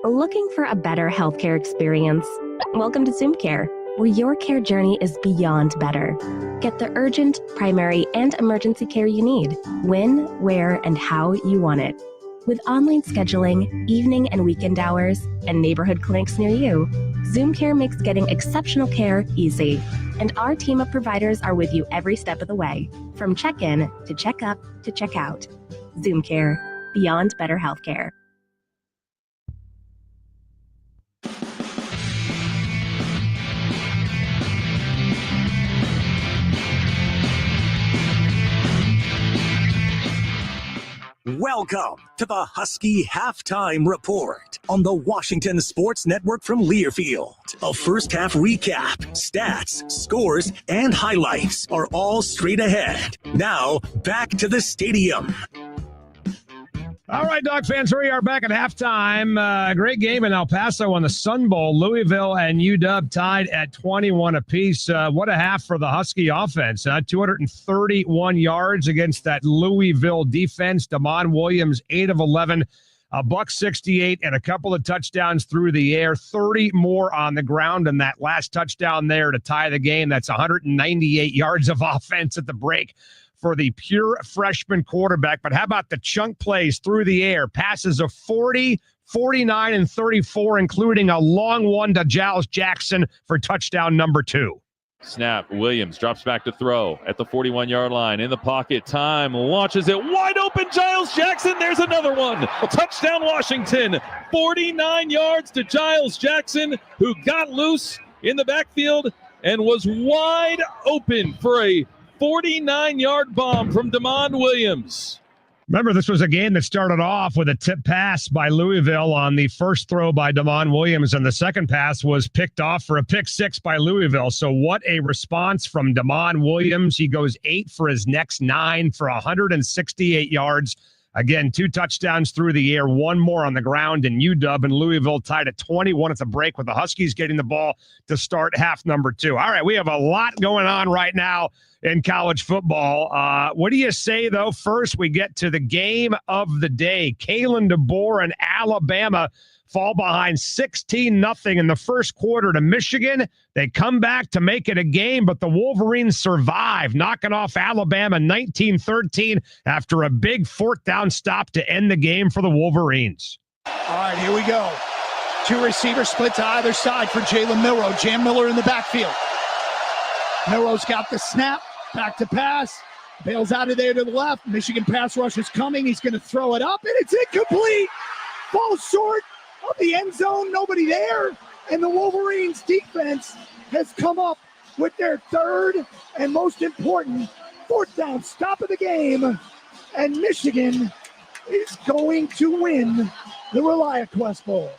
Looking for a better healthcare experience? Welcome to Zoom Care, where your care journey is beyond better. Get the urgent, primary, and emergency care you need, when, where, and how you want it. With online scheduling, evening and weekend hours, and neighborhood clinics near you, Zoom Care makes getting exceptional care easy. And our team of providers are with you every step of the way, from check-in to check-up to check-out. Zoom Care, beyond better healthcare. Welcome to the Husky Halftime Report on the Washington Sports Network from Learfield. A first half recap, stats, scores, and highlights are all straight ahead. Now, back to the stadium. All right, Dog fans, we are back at halftime. Great game in El Paso on the Sun Bowl. Louisville and UW tied at 21 apiece. What a half for the Husky offense. 231 yards against that Louisville defense. Damon Williams, 8 of 11, $168, and a couple of touchdowns through the air. 30 more on the ground, and that last touchdown there to tie the game. That's 198 yards of offense at the break for the pure freshman quarterback. But how about the chunk plays through the air? Passes of 40, 49, and 34, including a long one to Giles Jackson for touchdown number 2. Snap. Williams drops back to throw at the 41-yard line. In the pocket. Time. Launches it. Wide open. Giles Jackson. There's another one. Touchdown Washington. 49 yards to Giles Jackson, who got loose in the backfield and was wide open for a 49-yard bomb from Damon Williams. Remember, this was a game that started off with a tip pass by Louisville on the first throw by Damon Williams, and the second pass was picked off for a pick 6 by Louisville. So what a response from Damon Williams. He goes 8 for his next 9 for 168 yards. Again, 2 touchdowns through the air, 1 more on the ground, and UW and Louisville tied at 21 at the break, with the Huskies getting the ball to start half number 2. All right, we have a lot going on right now in college football. What do you say, though? First, we get to the game of the day. Kalen DeBoer and Alabama fall behind 16-0 in the first quarter to Michigan. They come back to make it a game, but the Wolverines survive, knocking off Alabama 19-13 after a big 4th down stop to end the game for the Wolverines. All right, here we go. 2 receivers split to either side for Jalen Milroe. Jam Miller in the backfield. Milroe's got the snap, back to pass, bails out of there to the left. Michigan pass rush is coming. He's going to throw it up, and it's incomplete. Falls short of the end zone, nobody there, and the Wolverines defense has come up with their 3rd and most important 4th down stop of the game, and Michigan is going to win the ReliaQuest Bowl.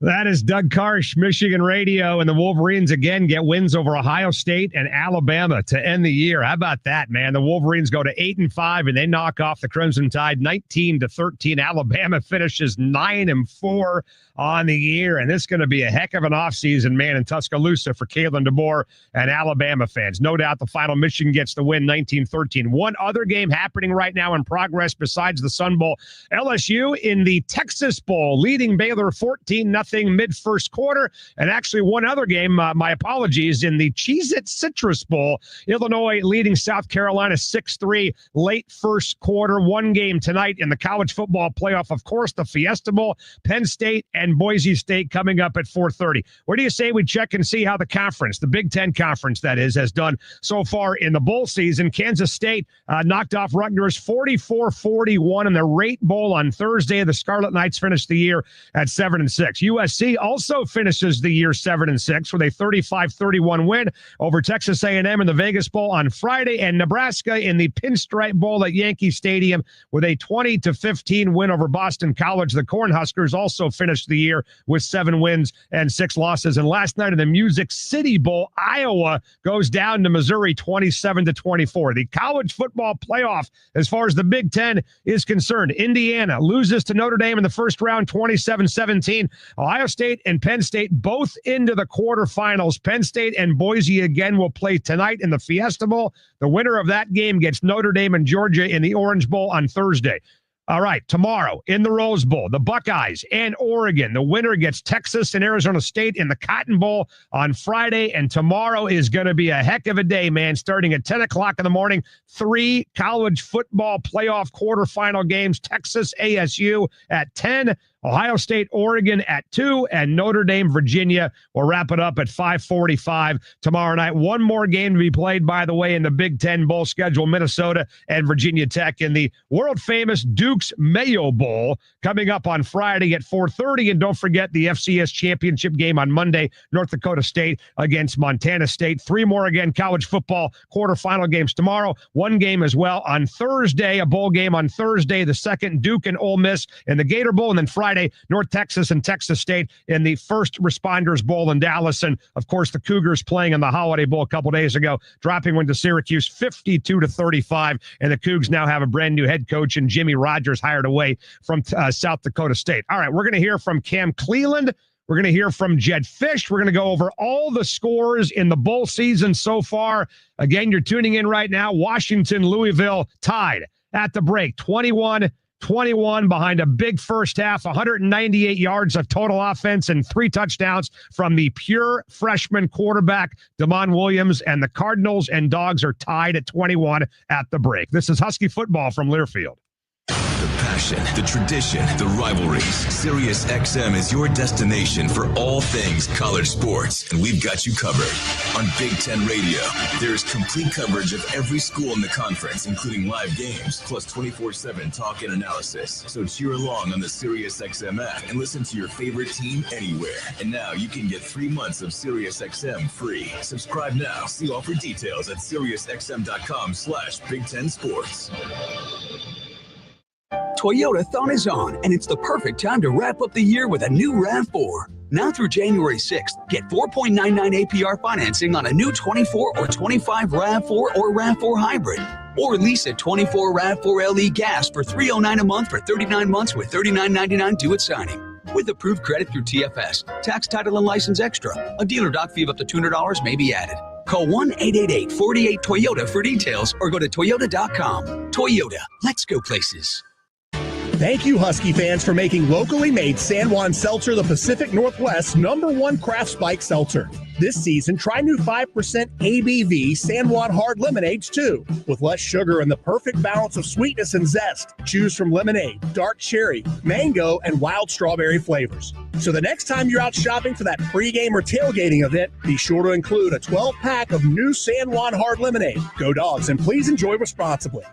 That is Doug Karsh, Michigan Radio, and the Wolverines again get wins over Ohio State and Alabama to end the year. How about that, man? The Wolverines go to 8-5, and they knock off the Crimson Tide 19-13. Alabama finishes 9-4 on the year, and this is going to be a heck of an offseason, man, in Tuscaloosa for Kalen DeBoer and Alabama fans. No doubt the final Michigan gets the win 19-13. One other game happening right now in progress besides the Sun Bowl. LSU in the Texas Bowl, leading Baylor 14-0 mid-first quarter. And actually one other game, my apologies, in the Cheez-It Citrus Bowl, Illinois leading South Carolina 6-3 late first quarter. One game tonight in the college football playoff, of course, the Fiesta Bowl, Penn State and Boise State coming up at 4:30. Where do you say we check and see how the conference, the Big Ten Conference that is, has done so far in the bowl season? Kansas State knocked off Rutgers 44-41 in the Rate Bowl on Thursday. The Scarlet Knights finished the year at 7-6. USC also finishes the year 7-6 with a 35-31 win over Texas A&M in the Vegas Bowl on Friday, and Nebraska in the Pinstripe Bowl at Yankee Stadium with a 20-15 win over Boston College. The Cornhuskers also finished the year with 7 wins and 6 losses. And last night in the Music City Bowl, Iowa goes down to Missouri 27-24. The college football playoff, as far as the Big Ten is concerned, Indiana loses to Notre Dame in the first round 27-17. Ohio State and Penn State both into the quarterfinals. Penn State and Boise again will play tonight in the Fiesta Bowl. The winner of that game gets Notre Dame and Georgia in the Orange Bowl on Thursday. All right, tomorrow in the Rose Bowl, the Buckeyes and Oregon. The winner gets Texas and Arizona State in the Cotton Bowl on Friday. And tomorrow is going to be a heck of a day, man. Starting at 10 o'clock in the morning, 3 college football playoff quarterfinal games. Texas ASU at 10. Ohio State, Oregon at 2, and Notre Dame, Virginia will wrap it up at 5:45 tomorrow night. One more game to be played, by the way, in the Big Ten Bowl schedule, Minnesota and Virginia Tech in the world-famous Duke's Mayo Bowl coming up on Friday at 4:30. And don't forget the FCS championship game on Monday, North Dakota State against Montana State. 3 more, again, college football quarterfinal games tomorrow. One game as well on Thursday, a bowl game on Thursday, the second, Duke and Ole Miss in the Gator Bowl. And then Friday, North Texas and Texas State in the First Responders Bowl in Dallas. And, of course, the Cougars playing in the Holiday Bowl a couple days ago, dropping one to Syracuse 52-35. And the Cougs now have a brand new head coach, and Jimmy Rogers hired away from South Dakota State. All right, we're going to hear from Cam Cleland. We're going to hear from Jed Fish. We're going to go over all the scores in the bowl season so far. Again, you're tuning in right now. Washington, Louisville tied at the break, 21-21 behind a big first half, 198 yards of total offense and 3 touchdowns from the pure freshman quarterback, Damon Williams, and the Cardinals and Dogs are tied at 21 at the break. This is Husky football from Learfield. The passion, the tradition, the rivalries. SiriusXM is your destination for all things college sports, and we've got you covered. On Big Ten Radio, there is complete coverage of every school in the conference, including live games, plus 24/7 talk and analysis. So cheer along on the SiriusXM app and listen to your favorite team anywhere. And now you can get 3 months of SiriusXM free. Subscribe now. See offer details at SiriusXM.com/Big Ten Sports. Toyotathon is on, and it's the perfect time to wrap up the year with a new RAV4. Now through January 6th, get 4.99 APR financing on a new 24 or 25 RAV4 or RAV4 hybrid. Or lease a 24 RAV4 LE gas for $309 a month for 39 months with $39.99 due at signing. With approved credit through TFS, tax, title, and license extra. A dealer doc fee of up to $200 may be added. Call 1-888-48-TOYOTA for details or go to Toyota.com. Toyota, let's go places. Thank you, Husky fans, for making locally made San Juan Seltzer the Pacific Northwest's #1 craft spike seltzer. This season, try new 5% ABV San Juan Hard Lemonades, too. With less sugar and the perfect balance of sweetness and zest, choose from lemonade, dark cherry, mango, and wild strawberry flavors. So the next time you're out shopping for that pregame or tailgating event, be sure to include a 12-pack of new San Juan Hard Lemonade. Go Dogs, and please enjoy responsibly.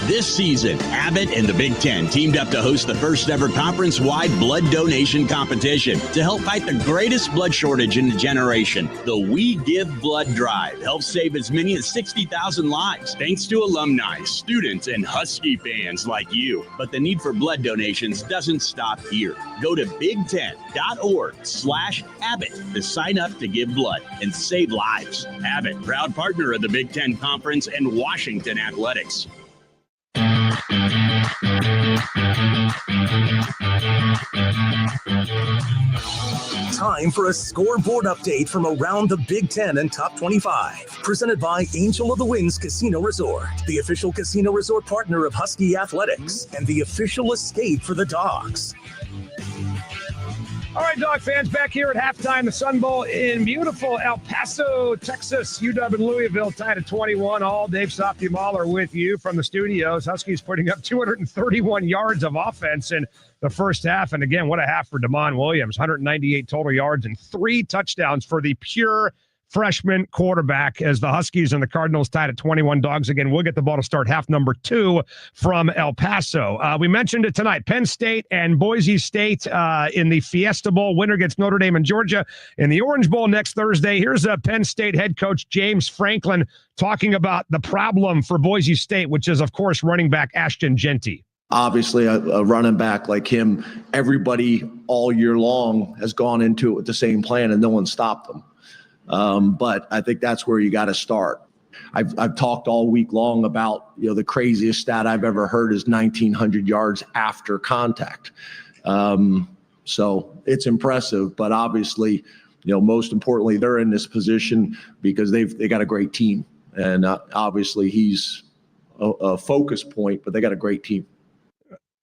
This season, Abbott and the Big Ten teamed up to host the first ever conference-wide blood donation competition to help fight the greatest blood shortage in a generation. The We Give Blood Drive helps save as many as 60,000 lives thanks to alumni, students, and Husky fans like you. But the need for blood donations doesn't stop here. Go to big10.org/Abbott to sign up to give blood and save lives. Abbott, proud partner of the Big Ten Conference and Washington Athletics. Time for a scoreboard update from around the Big Ten and Top 25. Presented by Angel of the Winds Casino Resort, the official casino resort partner of Husky Athletics, and the official escape for the Dogs. All right, Dog fans, back here at halftime, the Sun Bowl in beautiful El Paso, Texas. UW and Louisville tied at 21. All Dave Softy Mahler with you from the studios. Huskies putting up 231 yards of offense in the first half. And again, what a half for Damon Williams. 198 total yards and 3 touchdowns for the pure freshman quarterback, as the Huskies and the Cardinals tied at 21. Dogs again will get the ball to start half number 2 from El Paso. We mentioned it tonight. Penn State and Boise State in the Fiesta Bowl. Winner gets Notre Dame and Georgia in the Orange Bowl next Thursday. Here's Penn State head coach James Franklin talking about the problem for Boise State, which is, of course, running back Ashton Genty. Obviously, a running back like him, everybody all year long has gone into it with the same plan and no one stopped them. But I think that's where you got to start. I've talked all week long about, the craziest stat I've ever heard is 1,900 yards after contact. So it's impressive, but obviously, most importantly, they're in this position because they got a great team. And obviously he's a focus point, but they got a great team.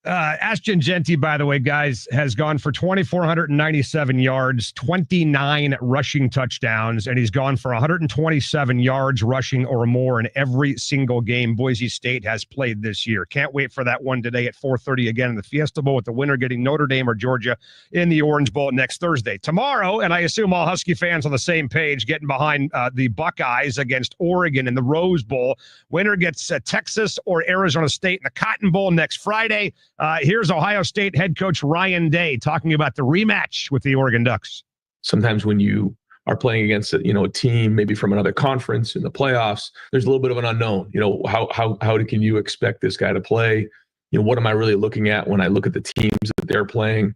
Ashton Genty, by the way, guys, has gone for 2,497 yards, 29 rushing touchdowns, and he's gone for 127 yards rushing or more in every single game Boise State has played this year. Can't wait for that one today at 4:30 again in the Fiesta Bowl, with the winner getting Notre Dame or Georgia in the Orange Bowl next Thursday. Tomorrow, and I assume all Husky fans on the same page, getting behind the Buckeyes against Oregon in the Rose Bowl. Winner gets Texas or Arizona State in the Cotton Bowl next Friday. Here's Ohio State head coach Ryan Day talking about the rematch with the Oregon Ducks. Sometimes when you are playing against a team maybe from another conference in the playoffs, there's a little bit of an unknown. How can you expect this guy to play? What am I really looking at when I look at the teams that they're playing?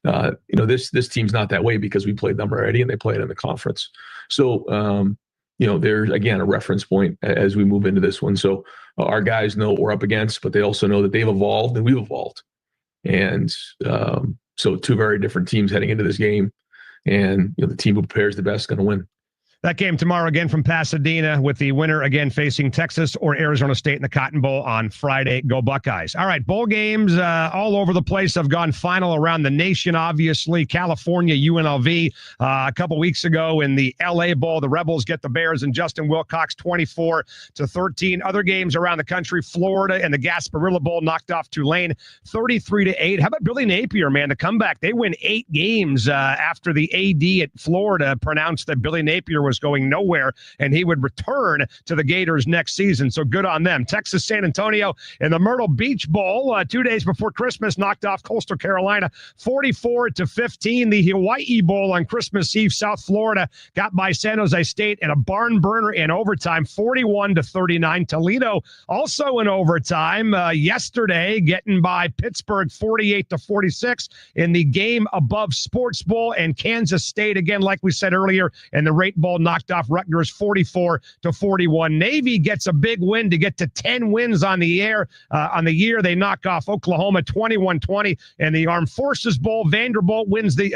This team's not that way because we played them already and they played in the conference. So there's, again, a reference point as we move into this one. So our guys know what we're up against, but they also know that they've evolved and we've evolved. And so two very different teams heading into this game. And the team who prepares the best is going to win. That game tomorrow again from Pasadena, with the winner again facing Texas or Arizona State in the Cotton Bowl on Friday. Go Buckeyes. All right, bowl games all over the place have gone final around the nation, obviously. California, UNLV. A couple weeks ago in the LA Bowl, the Rebels get the Bears and Justin Wilcox 24-13. Other games around the country, Florida and the Gasparilla Bowl knocked off Tulane 33-8. How about Billy Napier, man, the comeback? They win 8 games after the AD at Florida pronounced that Billy Napier was going nowhere and he would return to the Gators next season. So good on them. Texas San Antonio in the Myrtle Beach Bowl 2 days before Christmas knocked off Coastal Carolina 44-15. The Hawaii Bowl on Christmas Eve, South Florida got by San Jose State in a barn burner in overtime 41-39. Toledo also in overtime yesterday, getting by Pittsburgh 48-46 in the Game Above Sports Bowl. And Kansas State, again, like we said earlier, in the Rate Bowl knocked off Rutgers 44-41. Navy gets a big win to get to 10 wins on the year. They knock off Oklahoma 21-20 in the Armed Forces Bowl. Vanderbilt wins the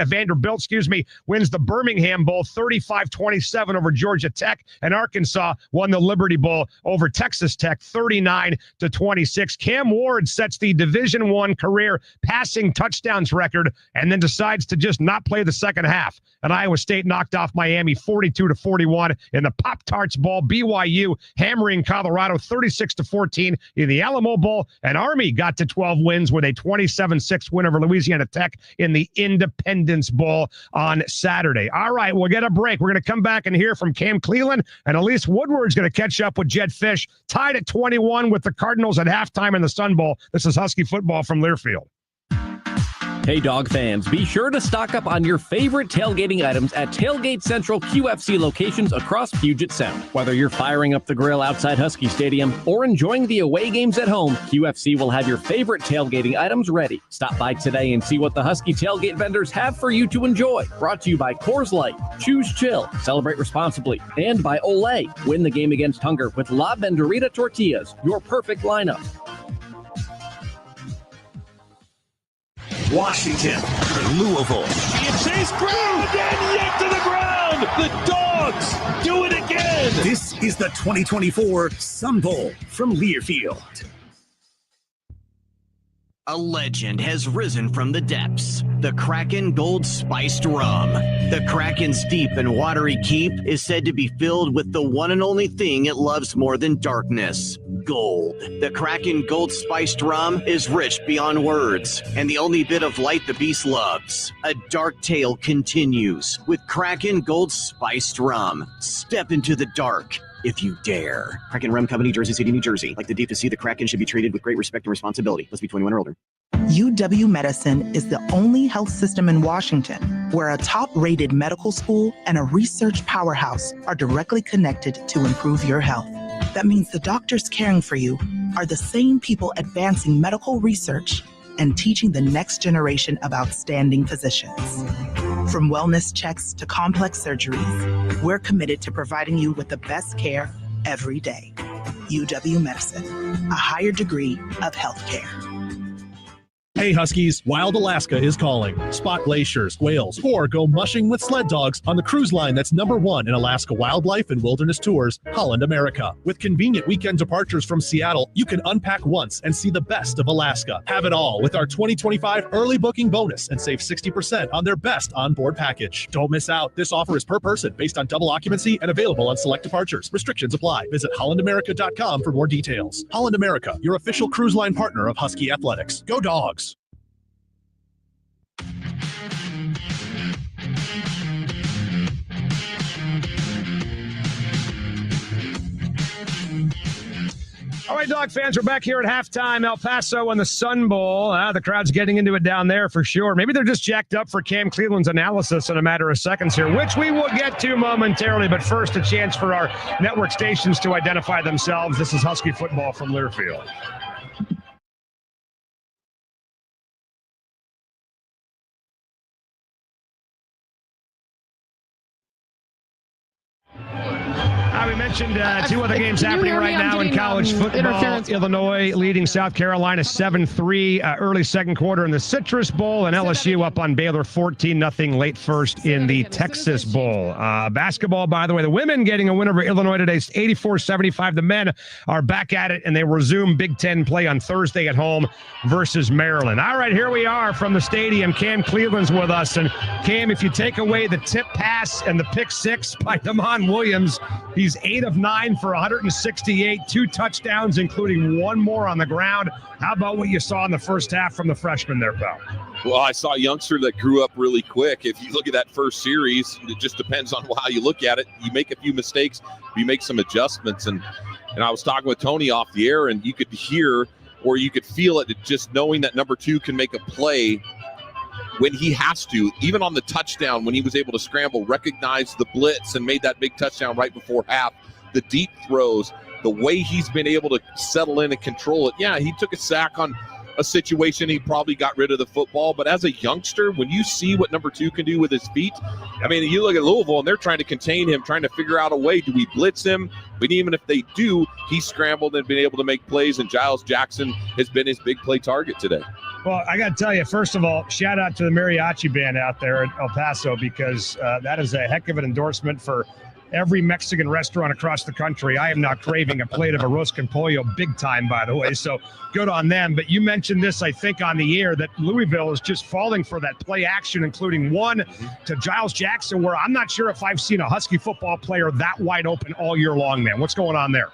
Birmingham Bowl 35-27 over Georgia Tech, and Arkansas won the Liberty Bowl over Texas Tech 39-26. Cam Ward sets the Division I career passing touchdowns record and then decides to just not play the second half. And Iowa State knocked off Miami 42-41 in the Pop-Tarts Bowl. BYU hammering Colorado 36-14 in the Alamo Bowl. And Army got to 12 wins with a 27-6 win over Louisiana Tech in the Independence Bowl on Saturday. All right, we'll get a break. We're going to come back and hear from Cam Cleland, and Elise Woodward's going to catch up with Jed Fish, tied at 21 with the Cardinals at halftime in the Sun Bowl. This is Husky football from Learfield. Hey, Dog fans, be sure to stock up on your favorite tailgating items at Tailgate Central QFC locations across Puget Sound. Whether you're firing up the grill outside Husky Stadium or enjoying the away games at home, QFC will have your favorite tailgating items ready. Stop by today and see what the Husky tailgate vendors have for you to enjoy. Brought to you by Coors Light, Choose Chill, Celebrate Responsibly, and by Olay. Win the game against hunger with La Banderita Tortillas, your perfect lineup. Washington, Louisville. It stays ground and yanked to the ground. The Dogs do it again. This is the 2024 Sun Bowl from Learfield. A legend has risen from the depths. The Kraken Gold Spiced Rum. The Kraken's deep and watery keep is said to be filled with the one and only thing it loves more than darkness: gold. The Kraken Gold Spiced Rum is rich beyond words, and the only bit of light the beast loves. A dark tale continues with Kraken Gold Spiced Rum. Step into the dark if you dare. Kraken Rum Company, Jersey City, New Jersey. Like the deep to sea, the Kraken should be treated with great respect and responsibility. Must be 21 or older. UW Medicine is the only health system in Washington where a top-rated medical school and a research powerhouse are directly connected to improve your health. That means the doctors caring for you are the same people advancing medical research and teaching the next generation of outstanding physicians. From wellness checks to complex surgeries, we're committed to providing you with the best care every day. UW Medicine, a higher degree of healthcare. Hey Huskies, Wild Alaska is calling. Spot glaciers, whales, or go mushing with sled dogs on the cruise line that's #1 in Alaska wildlife and wilderness tours, Holland America. With convenient weekend departures from Seattle, you can unpack once and see the best of Alaska. Have it all with our 2025 early booking bonus and save 60% on their best onboard package. Don't miss out. This offer is per person based on double occupancy and available on select departures. Restrictions apply. Visit hollandamerica.com for more details. Holland America, your official cruise line partner of Husky Athletics. Go Dogs! All right, Dog fans, we're back here at halftime. El Paso and the Sun Bowl. The crowd's getting into it down there for sure. Maybe they're just jacked up for Cam Cleveland's analysis in a matter of seconds here, which we will get to momentarily. But first, a chance for our network stations to identify themselves. This is Husky football from Learfield. We mentioned two other games happening right now in college football. Illinois leading South Carolina 7-3 early second quarter in the Citrus Bowl, and LSU up on Baylor 14-0 late first in the Texas Bowl. Basketball, by the way, the women getting a win over Illinois today, 84-75. The men are back at it, and they resume Big Ten play on Thursday at home versus Maryland. All right, here we are from the stadium. Cam Cleveland's with us, and Cam, if you take away the tip pass and the pick six by Damon Williams, he's 8 of 9 for 168, 2 touchdowns, including one more on the ground. How about what you saw in the first half from the freshman there, pal? Well, I saw a youngster that grew up really quick. If you look at that first series, it just depends on how you look at it. You make a few mistakes, you make some adjustments. And I was talking with Tony off the air, and you could hear or you could feel it just knowing that number 2 can make a play when he has to, even on the touchdown, when he was able to scramble, recognize the blitz and made that big touchdown right before half, the deep throws, the way he's been able to settle in and control it. Yeah, he took a sack on a situation. He probably got rid of the football, but as a youngster, when you see what number 2 can do with his feet, I mean, you look at Louisville and they're trying to contain him, trying to figure out a way. Do we blitz him? But even if they do, he's scrambled and been able to make plays, and Giles Jackson has been his big play target today. Well, I got to tell you, first of all, shout out to the mariachi band out there at El Paso, because that is a heck of an endorsement for every Mexican restaurant across the country. I am now craving a plate of arroz con pollo big time, by the way, so good on them. But you mentioned this, I think, on the air, that Louisville is just falling for that play action, including one to Giles Jackson, where I'm not sure if I've seen a Husky football player that wide open all year long, man. What's going on there?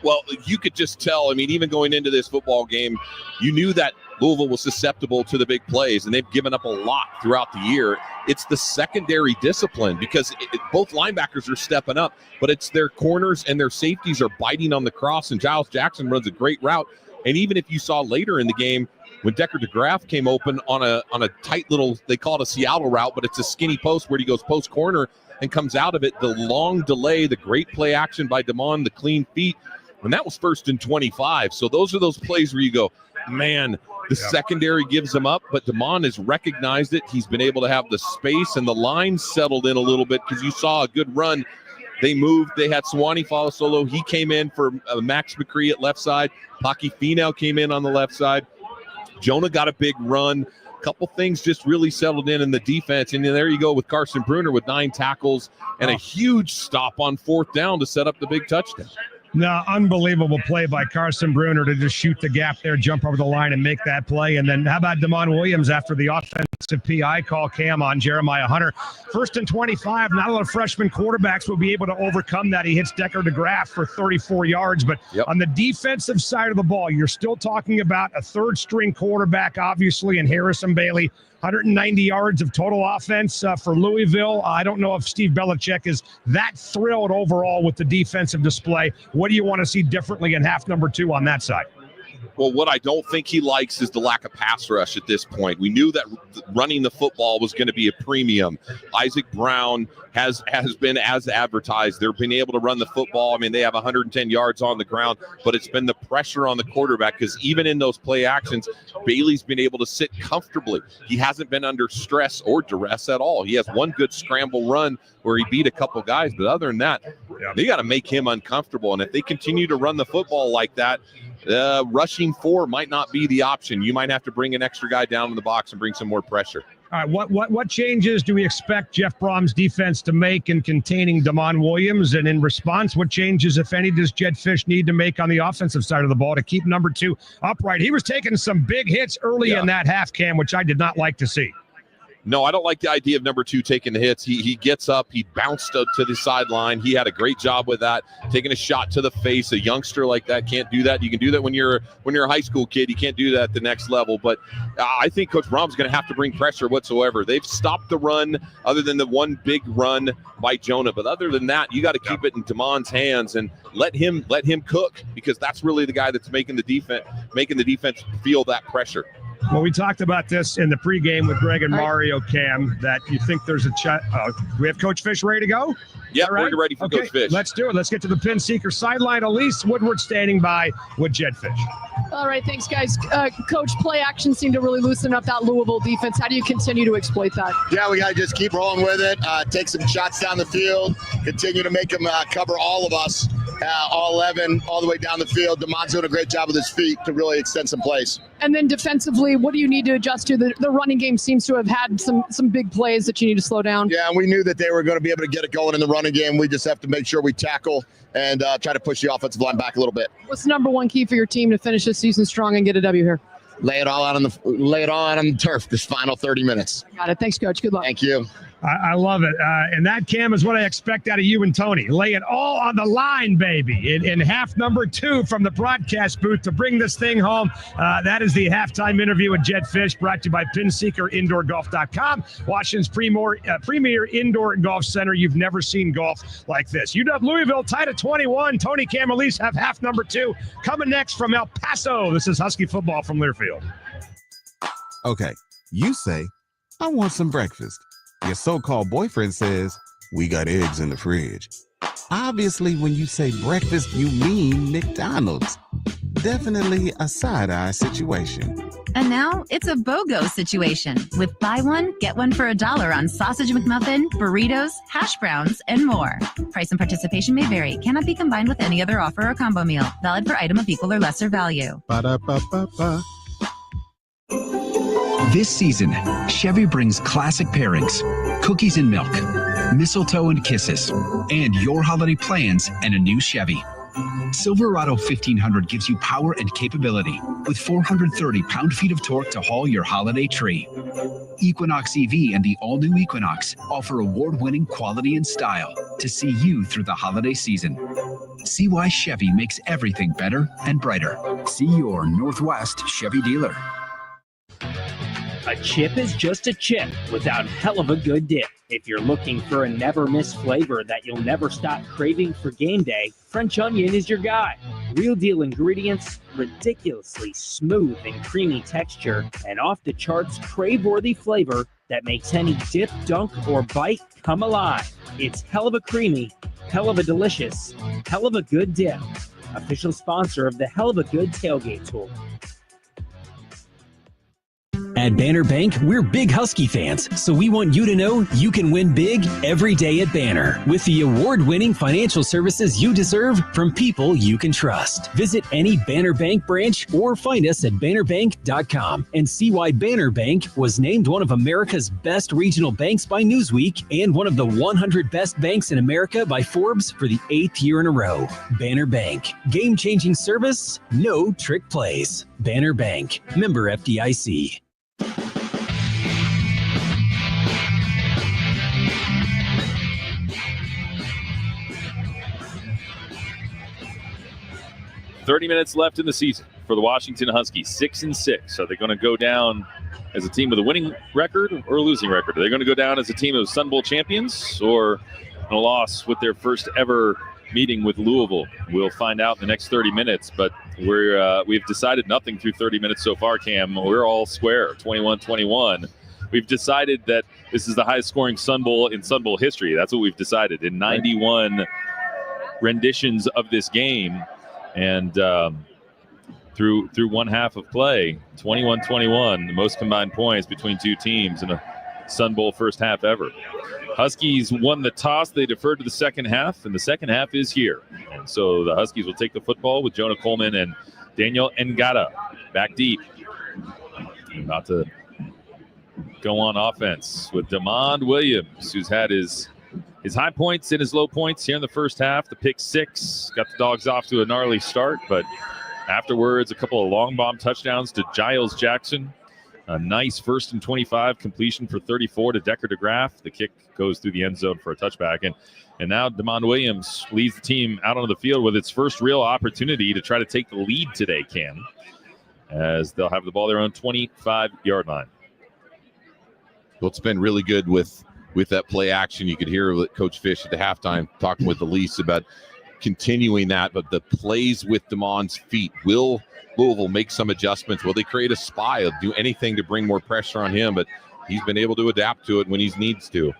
Well, you could just tell. I mean, even going into this football game, you knew that Louisville was susceptible to the big plays, and they've given up a lot throughout the year. It's the secondary discipline, because both linebackers are stepping up, but it's their corners and their safeties are biting on the cross, and Giles Jackson runs a great route. And even if you saw later in the game, when Decker DeGraff came open on a tight little, they call it a Seattle route, but it's a skinny post where he goes post corner and comes out of it. The long delay, the great play action by Damon, the clean feet, and that was 1st and 25. So those are those plays where you go, man, the secondary gives them up, but Damon has recognized it. He's been able to have the space, and the line settled in a little bit, because you saw a good run. They moved. They had Swanee follow solo. He came in for Max McCree at left side. Pocky Finau came in on the left side. Jonah got a big run. A couple things just really settled in the defense. And there you go with Carson Bruner with 9 tackles and a huge stop on 4th down to set up the big touchdown. No, unbelievable play by Carson Bruner to just shoot the gap there, jump over the line and make that play. And then how about Damon Williams after the offensive PI call, Cam, on Jeremiah Hunter? 1st and 25. Not a lot of freshman quarterbacks will be able to overcome that. He hits Decker DeGraff for 34 yards. But on the defensive side of the ball, you're still talking about a 3rd-string quarterback, obviously, in Harrison Bailey. 190 yards of total offense for Louisville. I don't know if Steve Belichick is that thrilled overall with the defensive display. What do you want to see differently in half number 2 on that side? Well, what I don't think he likes is the lack of pass rush at this point. We knew that running the football was going to be a premium. Isaac Brown has been as advertised. They've been able to run the football. I mean, they have 110 yards on the ground, but it's been the pressure on the quarterback, because even in those play actions, Bailey's been able to sit comfortably. He hasn't been under stress or duress at all. He has one good scramble run where he beat a couple guys, but other than that, they got to make him uncomfortable. And if they continue to run the football like that, rushing 4 might not be the option. You might have to bring an extra guy down in the box and bring some more pressure. All right, what changes do we expect Jeff Brom's defense to make in containing Damon Williams? And in response, what changes, if any, does Jed Fish need to make on the offensive side of the ball to keep number 2 upright? He was taking some big hits early in that half, Cam, which I did not like to see. No, I don't like the idea of number 2 taking the hits. He gets up, he bounced up to the sideline. He had a great job with that, taking a shot to the face. A youngster like that can't do that. You can do that when you're a high school kid. You can't do that at the next level. But I think Coach Brom's going to have to bring pressure whatsoever. They've stopped the run, other than the one big run by Jonah. But other than that, you got to keep it in Damon's hands and let him cook, because that's really the guy that's making the defense feel that pressure. Well, we talked about this in the pregame with Greg and Mario, Cam, that you think there's a we have Coach Fish ready to go? Yeah, right? we're ready for Coach Fish. Let's do it. Let's get to the pin seeker sideline. Elise Woodward standing by with Jed Fish. All right, thanks, guys. Coach, play action seemed to really loosen up that Louisville defense. How do you continue to exploit that? Yeah, we got to just keep rolling with it, take some shots down the field, continue to make them cover all of us, all 11, all the way down the field. Damon's doing a great job with his feet to really extend some plays. And then defensively, what do you need to adjust to? The running game seems to have had some big plays that you need to slow down. Yeah, and we knew that they were going to be able to get it going in the running game. We just have to make sure we tackle and try to push the offensive line back a little bit. What's the number one key for your team to finish this season strong and get a W here? Lay it all out on the turf this final 30 minutes. Got it. Thanks, Coach. Good luck. Thank you. I love it. And that, Cam, is what I expect out of you and Tony. Lay it all on the line, baby, in half number 2 from the broadcast booth to bring this thing home. That is the halftime interview with Jed Fish, brought to you by PinSeekerIndoorGolf.com, Washington's premier indoor golf center. You've never seen golf like this. UW Louisville tied at 21. Tony, Cam, Elise have half number 2. Coming next from El Paso, this is Husky football from Learfield. Okay, you say, I want some breakfast. Your so-called boyfriend says, we got eggs in the fridge. Obviously, when you say breakfast, you mean McDonald's. Definitely a side-eye situation. And now it's a BOGO situation with buy one, get one for $1 on sausage McMuffin, burritos, hash browns, and more. Price and participation may vary. Cannot be combined with any other offer or combo meal. Valid for item of equal or lesser value. Ba-da-ba-ba-ba. This season, Chevy brings classic pairings, cookies and milk, mistletoe and kisses, and your holiday plans and a new Chevy. Silverado 1500 gives you power and capability with 430 pound-feet of torque to haul your holiday tree. Equinox EV and the all-new Equinox offer award-winning quality and style to see you through the holiday season. See why Chevy makes everything better and brighter. See your Northwest Chevy dealer. A chip is just a chip without hell of a good dip. If you're looking for a never-miss flavor that you'll never stop craving for game day, French onion is your guy. Real deal ingredients, ridiculously smooth and creamy texture, and off-the-charts crave-worthy flavor that makes any dip, dunk, or bite come alive. It's hell of a creamy, hell of a delicious, hell of a good dip. Official sponsor of the Hell of a Good Tailgate Tour. At Banner Bank, we're big Husky fans, so we want you to know you can win big every day at Banner with the award-winning financial services you deserve from people you can trust. Visit any Banner Bank branch or find us at bannerbank.com and see why Banner Bank was named one of America's best regional banks by Newsweek and one of the 100 best banks in America by Forbes for the 8th year in a row. Banner Bank. Game-changing service, no trick plays. Banner Bank. Member FDIC. $30 minutes left in the season for the Washington Huskies, 6-6. Are they going to go down as a team with a winning record or a losing record? Are they going to go down as a team of Sun Bowl champions or a loss with their first ever meeting with Louisville? We'll find out in the next 30 minutes, but we've decided nothing through 30 minutes so far, Cam. We're all square, 21-21. We've decided that this is the highest scoring Sun Bowl in Sun Bowl history. That's what we've decided in 91 renditions of this game. And through one half of play, 21-21, the most combined points between two teams in a Sun Bowl first half ever. Huskies won the toss. They deferred to the second half, and the second half is here. And so the Huskies will take the football with Jonah Coleman and Daniel Ngata back deep. About to go on offense with Demond Williams, who's had his high points and his low points here in the first half. The pick 6 got the Dogs off to a gnarly start, but afterwards, a couple of long bomb touchdowns to Giles Jackson. A nice 1st and 25 completion for 34 to Decker DeGraff. The kick goes through the end zone for a touchback. And now Demond Williams leads the team out onto the field with its first real opportunity to try to take the lead today, Cam, as they'll have the ball their own 25-yard line. Well, it's been really good with that play action. You could hear Coach Fish at the halftime talking with Elise about continuing that, but the plays with Demond's feet. Will Louisville make some adjustments? Will they create a spy? Do anything to bring more pressure on him? But he's been able to adapt to it when he needs to.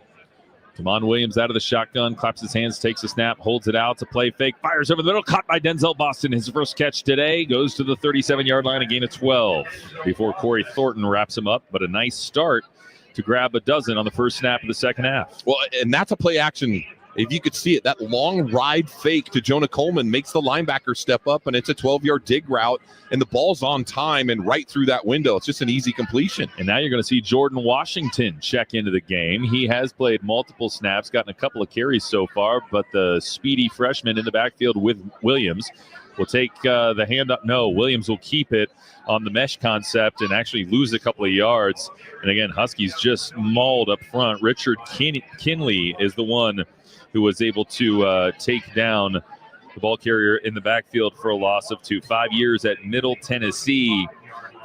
Demond Williams out of the shotgun, claps his hands, takes a snap, holds it out to play fake, fires over the middle, caught by Denzel Boston. His first catch today goes to the 37-yard line, a gain of 12 before Corey Thornton wraps him up. But a nice start to grab a dozen on the first snap of the second half. Well, and that's a play action. If you could see it, that long ride fake to Jonah Coleman makes the linebacker step up, and it's a 12-yard dig route, and the ball's on time and right through that window. It's just an easy completion. And now you're going to see Jordan Washington check into the game. He has played multiple snaps, gotten a couple of carries so far, but the speedy freshman in the backfield with Williams will take the hand up. No, Williams will keep it on the mesh concept and actually lose a couple of yards. And again, Huskies just mauled up front. Richard Kinley is the one who was able to take down the ball carrier in the backfield for a loss of 2. 5 years at Middle Tennessee,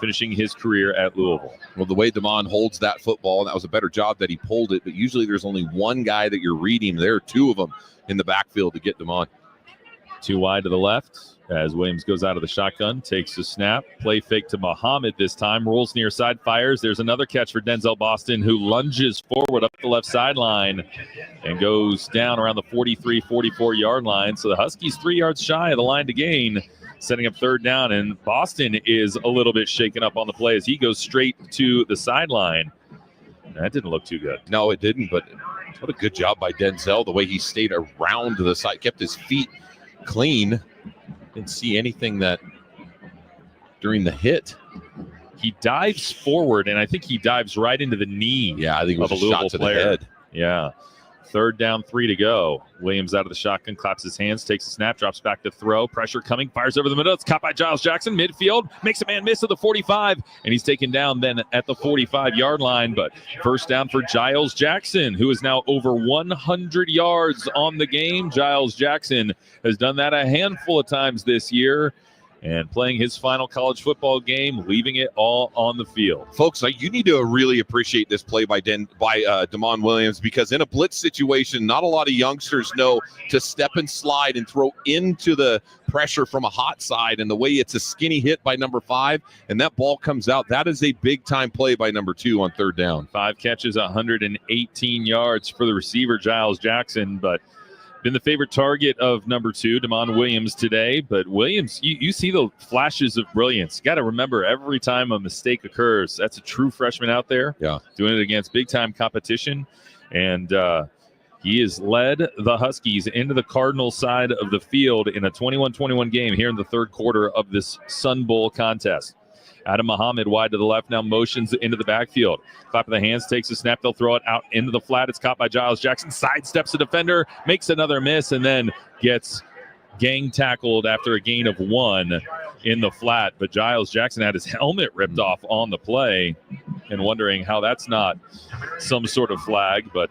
finishing his career at Louisville. Well, the way Demond holds that football, that was a better job that he pulled it, but usually there's only one guy that you're reading. There are 2 of them in the backfield to get Demond. 2 wide to the left as Williams goes out of the shotgun, takes a snap, play fake to Muhammad this time, rolls near side, fires. There's another catch for Denzel Boston, who lunges forward up the left sideline and goes down around the 43, 44-yard line. So the Huskies 3 yards shy of the line to gain, setting up third down. And Boston is a little bit shaken up on the play as he goes straight to the sideline. That didn't look too good. No, it didn't, but what a good job by Denzel, the way he stayed around the side, kept his feet clean. Didn't see anything that during the hit. He dives forward, and I think he dives right into the knee. Yeah, I think it was of a Louisville shot to player. the head. Yeah. 3rd down, 3 to go. Williams out of the shotgun, claps his hands, takes a snap, drops back to throw. Pressure coming, fires over the middle. It's caught by Giles Jackson, midfield, makes a man miss at the 45, and he's taken down then at the 45-yard line. But first down for Giles Jackson, who is now over 100 yards on the game. Giles Jackson has done that a handful of times this year, and playing his final college football game, leaving it all on the field. Folks, you need to really appreciate this play by Demond Williams, because in a blitz situation, not a lot of youngsters know to step and slide and throw into the pressure from a hot side. And the way it's a skinny hit by number 5, and that ball comes out, that is a big-time play by number 2 on 3rd down. 5 catches, 118 yards for the receiver, Giles Jackson, but been the favorite target of number 2, Demond Williams, today. But Williams, you see the flashes of brilliance. You got to remember, every time a mistake occurs, that's a true freshman out there. Yeah, doing it against big-time competition. And he has led the Huskies into the Cardinal side of the field in a 21-21 game here in the 3rd quarter of this Sun Bowl contest. Adam Muhammad wide to the left now, motions into the backfield. Clap of the hands, takes a snap. They'll throw it out into the flat. It's caught by Giles Jackson. Sidesteps the defender, makes another miss, and then gets gang tackled after a gain of 1 in the flat. But Giles Jackson had his helmet ripped off on the play, and wondering how that's not some sort of flag. But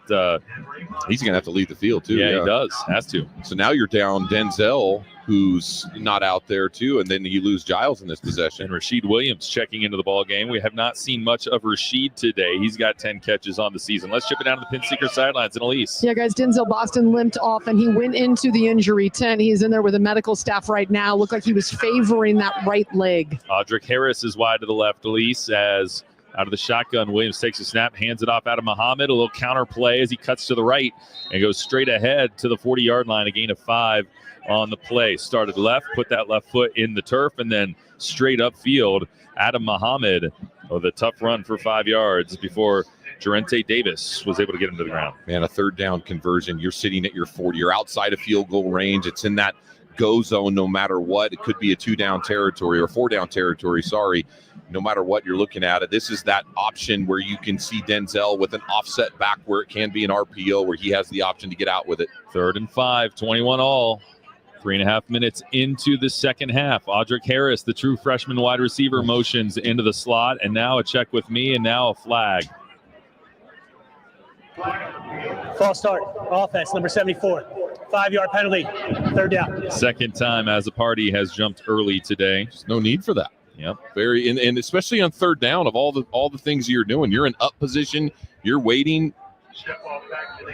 he's going to have to lead the field, too. Yeah, he does. Has to. So now you're down Denzel, who's not out there, too, and then you lose Giles in this possession. And Rasheed Williams checking into the ball game. We have not seen much of Rasheed today. He's got 10 catches on the season. Let's chip it down to the Pin Seeker sidelines. And Elise. Yeah, guys, Denzel Boston limped off, and he went into the injury tent. He's in there with the medical staff right now. Looked like he was favoring that right leg. Audric Harris is wide to the left, Elise, as out of the shotgun, Williams takes a snap, hands it off out of Muhammad. A little counter play as he cuts to the right and goes straight ahead to the 40-yard line, a gain of 5 on the play. Started left, put that left foot in the turf, and then straight upfield, Adam Muhammad with a tough run for 5 yards before Jarente Davis was able to get him to the ground. Man, a 3rd down conversion. You're sitting at your 40. You're outside of field goal range. It's in that go zone no matter what. It could be a 2-down territory or 4-down territory, sorry. No matter what you're looking at it, this is that option where you can see Denzel with an offset back where it can be an RPO where he has the option to get out with it. 3rd and 5, 21 all. 3.5 minutes into the second half. Audric Harris, the true freshman wide receiver, motions into the slot, and now a check with me, and now a flag. False start. Offense, number 74. 5-yard penalty. 3rd down. Second time as a party has jumped early today. There's no need for that. Yep. Very, and especially on 3rd down of all the things you're doing. You're in up position. You're waiting. Step off back to the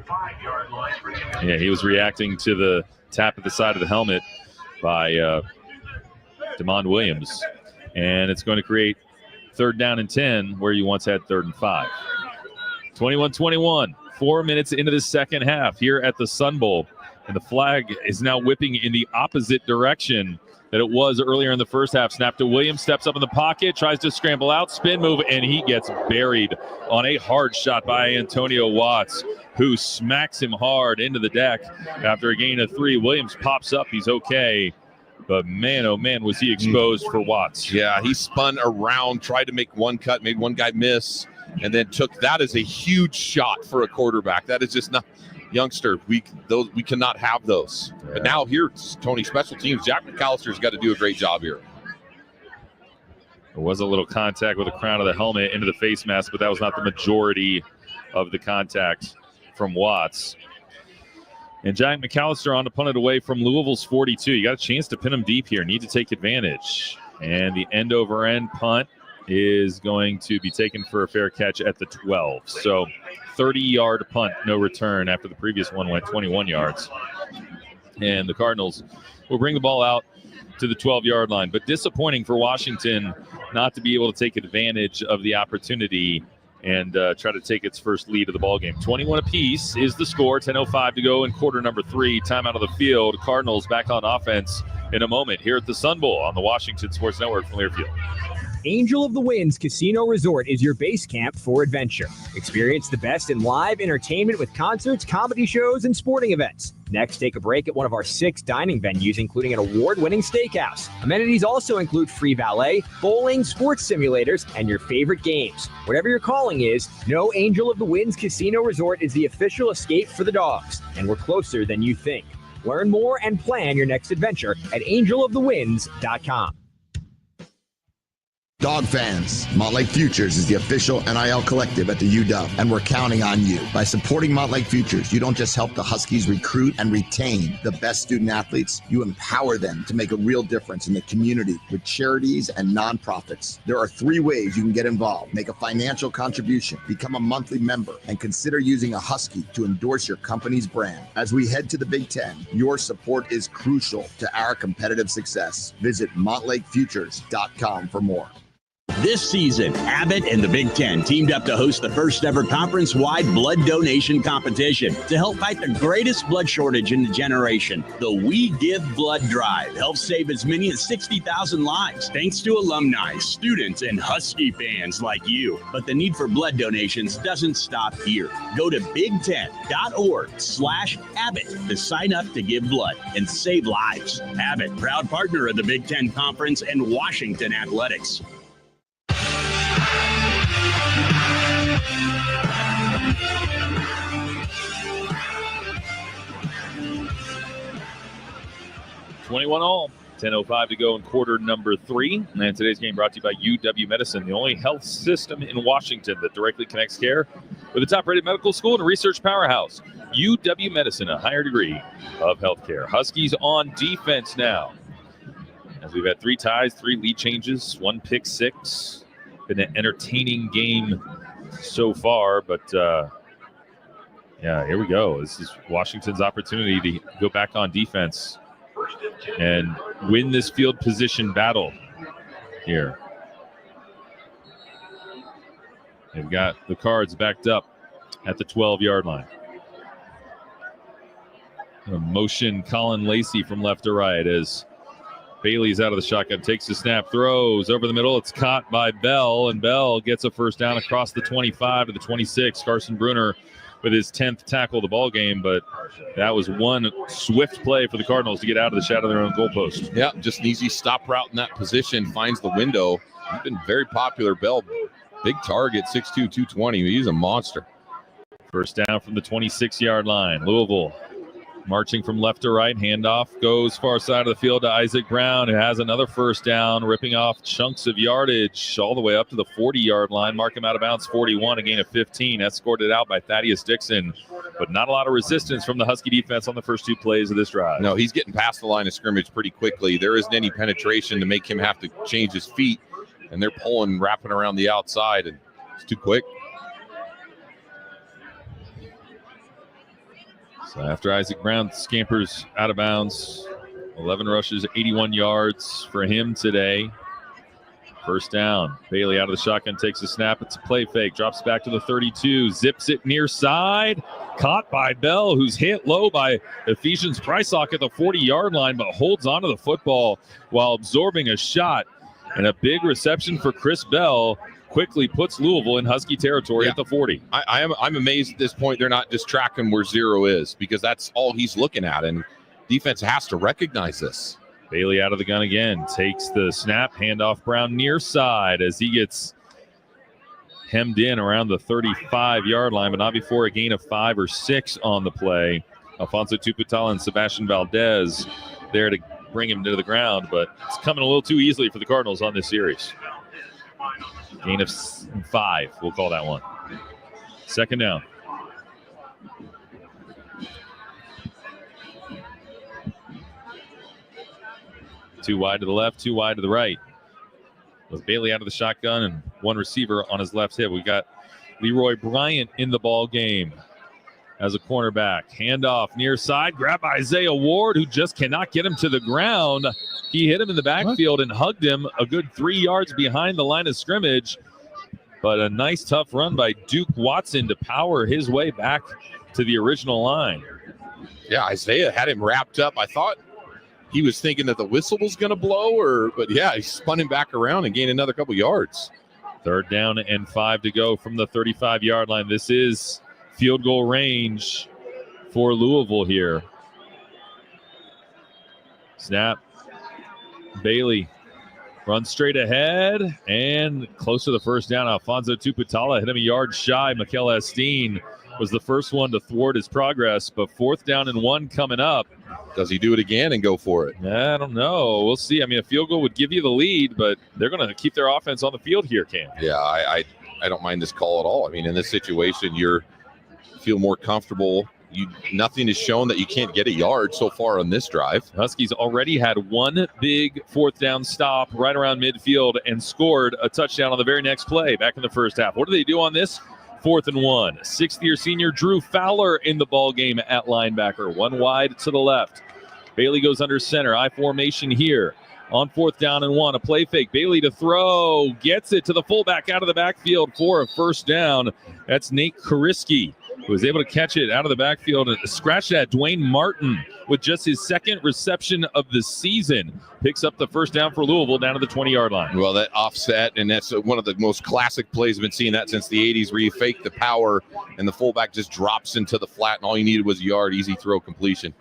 45-yard line. Yeah, he was reacting to the tap at the side of the helmet by Damon Williams. And it's going to create 3rd down and 10 where you once had 3rd and 5. 21-21, 4 minutes into the second half here at the Sun Bowl. And the flag is now whipping in the opposite direction that it was earlier in the first half. Snap to Williams, steps up in the pocket, tries to scramble out, spin move, and he gets buried on a hard shot by Antonio Watts, who smacks him hard into the deck after a gain of 3. Williams pops up. He's okay. But man, oh man, was he exposed for Watts. Yeah, he spun around, tried to make one cut, made one guy miss, and then took that as a huge shot for a quarterback. That is just not... Youngster, we cannot have those. Yeah. But now here, Tony, special teams, Jack McAllister's got to do a great job here. There was a little contact with the crown of the helmet into the face mask, but that was not the majority of the contact from Watts. And Jack McAllister on to punt it away from Louisville's 42. You got a chance to pin him deep here. Need to take advantage. And the end-over-end punt is going to be taken for a fair catch at the 12. So 30-yard punt, no return after the previous one went 21 yards. And the Cardinals will bring the ball out to the 12-yard line. But disappointing for Washington not to be able to take advantage of the opportunity and try to take its first lead of the ballgame. 21 apiece is the score. 10:05 to go in quarter number 3. Time out of the field. Cardinals back on offense in a moment here at the Sun Bowl on the Washington Sports Network from Learfield. Angel of the Winds Casino Resort is your base camp for adventure. Experience the best in live entertainment with concerts, comedy shows, and sporting events. Next, take a break at one of our 6 dining venues, including an award-winning steakhouse. Amenities also include free valet, bowling, sports simulators, and your favorite games. Whatever your calling is, know Angel of the Winds Casino Resort is the official escape for the dogs, and we're closer than you think. Learn more and plan your next adventure at angelofthewinds.com. Dog fans, Montlake Futures is the official NIL collective at the UW, and we're counting on you. By supporting Montlake Futures, you don't just help the Huskies recruit and retain the best student athletes, you empower them to make a real difference in the community with charities and nonprofits. There are 3 ways you can get involved. Make a financial contribution, become a monthly member, and consider using a Husky to endorse your company's brand. As we head to the Big Ten, your support is crucial to our competitive success. Visit montlakefutures.com for more. This season, Abbott and the Big Ten teamed up to host the first ever conference-wide blood donation competition to help fight the greatest blood shortage in a generation. The We Give Blood Drive helps save as many as 60,000 lives thanks to alumni, students, and Husky fans like you. But the need for blood donations doesn't stop here. Go to big10.org/Abbott to sign up to give blood and save lives. Abbott, proud partner of the Big Ten Conference and Washington Athletics. All, 10:05 to go in quarter number 3. And today's game brought to you by UW Medicine, the only health system in Washington that directly connects care with a top-rated medical school and a research powerhouse. UW Medicine, a higher degree of healthcare. Huskies on defense now, as we've had 3 ties, 3 lead changes, 1 pick 6. Been an entertaining game so far, but yeah, here we go. This is Washington's opportunity to go back on defense and win this field position battle here. They've got the Cards backed up at the 12-yard line. Motion Colin Lacey from left to right as Bailey's out of the shotgun, takes the snap, throws over the middle. It's caught by Bell, and Bell gets a first down across the 25 to the 26. Carson Bruner with his 10th tackle of the ball game, but that was one swift play for the Cardinals to get out of the shadow of their own goalpost. Yeah, just an easy stop route in that position, finds the window. He's been very popular. Bell, big target, 6'2", 220. He's a monster. First down from the 26-yard line. Louisville marching from left to right. Handoff goes far side of the field to Isaac Brown, who has another first down, ripping off chunks of yardage all the way up to the 40-yard line. Mark him out of bounds, 41, a gain of 15. Escorted out by Thaddeus Dixon, but not a lot of resistance from the Husky defense on the first 2 plays of this drive. No, he's getting past the line of scrimmage pretty quickly. There isn't any penetration to make him have to change his feet, and they're pulling, wrapping around the outside, and it's too quick. So after Isaac Brown scampers out of bounds, 11 rushes, 81 yards for him today. First down. Bailey out of the shotgun, takes a snap. It's a play fake. Drops back to the 32. Zips it near side. Caught by Bell, who's hit low by Ephesians Prysock at the 40-yard line, but holds onto the football while absorbing a shot. And a big reception for Chris Bell quickly puts Louisville in Husky territory at the 40. I'm amazed at this point they're not just tracking where 0 is, because that's all he's looking at, and defense has to recognize this. Bailey out of the gun again, takes the snap, handoff Brown near side as he gets hemmed in around the 35-yard line, but not before a gain of 5 or 6 on the play. Alfonso Tuputala and Sebastian Valdez there to bring him to the ground, but it's coming a little too easily for the Cardinals on this series. Gain of 5, we'll call that one. Second down. Two wide to the left, 2 wide to the right. With Bailey out of the shotgun and one receiver on his left hip. We got Leroy Bryant in the ball game as a cornerback. Handoff near side, grab by Isaiah Ward, who just cannot get him to the ground. He hit him in the backfield and hugged him a good 3 yards behind the line of scrimmage. But a nice tough run by Duke Watson to power his way back to the original line. Yeah, Isaiah had him wrapped up. I thought he was thinking that the whistle was going to blow, but yeah, he spun him back around and gained another couple yards. Third down and 5 to go from the 35-yard line. This is field goal range for Louisville here. Snap. Bailey runs straight ahead and close to the first down. Alfonso Tuputala hit him a yard shy. Mikel Esteen was the first one to thwart his progress, but 4th down and 1 coming up. Does he do it again and go for it? I don't know. We'll see. I mean, a field goal would give you the lead, but they're going to keep their offense on the field here, Cam. Yeah, I don't mind this call at all. I mean, in this situation, you feel more comfortable. Nothing is shown that you can't get a yard so far on this drive. Huskies already had one big 4th down stop right around midfield and scored a touchdown on the very next play back in the first half. What do they do on this 4th and 1? 6th-year senior Drew Fowler in the ball game at linebacker. 1 wide to the left. Bailey goes under center. I formation here. On 4th down and 1, a play fake. Bailey to throw. Gets it to the fullback out of the backfield for a first down. That's Nate Kariski, who was able to catch it out of the backfield and scratch that. Dwayne Martin with just his 2nd reception of the season picks up the first down for Louisville down to the 20-yard line. Well, that offset, and that's one of the most classic plays. I've been seeing that since the 80s, where you fake the power and the fullback just drops into the flat, and all you needed was a yard. Easy throw completion.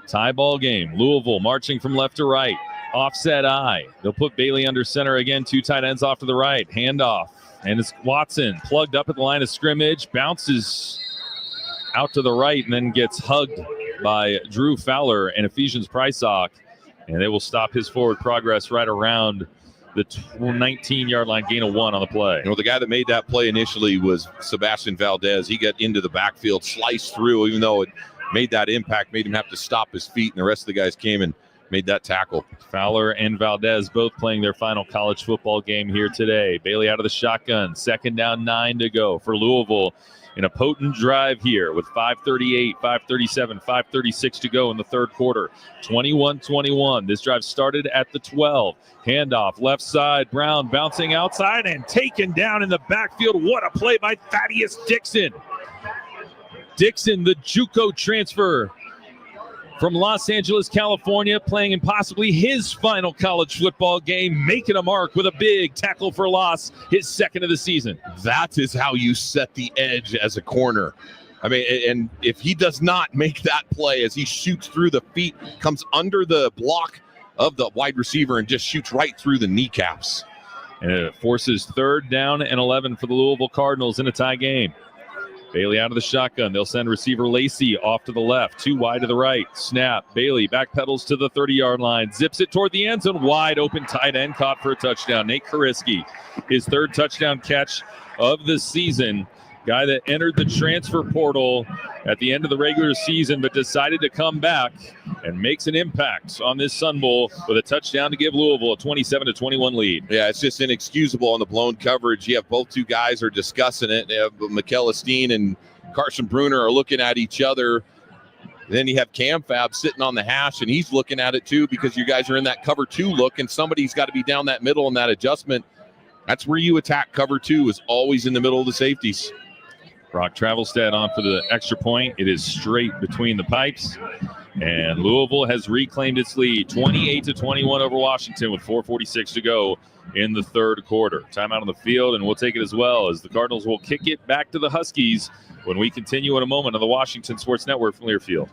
Tie ball game. Louisville marching from left to right. Offset I. They'll put Bailey under center again. 2 tight ends off to the right. Handoff. And it's Watson plugged up at the line of scrimmage. Bounces out to the right and then gets hugged by Drew Fowler and Ephesians Prysock. And they will stop his forward progress right around the 19-yard line, gain of 1 on the play. You know, the guy that made that play initially was Sebastian Valdez. He got into the backfield, sliced through, even though it made that impact, made him have to stop his feet, and the rest of the guys came and made that tackle. Fowler and Valdez both playing their final college football game here today. Bailey out of the shotgun. 2nd down, 9 to go for Louisville in a potent drive here with 5:38, 5:37, 5:36 to go in the third quarter. 21-21. This drive started at the 12. Handoff left side. Brown bouncing outside and taken down in the backfield. What a play by Thaddeus Dixon. Dixon, the JUCO transfer from Los Angeles, California, playing in possibly his final college football game, making a mark with a big tackle for loss, his 2nd of the season. That is how you set the edge as a corner. I mean, and if he does not make that play as he shoots through the feet, comes under the block of the wide receiver and just shoots right through the kneecaps. And it forces 3rd down and 11 for the Louisville Cardinals in a tie game. Bailey out of the shotgun. They'll send receiver Lacey off to the left, 2 wide to the right. Snap. Bailey backpedals to the 30-yard line. Zips it toward the end zone. Wide open tight end caught for a touchdown. Nate Kariski, his 3rd touchdown catch of the season. Guy that entered the transfer portal at the end of the regular season but decided to come back and makes an impact on this Sun Bowl with a touchdown to give Louisville a 27-21 lead. Yeah, it's just inexcusable on the blown coverage. You have both two guys are discussing it. Mikel Esteen and Carson Bruner are looking at each other. Then you have Cam Fab sitting on the hash, and he's looking at it too because you guys are in that cover 2 look, and somebody's got to be down that middle in that adjustment. That's where you attack cover 2, is always in the middle of the safeties. Brock Travelstead on for the extra point. It is straight between the pipes. And Louisville has reclaimed its lead, 28-21 over Washington with 4:46 to go in the 3rd quarter. Timeout on the field, and we'll take it as well as the Cardinals will kick it back to the Huskies when we continue in a moment on the Washington Sports Network from Learfield.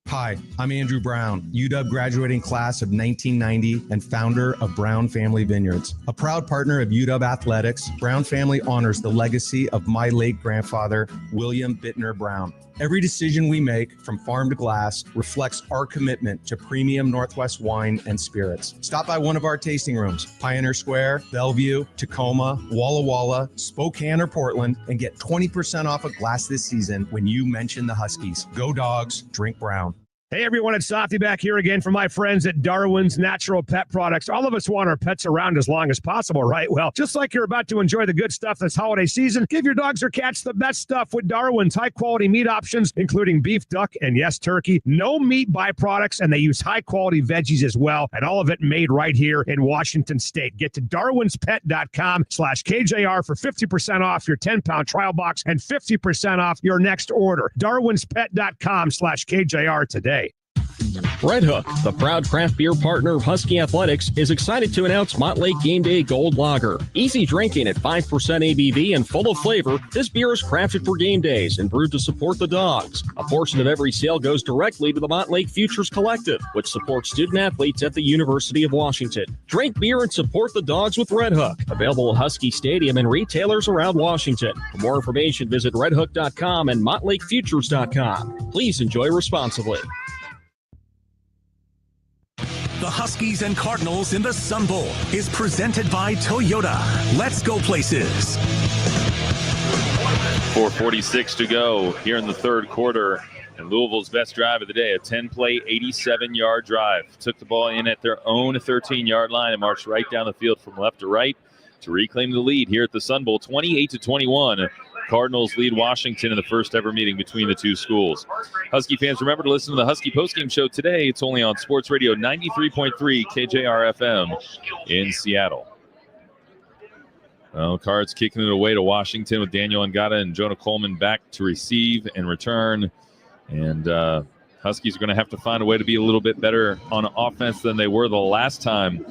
Hi, I'm Andrew Brown, UW graduating class of 1990 and founder of Brown Family Vineyards. A proud partner of UW Athletics, Brown Family honors the legacy of my late grandfather, William Bittner Brown. Every decision we make, from farm to glass, reflects our commitment to premium Northwest wine and spirits. Stop by one of our tasting rooms, Pioneer Square, Bellevue, Tacoma, Walla Walla, Spokane, or Portland, and get 20% off a glass this season when you mention the Huskies. Go Dogs, drink Brown. Hey everyone, it's Softy back here again from my friends at Darwin's Natural Pet Products. All of us want our pets around as long as possible, right? Well, just like you're about to enjoy the good stuff this holiday season, give your dogs or cats the best stuff with Darwin's high-quality meat options, including beef, duck, and yes, turkey. No meat byproducts, and they use high-quality veggies as well, and all of it made right here in Washington State. Get to darwinspet.com/KJR for 50% off your 10-pound trial box and 50% off your next order. darwinspet.com/KJR today. Red Hook, the proud craft beer partner of Husky Athletics, is excited to announce Montlake Game Day Gold Lager. Easy drinking at 5% ABV and full of flavor, this beer is crafted for game days and brewed to support the Dogs. A portion of every sale goes directly to the Montlake Futures Collective, which supports student athletes at the University of Washington. Drink beer and support the Dogs with Red Hook. Available at Husky Stadium and retailers around Washington. For more information, visit redhook.com and montlakefutures.com. Please enjoy responsibly. The Huskies and Cardinals in the Sun Bowl is presented by Toyota. Let's go places. 4:46 to go here in the 3rd quarter. And Louisville's best drive of the day, a 10-play, 87-yard drive. Took the ball in at their own 13-yard line and marched right down the field from left to right to reclaim the lead here at the Sun Bowl, 28-21. Cardinals lead Washington in the first ever meeting between the two schools. Husky fans, remember to listen to the Husky postgame show today. It's only on Sports Radio 93.3 KJR FM in Seattle. Well, Cards kicking it away to Washington with Daniel Ngata and Jonah Coleman back to receive and return. And Huskies are going to have to find a way to be a little bit better on offense than they were the last time.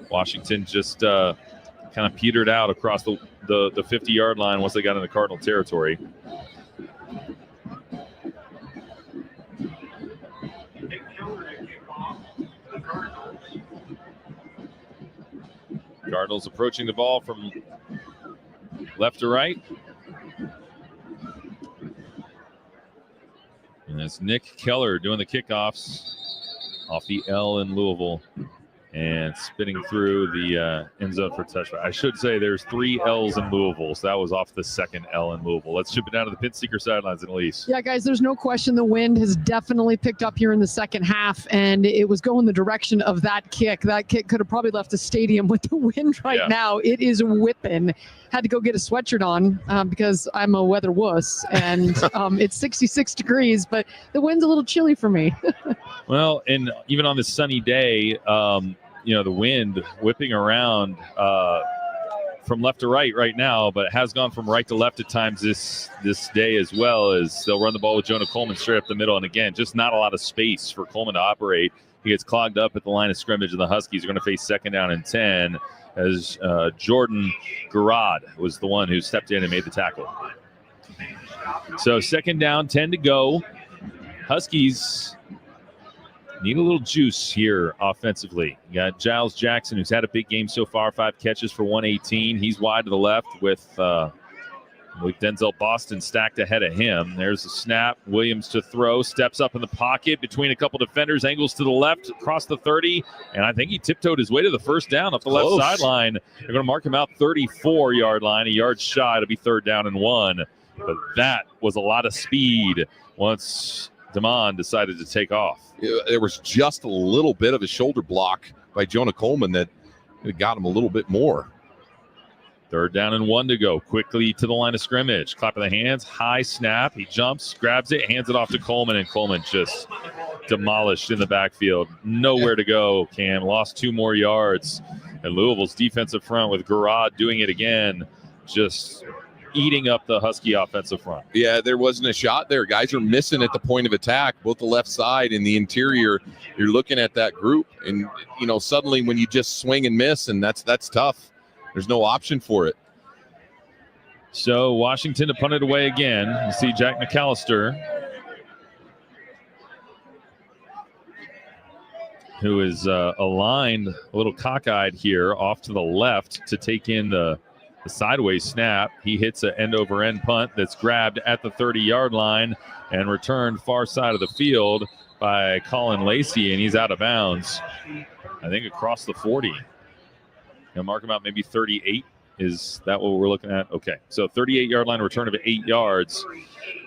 Washington just kind of petered out across the 50-yard line once they got into Cardinal territory. Cardinals approaching the ball from left to right. And it's Nick Keller doing the kickoffs off the L in Louisville and spinning through the end zone for touchdown. I should say there's 3 L's in Louisville, so that was off the second L in Louisville. Let's ship it down to the Pit Seeker sidelines, and Elise. Yeah, guys, there's no question the wind has definitely picked up here in the second half, and it was going the direction of that kick. That kick could have probably left the stadium with the wind right now. It is whipping. Had to go get a sweatshirt on because I'm a weather wuss, and it's 66 degrees, but the wind's a little chilly for me. Well, and even on this sunny day, the wind whipping around from left to right now, but it has gone from right to left at times this day as well, as they'll run the ball with Jonah Coleman straight up the middle. And again, just not a lot of space for Coleman to operate. He gets clogged up at the line of scrimmage, and the Huskies are going to face 2nd down and 10 as Jordan Garrod was the one who stepped in and made the tackle. So second down, 10 to go. Huskies need a little juice here offensively. You got Giles Jackson, who's had a big game so far, 5 catches for 118. He's wide to the left with Denzel Boston stacked ahead of him. There's a snap. Williams to throw. Steps up in the pocket between a couple defenders. Angles to the left across the 30. And I think he tiptoed his way to the first down up the left sideline. They're going to mark him out 34-yard line. A yard shy. It'll be 3rd down and 1. But that was a lot of speed once Damon decided to take off. There was just a little bit of a shoulder block by Jonah Coleman that got him a little bit more. 3rd down and 1 to go. Quickly to the line of scrimmage. Clap of the hands. High snap. He jumps, grabs it, hands it off to Coleman, and Coleman just demolished in the backfield. Nowhere to go, Cam. Lost 2 more yards. And Louisville's defensive front with Garrod doing it again. Just eating up the Husky offensive front. Yeah, there wasn't a shot there. Guys are missing at the point of attack, both the left side and the interior. You're looking at that group, and suddenly when you just swing and miss, and that's tough. There's no option for it. So Washington to punt it away again. You see Jack McAllister, who is aligned, a little cockeyed here, off to the left to take in the sideways snap. He hits an end-over-end punt that's grabbed at the 30-yard line and returned far side of the field by Colin Lacey, and he's out of bounds, I think across the 40. Mark him out maybe 38. Is that what we're looking at? Okay, so 38-yard line return of 8 yards.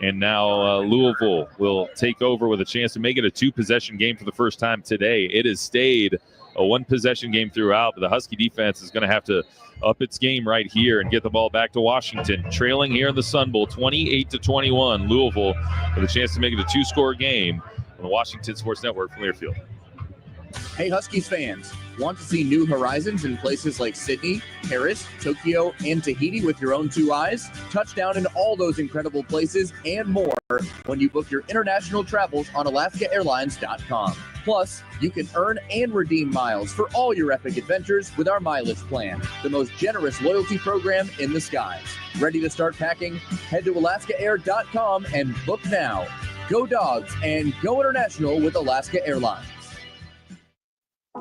And now Louisville will take over with a chance to make it a 2-possession game for the first time today. It has stayed a 1-possession game throughout, but the Husky defense is going to have to up its game right here and get the ball back to Washington. Trailing here in the Sun Bowl, 28-21. Louisville with a chance to make it a 2-score game on the Washington Sports Network from Learfield. Hey, Huskies fans, want to see new horizons in places like Sydney, Paris, Tokyo, and Tahiti with your own 2 eyes? Touchdown in all those incredible places and more when you book your international travels on AlaskaAirlines.com. Plus, you can earn and redeem miles for all your epic adventures with our mileage plan, the most generous loyalty program in the skies. Ready to start packing? Head to AlaskaAir.com and book now. Go Dogs and go international with Alaska Airlines.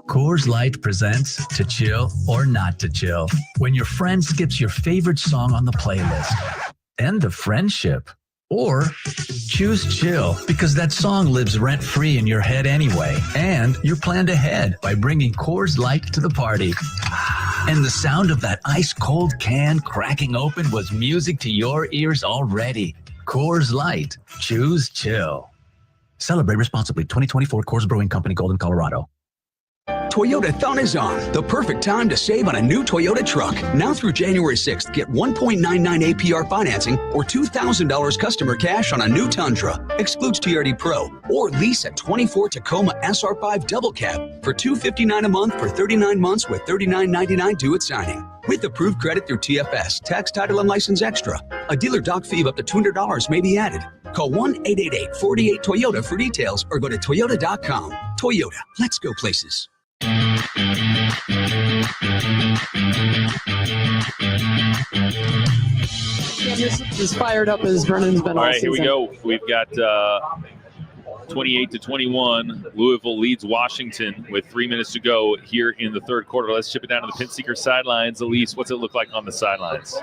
Coors Light presents To Chill or Not to Chill. When your friend skips your favorite song on the playlist. End the friendship. Or choose chill because that song lives rent-free in your head anyway. And you're planned ahead by bringing Coors Light to the party. And the sound of that ice-cold can cracking open was music to your ears already. Coors Light. Choose chill. Celebrate responsibly. 2024 Coors Brewing Company, Golden, Colorado. Toyota-thon is on. The perfect time to save on a new Toyota truck. Now through January 6th, get 1.99 APR financing or $2,000 customer cash on a new Tundra. Excludes TRD Pro. Or lease a 24 Tacoma SR5 double cab for $259 a month for 39 months with $39.99 due at signing. With approved credit through TFS, tax, title, and license extra. A dealer doc fee of up to $200 may be added. Call 1-888-48-TOYOTA for details or go to Toyota.com. Toyota, let's go places. Yeah, just as fired up as Brennan's been all right, season. Here we go. We've got 28-21. Louisville leads Washington with 3 minutes to go here in the third quarter. Let's chip it down to the Pinseeker sidelines. Elise, what's it look like on the sidelines?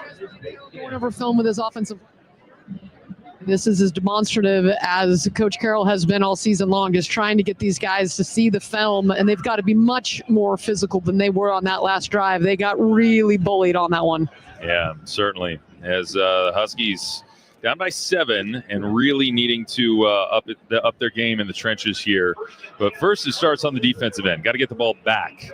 He went over film with his offensive. This is as demonstrative as Coach Carroll has been all season long, is trying to get these guys to see the film, and they've got to be much more physical than they were on that last drive. They got really bullied on that one. Yeah, certainly. As the Huskies down by 7 and really needing to up their game in the trenches here. But first, it starts on the defensive end. Got to get the ball back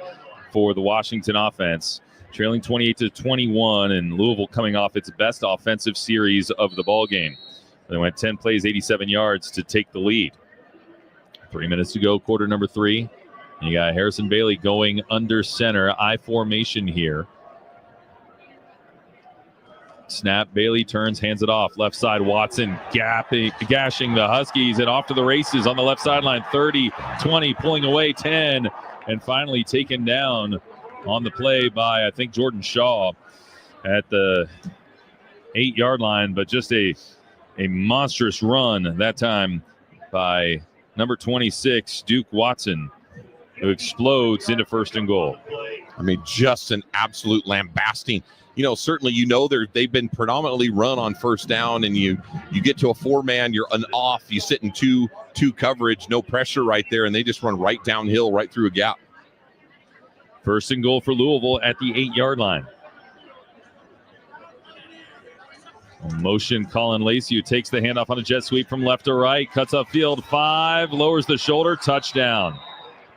for the Washington offense. Trailing 28-21, and Louisville coming off its best offensive series of the ball game. They went 10 plays, 87 yards to take the lead. 3 minutes to go, quarter number 3. You got Harrison Bailey going under center, I formation here. Snap, Bailey turns, hands it off. Left side, Watson gashing the Huskies and off to the races on the left sideline. 30, 20, pulling away 10, and finally taken down on the play by, I think, Jordan Shaw at the 8-yard line, but just a A monstrous run that time by number 26, Duke Watson, who explodes into 1st and goal. I mean, just an absolute lambasting. Certainly, they've been predominantly run on 1st down, and you get to a 4-man, you're an off, you sit in two coverage, no pressure right there, and they just run right downhill, right through a gap. 1st and goal for Louisville at the 8-yard line. Motion Colin Lacey, who takes the handoff on a jet sweep from left to right, cuts upfield 5, lowers the shoulder, touchdown.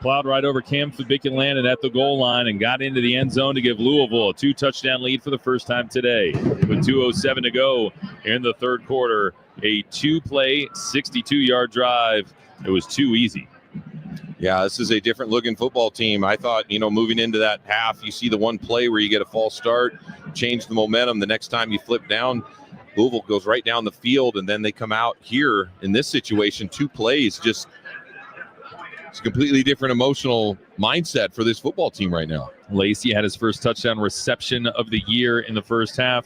Plowed right over Cam Fabik and landed at the goal line and got into the end zone to give Louisville a 2-touchdown lead for the first time today. With 2:07 to go in the 3rd quarter, a 2-play, 62-yard drive. It was too easy. Yeah, this is a different looking football team. I thought, moving into that half, you see the one play where you get a false start, change the momentum. The next time you flip down, Louisville goes right down the field, and then they come out here in this situation, 2 plays, just it's a completely different emotional mindset for this football team right now. Lacey had his first touchdown reception of the year in the first half,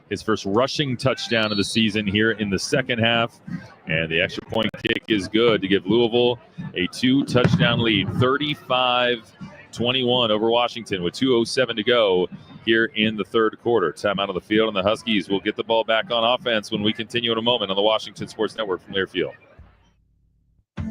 his first rushing touchdown of the season here in the second half, and the extra point kick is good to give Louisville a 2-touchdown lead, 35-21 over Washington with 2:07 to go here in the 3rd quarter. Time out of the field, and the Huskies will get the ball back on offense when we continue in a moment on the Washington Sports Network from Learfield.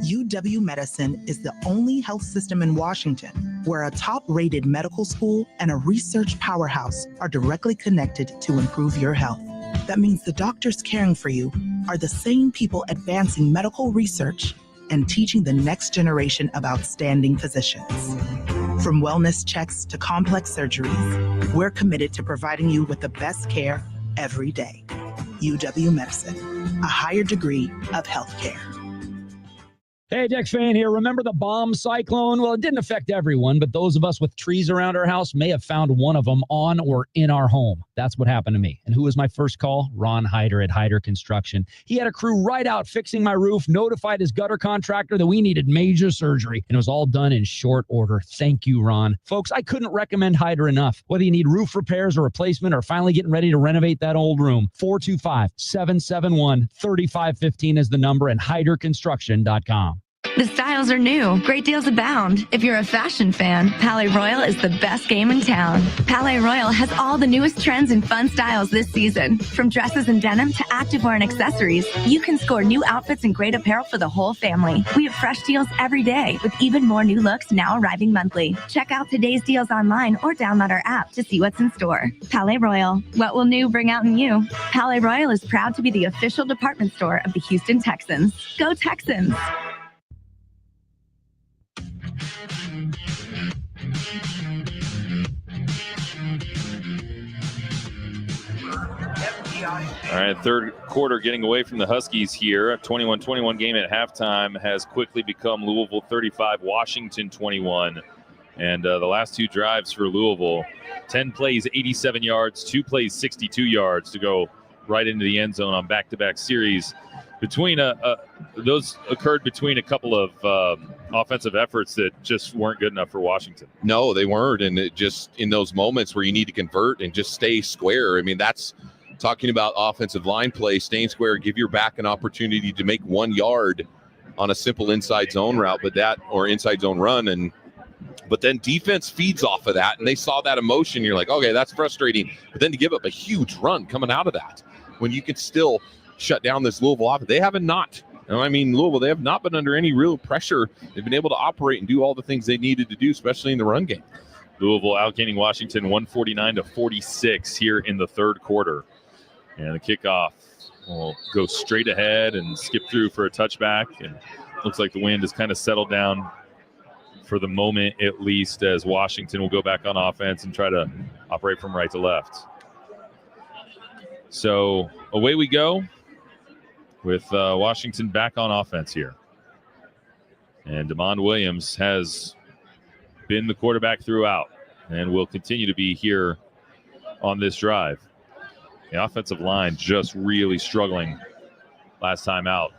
UW Medicine is the only health system in Washington where a top-rated medical school and a research powerhouse are directly connected to improve your health. That means the doctors caring for you are the same people advancing medical research and teaching the next generation of outstanding physicians. From wellness checks to complex surgeries, we're committed to providing you with the best care every day. UW Medicine, a higher degree of healthcare. Hey, Dex fan here. Remember the bomb cyclone? Well, it didn't affect everyone, but those of us with trees around our house may have found one of them on or in our home. That's what happened to me. And who was my first call? Ron Hyder at Hyder Construction. He had a crew right out fixing my roof, notified his gutter contractor that we needed major surgery, and it was all done in short order. Thank you, Ron. Folks, I couldn't recommend Hyder enough. Whether you need roof repairs or replacement or finally getting ready to renovate that old room, 425-771-3515 is the number, and HyderConstruction.com. The styles are new. Great deals abound. If you're a fashion fan, Palais Royal is the best game in town. Palais Royal has all the newest trends and fun styles this season. From dresses and denim to activewear and accessories, you can score new outfits and great apparel for the whole family. We have fresh deals every day with even more new looks now arriving monthly. Check out today's deals online or download our app to see what's in store. Palais Royal. What will new bring out in you? Palais Royal is proud to be the official department store of the Houston Texans. Go Texans! All right, 3rd quarter getting away from the Huskies here. A 21-21 game at halftime has quickly become Louisville 35, Washington 21. And the last 2 drives for Louisville, 10 plays, 87 yards, 2 plays, 62 yards to go right into the end zone on back-to-back series. Between those occurred between a couple of offensive efforts that just weren't good enough for Washington. No, they weren't. And it just in those moments where you need to convert and just stay square. I mean, that's talking about offensive line play, staying square, give your back an opportunity to make 1 yard on a simple inside zone route, or inside zone run. But then defense feeds off of that, and they saw that emotion. You're like, okay, that's frustrating. But then to give up a huge run coming out of that, when you can still shut down this Louisville offense, they have not. Louisville, they have not been under any real pressure. They've been able to operate and do all the things they needed to do, especially in the run game. Louisville outgaining Washington 149-46 here in the 3rd quarter. And the kickoff will go straight ahead and skip through for a touchback. And looks like the wind has kind of settled down for the moment, at least, as Washington will go back on offense and try to operate from right to left. So away we go with Washington back on offense here. And DeMond Williams has been the quarterback throughout and will continue to be here on this drive. The offensive line just really struggling last time out.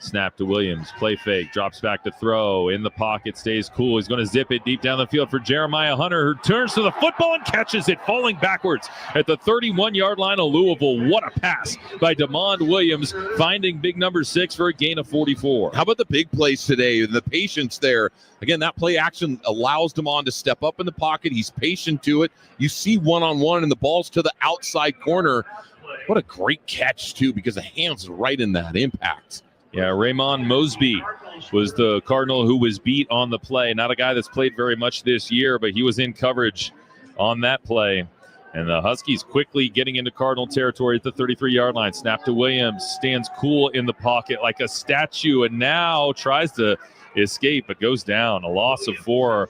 Snap to Williams, play fake, drops back to throw, in the pocket, stays cool. He's going to zip it deep down the field for Jeremiah Hunter, who turns to the football and catches it, falling backwards at the 31-yard line of Louisville. What a pass by DeMond Williams, finding big number 6 for a gain of 44. How about the big plays today and the patience there? Again, that play action allows DeMond to step up in the pocket. He's patient to it. You see one-on-one, and the ball's to the outside corner. What a great catch, too, because the hand's right in that impact. Yeah, Raymond Mosby was the Cardinal who was beat on the play. Not a guy that's played very much this year, but he was in coverage on that play. And the Huskies quickly getting into Cardinal territory at the 33-yard line. Snap to Williams, stands cool in the pocket like a statue, and now tries to escape, but goes down. A loss of 4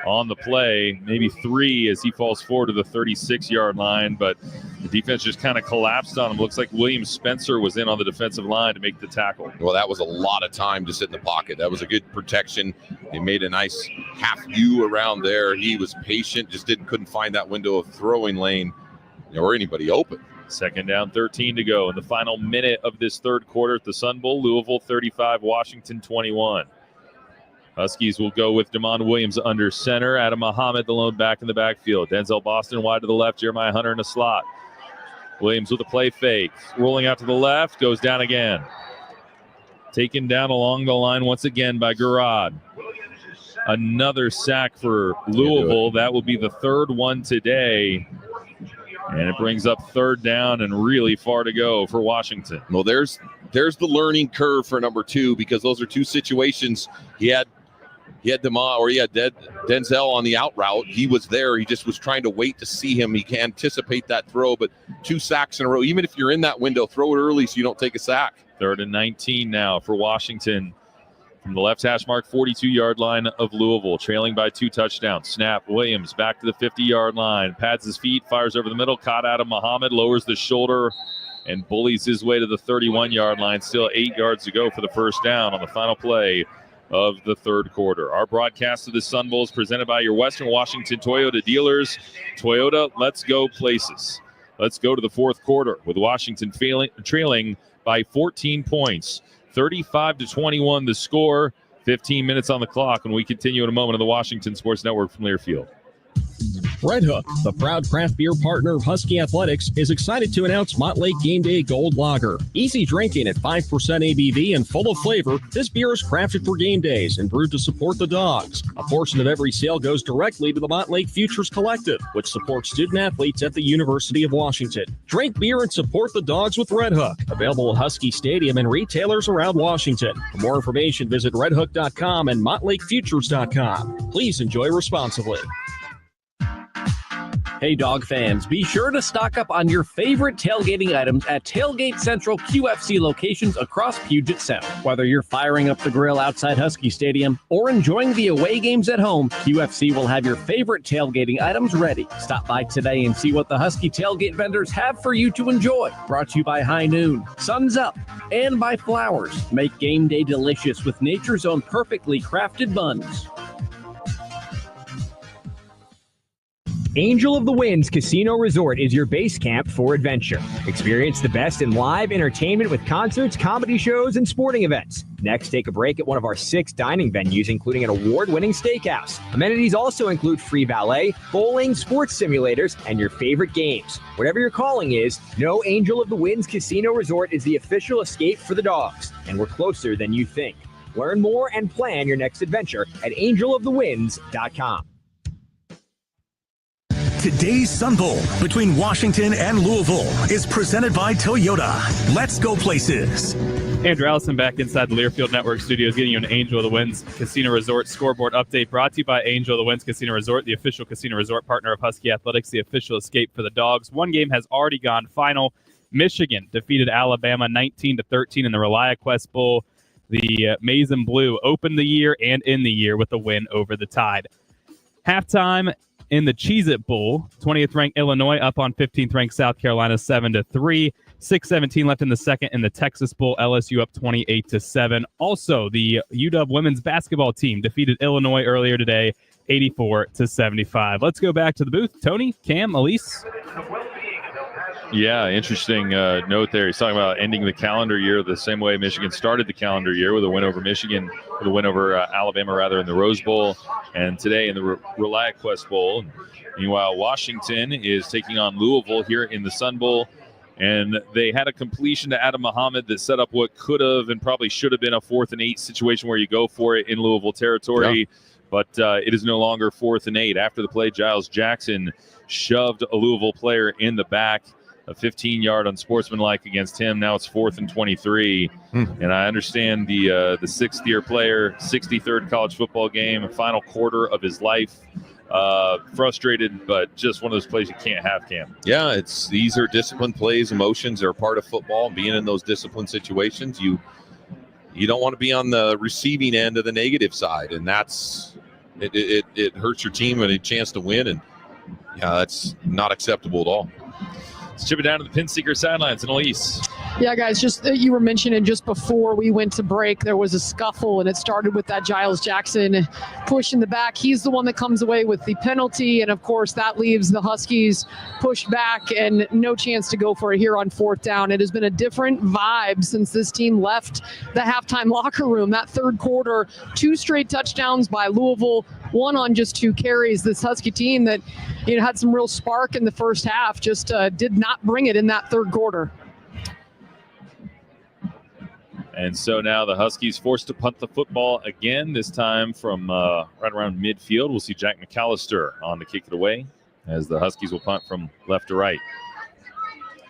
on the play, maybe 3 as he falls forward to the 36-yard line, but the defense just kind of collapsed on him. Looks like William Spencer was in on the defensive line to make the tackle. Well, that was a lot of time to sit in the pocket. That was a good protection. They made a nice half U around there. He was patient, just couldn't find that window of throwing lane or anybody open. Second down, 13 to go in the final minute of this third quarter at the Sun Bowl. Louisville 35, Washington 21. Huskies will go with DeMond Williams under center. Adam Muhammad, the lone back in the backfield. Denzel Boston wide to the left. Jeremiah Hunter in a slot. Williams with a play fake. Rolling out to the left. Goes down again. Taken down along the line once again by Garrod. Another sack for Louisville. That will be the third one today. And it brings up third down and really far to go for Washington. Well, there's the learning curve for number 2, because those are 2 situations. He had Denzel on the out route. He was there. He just was trying to wait to see him. He can anticipate that throw, but 2 sacks in a row. Even if you're in that window, throw it early so you don't take a sack. 3rd and 19 now for Washington. From the left hash mark, 42-yard line of Louisville, trailing by 2 touchdowns. Snap, Williams back to the 50-yard line, pads his feet, fires over the middle, caught out of Muhammad, lowers the shoulder, and bullies his way to the 31-yard line. Still 8 yards to go for the first down on the final play of the third quarter. Our broadcast of the Sun Bowl is presented by your Western Washington Toyota dealers. Toyota, let's go places. Let's go to the fourth quarter with Washington trailing by 14 points. 35-21 the score. 15 minutes on the clock when we continue in a moment on the Washington Sports Network from Learfield. Red Hook, the proud craft beer partner of Husky Athletics, is excited to announce Montlake Game Day Gold Lager. Easy drinking at 5% ABV and full of flavor, this beer is crafted for game days and brewed to support the Dogs. A portion of every sale goes directly to the Montlake Futures Collective, which supports student athletes at the University of Washington. Drink beer and support the Dogs with Red Hook. Available at Husky Stadium and retailers around Washington. For more information, visit redhook.com and montlakefutures.com. Please enjoy responsibly. Hey, Dog fans, be sure to stock up on your favorite tailgating items at Tailgate Central QFC locations across Puget Sound. Whether you're firing up the grill outside Husky Stadium or enjoying the away games at home, QFC will have your favorite tailgating items ready. Stop by today and see what the Husky tailgate vendors have for you to enjoy. Brought to you by High Noon, Suns Up, and by Flowers. Make game day delicious with nature's own perfectly crafted buns. Angel of the Winds Casino Resort is your base camp for adventure. Experience the best in live entertainment with concerts, comedy shows, and sporting events. Next, take a break at one of our 6 dining venues, including an award-winning steakhouse. Amenities also include free valet, bowling, sports simulators, and your favorite games. Whatever your calling is, know Angel of the Winds Casino Resort is the official escape for the Dogs, and we're closer than you think. Learn more and plan your next adventure at angelofthewinds.com. Today's Sun Bowl between Washington and Louisville is presented by Toyota. Let's go places. Andrew Allison back inside the Learfield Network studios, getting you an Angel of the Winds Casino Resort scoreboard update brought to you by Angel of the Winds Casino Resort, the official casino resort partner of Husky Athletics, the official escape for the Dogs. One game has already gone final. Michigan defeated Alabama 19-13 in the ReliaQuest Bowl. The Maize and Blue opened the year and end the year with a win over the Tide. Halftime in the Cheez-It Bowl, 20th ranked Illinois up on 15th ranked South Carolina 7-3. 6:17 left in the second. In the Texas Bowl, LSU up 28-7. Also, the UW women's basketball team defeated Illinois earlier today, 84-75. Let's go back to the booth. Tony, Cam, Elise. Yeah, interesting note there. He's talking about ending the calendar year the same way Michigan started the calendar year, with a win over Michigan, with a win over Alabama, rather, in the Rose Bowl, and today in the ReliaQuest Bowl. Meanwhile, Washington is taking on Louisville here in the Sun Bowl, and they had a completion to Adam Muhammad that set up what could have and probably should have been a 4th and 8 situation where you go for it in Louisville territory. Yeah. But it is no longer 4th and 8. After the play, Giles Jackson shoved a Louisville player in the back, a 15-yard unsportsmanlike against him. Now it's 4th and 23. And I understand the 6th-year player, 63rd college football game, final quarter of his life. Frustrated, but just one of those plays you can't have, Cam. Yeah, these are disciplined plays. Emotions are part of football. Being in those disciplined situations, you don't want to be on the receiving end of the negative side, and it hurts your team and a chance to win, and that's not acceptable at all. Let's chip it down to the Pinseeker sidelines, and Elise. Yeah, guys, just you were mentioning just before we went to break, there was a scuffle, and it started with that Giles Jackson push in the back. He's the one that comes away with the penalty, and of course that leaves the Huskies pushed back and no chance to go for it here on 4th down. It has been a different vibe since this team left the halftime locker room. That third quarter, 2 straight touchdowns by Louisville, 1 on just 2 carries. This Husky team that had some real spark in the first half just did not bring it in that third quarter. And so now the Huskies forced to punt the football again, this time from right around midfield. We'll see Jack McAllister on to kick it away as the Huskies will punt from left to right.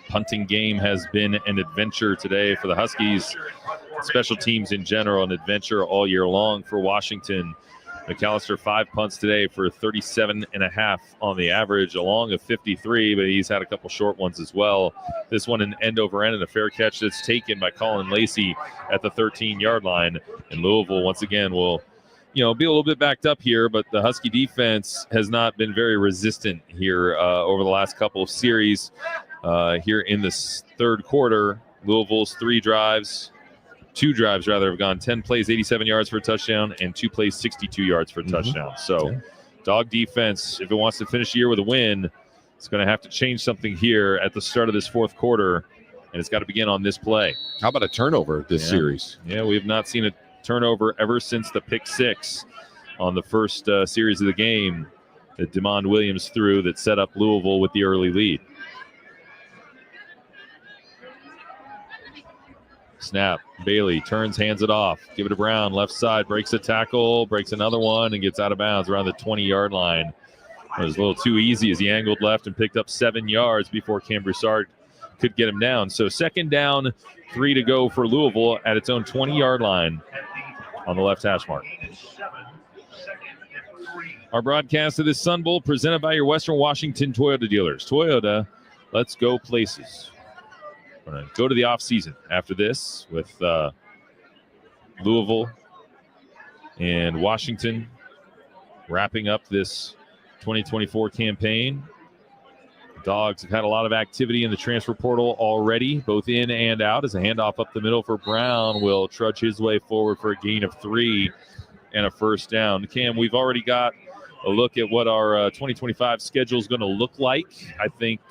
Punting game has been an adventure today for the Huskies. Special teams in general, an adventure all year long for Washington. McAllister 5 punts today for 37.5 on the average, along of 53, but he's had a couple short ones as well. This one an end over end and a fair catch that's taken by Colin Lacey at the 13-yard line. And Louisville, once again, will be a little bit backed up here, but the Husky defense has not been very resistant here over the last couple of series. Here in this third quarter, Louisville's 2 drives have gone 10 plays, 87 yards for a touchdown, and 2 plays, 62 yards for a touchdown. So dog defense, if it wants to finish the year with a win, it's going to have to change something here at the start of this fourth quarter, and it's got to begin on this play. How about a turnover this series? Yeah, we have not seen a turnover ever since the pick 6 on the first series of the game that DeMond Williams threw that set up Louisville with the early lead. Snap. Bailey turns, hands it off. Give it to Brown. Left side. Breaks a tackle. Breaks another one and gets out of bounds around the 20-yard line. It was a little too easy as he angled left and picked up 7 yards before Cam Broussard could get him down. So 2nd down, 3 to go for Louisville at its own 20-yard line on the left hash mark. Our broadcast of this Sun Bowl presented by your Western Washington Toyota dealers. Toyota, let's go places. We're going to go to the offseason after this with Louisville and Washington wrapping up this 2024 campaign. The Dogs have had a lot of activity in the transfer portal already, both in and out, as a handoff up the middle for Brown will trudge his way forward for a gain of 3 and a first down. Cam, we've already got a look at what our 2025 schedule is going to look like. I think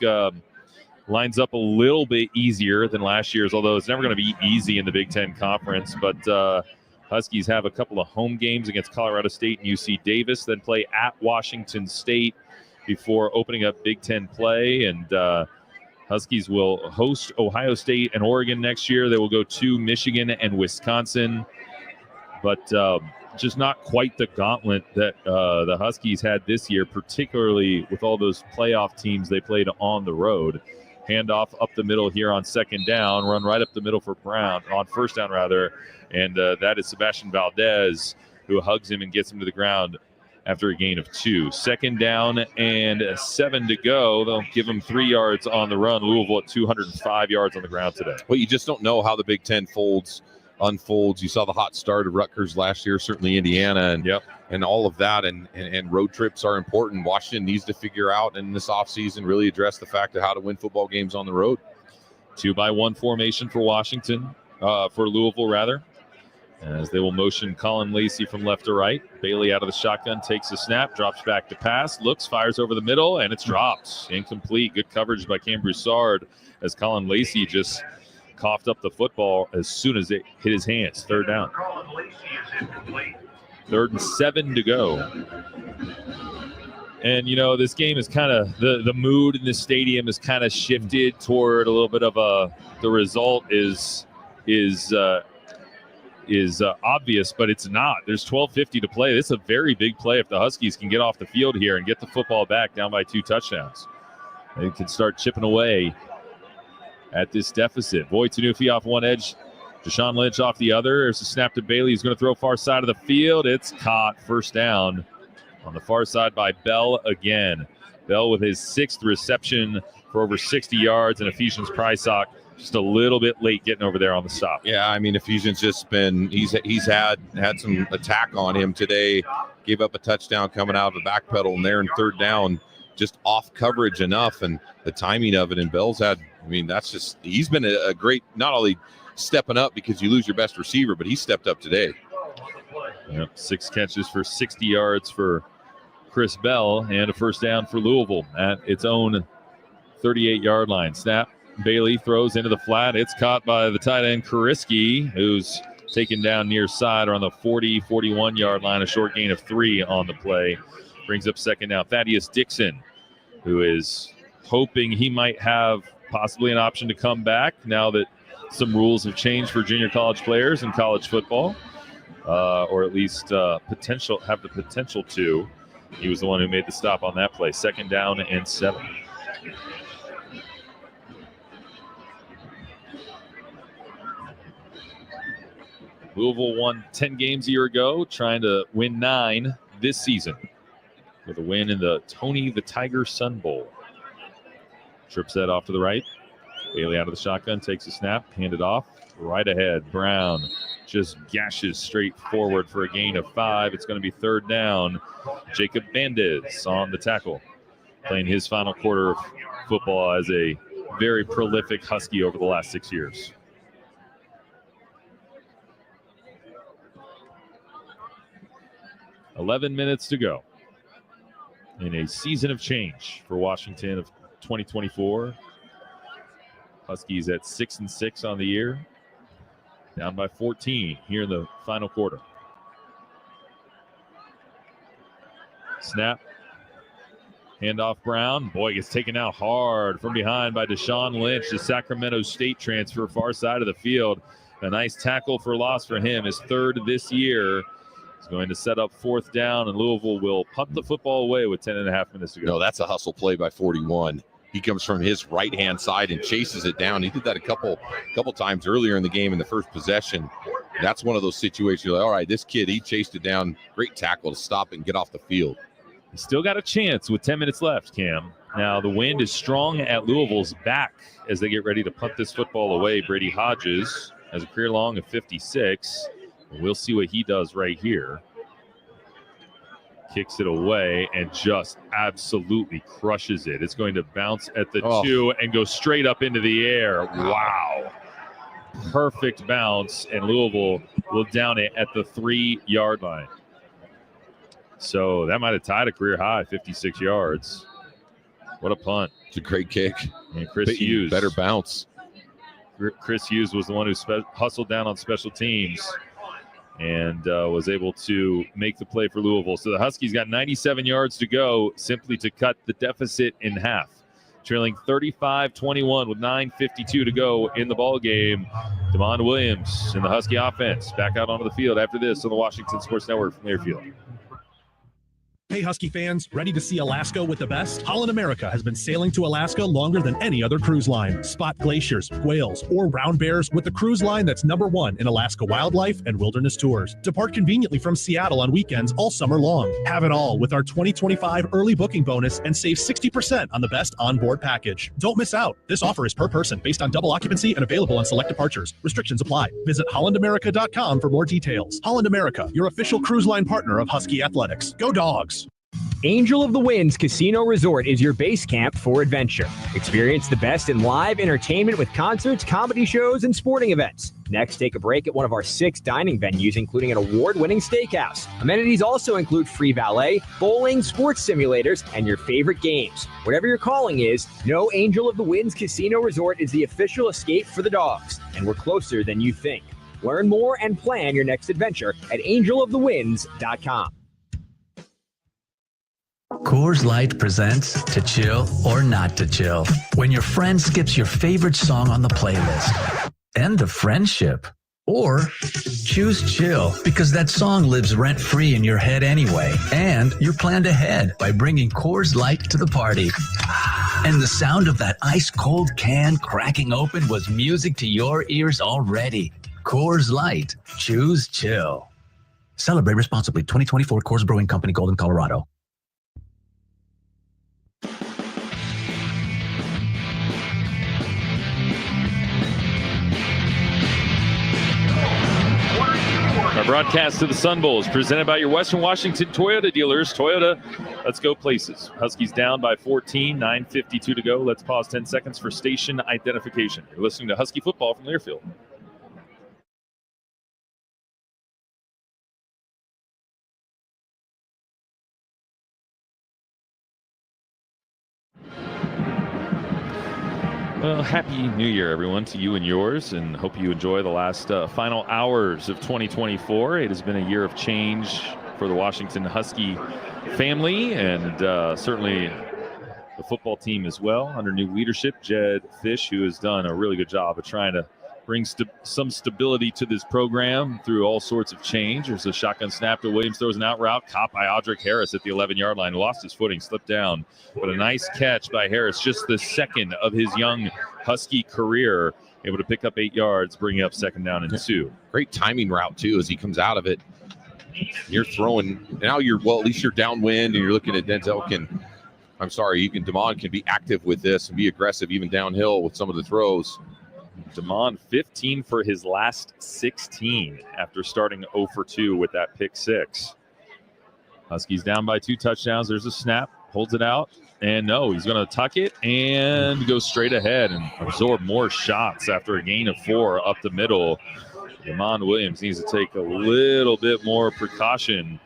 lines up a little bit easier than last year's, although it's never going to be easy in the Big Ten Conference. But Huskies have a couple of home games against Colorado State and UC Davis, then play at Washington State before opening up Big Ten play. And Huskies will host Ohio State and Oregon next year. They will go to Michigan and Wisconsin. But just not quite the gauntlet that the Huskies had this year, particularly with all those playoff teams they played on the road. Handoff up the middle here on 2nd down, run right up the middle for Brown, on 1st down rather, and that is Sebastian Valdez, who hugs him and gets him to the ground after a gain of 2. 2nd down and 7 to go. They'll give him 3 yards on the run. Louisville at 205 yards on the ground today. Well, you just don't know how the Big Ten unfolds. You saw the hot start of Rutgers last year, certainly Indiana, and all of that, and road trips are important. Washington needs to figure out in this offseason, really address the fact of how to win football games on the road. 2-by-1 formation for Washington, for Louisville rather. as they will motion Colin Lacey from left to right. Bailey out of the shotgun, takes the snap, drops back to pass, looks, fires over the middle, and it's dropped. Incomplete. Good coverage by Cam Broussard as Colin Lacey just coughed up the football as soon as it hit his hands. Third down. 3rd and 7 to go. And, this game is kind of, the mood in the stadium is kind of shifted toward a little bit of the result is obvious, but it's not. There's 12:50 to play. This is a very big play if the Huskies can get off the field here and get the football back down by 2 touchdowns. They can start chipping away at this deficit. Voigt Tanufi off one edge, Deshaun Lynch off the other. There's a snap to Bailey. He's going to throw far side of the field. It's caught. First down on the far side by Bell again. Bell with his 6th reception for over 60 yards, and Ephesians Prysock just a little bit late getting over there on the stop. Yeah, I mean, Ephesians just been, he's had some attack on him today. Gave up a touchdown coming out of the back pedal, and there in 3rd down, just off coverage enough, and the timing of it. And Bell's had, that's just, he's been a great, not only stepping up because you lose your best receiver, but he stepped up today. Yep, 6 catches for 60 yards for Chris Bell, and a first down for Louisville at its own 38-yard line. Snap. Bailey throws into the flat. It's caught by the tight end Kariski, who's taken down near side or on the 40, 41-yard line. A short gain of 3 on the play. Brings up second down. Thaddeus Dixon, who is hoping he might have possibly an option to come back now that some rules have changed for junior college players in college football, or at least have the potential to. He was the one who made the stop on that play. 2nd down and 7. Louisville won 10 games a year ago, trying to win 9 this season with a win in the Tony the Tiger Sun Bowl. Trips that off to the right. Bailey out of the shotgun, takes a snap, handed off, right ahead. Brown just gashes straight forward for a gain of 5. It's going to be 3rd down. Jacob Bandes on the tackle, playing his final quarter of football as a very prolific Husky over the last 6 years. $11 minutes to go in a season of change for Washington of 2024. Huskies at 6-6 on the year, down by 14 here in the final quarter. Snap, handoff Brown. Boy, gets taken out hard from behind by Deshaun Lynch, the Sacramento State transfer, far side of the field. A nice tackle for loss for him, his 3rd this year. He's going to set up 4th down, and Louisville will punt the football away with 10.5 minutes to go. No, that's a hustle play by 41. He comes from his right-hand side and chases it down. He did that a couple times earlier in the game in the first possession. That's one of those situations, like, all right, this kid, he chased it down. Great tackle to stop and get off the field. He's still got a chance with 10 minutes left, Cam. Now, the wind is strong at Louisville's back as they get ready to punt this football away. Brady Hodges has a career long of 56. We'll see what he does right here. Kicks it away and just absolutely crushes it. It's going to bounce at the 2 and go straight up into the air. Wow. Perfect bounce, and Louisville will down it at the 3-yard line. So that might have tied a career high, 56 yards. What a punt. It's a great kick. And Chris Hughes. Better bounce. Chris Hughes was the one who hustled down on special teams and was able to make the play for Louisville. So the Huskies got 97 yards to go, simply to cut the deficit in half. Trailing 35-21 with 9:52 to go in the ball game. Damon Williams and the Husky offense back out onto the field after this on the Washington Sports Network from Learfield. Hey, Husky fans, ready to see Alaska with the best? Holland America has been sailing to Alaska longer than any other cruise line. Spot glaciers, whales, or brown bears with the cruise line that's #1 in Alaska wildlife and wilderness tours. Depart conveniently from Seattle on weekends all summer long. Have it all with our 2025 early booking bonus and save 60% on the best onboard package. Don't miss out. This offer is per person based on double occupancy and available on select departures. Restrictions apply. Visit hollandamerica.com for more details. Holland America, your official cruise line partner of Husky Athletics. Go Dogs! Angel of the Winds Casino Resort is your base camp for adventure. Experience the best in live entertainment with concerts, comedy shows, and sporting events. Next, take a break at one of our 6 dining venues, including an award-winning steakhouse. Amenities also include free valet, bowling, sports simulators, and your favorite games. Whatever your calling is, know Angel of the Winds Casino Resort is the official escape for the dogs, and we're closer than you think. Learn more and plan your next adventure at angelofthewinds.com. Coors Light presents To Chill or Not to Chill. When your friend skips your favorite song on the playlist. End the friendship. Or choose chill because that song lives rent-free in your head anyway. And you're planned ahead by bringing Coors Light to the party. And the sound of that ice-cold can cracking open was music to your ears already. Coors Light. Choose chill. Celebrate responsibly. 2024 Coors Brewing Company, Golden, Colorado. Our broadcast to the Sun Bowl is presented by your Western Washington Toyota dealers. Toyota, let's go places. Huskies down by 14, 9:52 to go. Let's pause 10 seconds for station identification. You're listening to Husky Football from Learfield. Well, happy New Year, everyone, to you and yours, and hope you enjoy the last final hours of 2024. It has been a year of change for the Washington Husky family, and certainly the football team as well, under new leadership. Jed Fish, who has done a really good job of trying to bring some stability to this program through all sorts of change. There's a shotgun snap to Williams, throws an out route, caught by Audric Harris at the 11-yard line, lost his footing, slipped down. But a nice catch by Harris, just the second of his young Husky career, able to pick up 8 yards, bringing up 2nd down and 2. Great timing route, too, as he comes out of it. You're throwing, now at least you're downwind, and you're looking at Denzel Damon can be active with this and be aggressive even downhill with some of the throws. Damon 15 for his last 16 after starting 0 for 2 with that pick 6. Huskies down by 2 touchdowns. There's a snap, holds it out, and no, he's going to tuck it and go straight ahead and absorb more shots after a gain of 4 up the middle. Damon Williams needs to take a little bit more precaution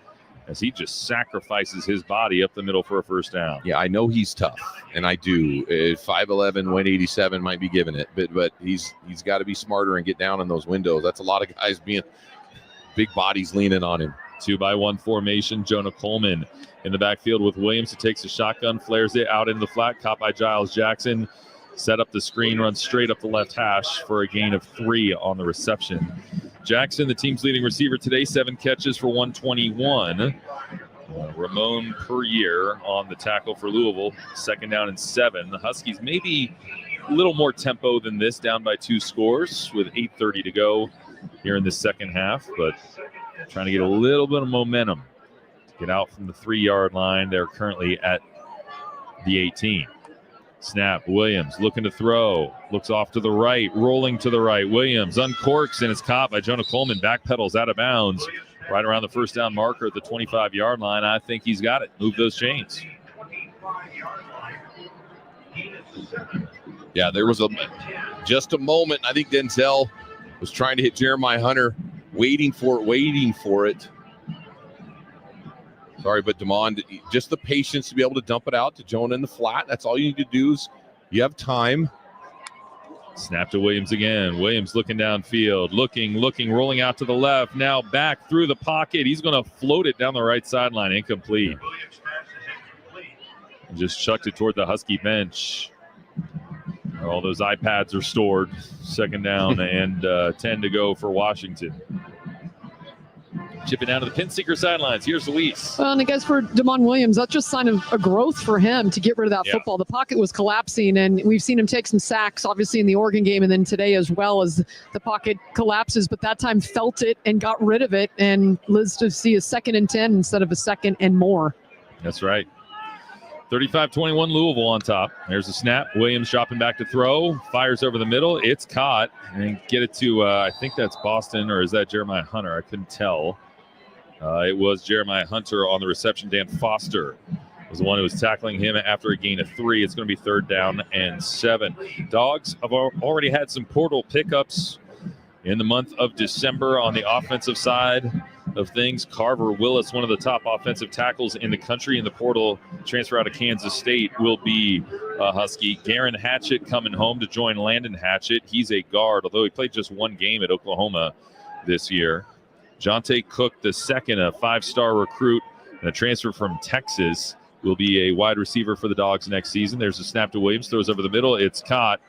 as he just sacrifices his body up the middle for a first down. Yeah, I know he's tough, and I do. 5'11", 187 might be giving it, but he's got to be smarter and get down in those windows. That's a lot of guys being big bodies leaning on him. 2-by-1 formation. Jonah Coleman in the backfield with Williams, who takes a shotgun, flares it out into the flat, caught by Giles Jackson. Set up the screen, runs straight up the left hash for a gain of 3 on the reception. Jackson, the team's leading receiver today, 7 catches for 121. Ramon Puryear on the tackle for Louisville, 2nd down and 7. The Huskies maybe a little more tempo than this, down by 2 scores with 8:30 to go here in the second half, but trying to get a little bit of momentum to get out from the 3-yard line. They're currently at the 18. Snap, Williams looking to throw, looks off to the right, rolling to the right. Williams uncorks and is caught by Jonah Coleman, backpedals out of bounds right around the first down marker at the 25-yard line. I think he's got it. Move those chains. Yeah, there was just a moment. I think Denzel was trying to hit Jeremiah Hunter, waiting for it. Sorry, but Damon, just the patience to be able to dump it out to Jonah in the flat. That's all you need to do is you have time. Snap to Williams again. Williams looking downfield, looking, rolling out to the left. Now back through the pocket. He's going to float it down the right sideline. Incomplete. Just chucked it toward the Husky bench. All those iPads are stored. 2nd down and 10 to go for Washington. Chipping down to the Pinseeker sidelines. Here's Luis. Well, and I guess for Damon Williams, that's just a sign of a growth for him to get rid of that football. The pocket was collapsing, and we've seen him take some sacks, obviously, in the Oregon game, and then today as well as the pocket collapses, but that time felt it and got rid of it, and lives to see a 2nd and 10 instead of a 2nd and more. That's right. 35-21 Louisville on top. There's a snap. Williams dropping back to throw. Fires over the middle. It's caught. And get it to, I think that's Boston, or is that Jeremiah Hunter? I couldn't tell. It was Jeremiah Hunter on the reception. Dan Foster was the one who was tackling him after a gain of 3. It's going to be 3rd down and 7. Dogs have already had some portal pickups in the month of December on the offensive side of things. Carver Willis, one of the top offensive tackles in the country in the portal, transfer out of Kansas State, will be a Husky. Garen Hatchett coming home to join Landon Hatchett. He's a guard, although he played just one game at Oklahoma this year. Jonte Cook, the second, a 5-star recruit and a transfer from Texas, will be a wide receiver for the Dogs next season. There's a snap to Williams, throws over the middle. It's caught.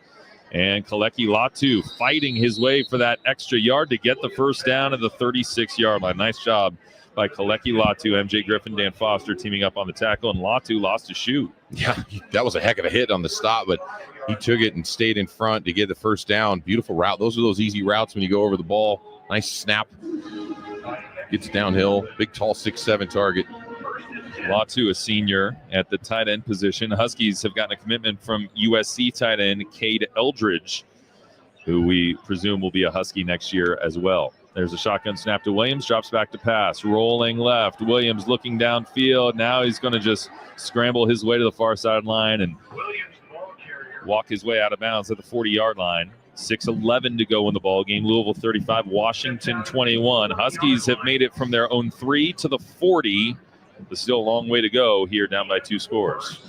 And Kaleki Latu fighting his way for that extra yard to get the first down at the 36-yard line. Nice job by Kaleki Latu. MJ Griffin, Dan Foster teaming up on the tackle, and Latu lost his shoe. Yeah, that was a heck of a hit on the stop, but he took it and stayed in front to get the first down. Beautiful route. Those are those easy routes when you go over the ball. Nice snap. Gets downhill. Big, tall, 6'7" target. Latu, a senior at the tight end position. Huskies have gotten a commitment from USC tight end Cade Eldridge, who we presume will be a Husky next year as well. There's a shotgun snap to Williams, drops back to pass, rolling left. Williams looking downfield. Now he's going to just scramble his way to the far sideline and walk his way out of bounds at the 40-yard line. 6:11 to go in the ball game. Louisville 35, Washington 21. Huskies have made it from their own 3 to the 40. There's still a long way to go here, down by 2 scores.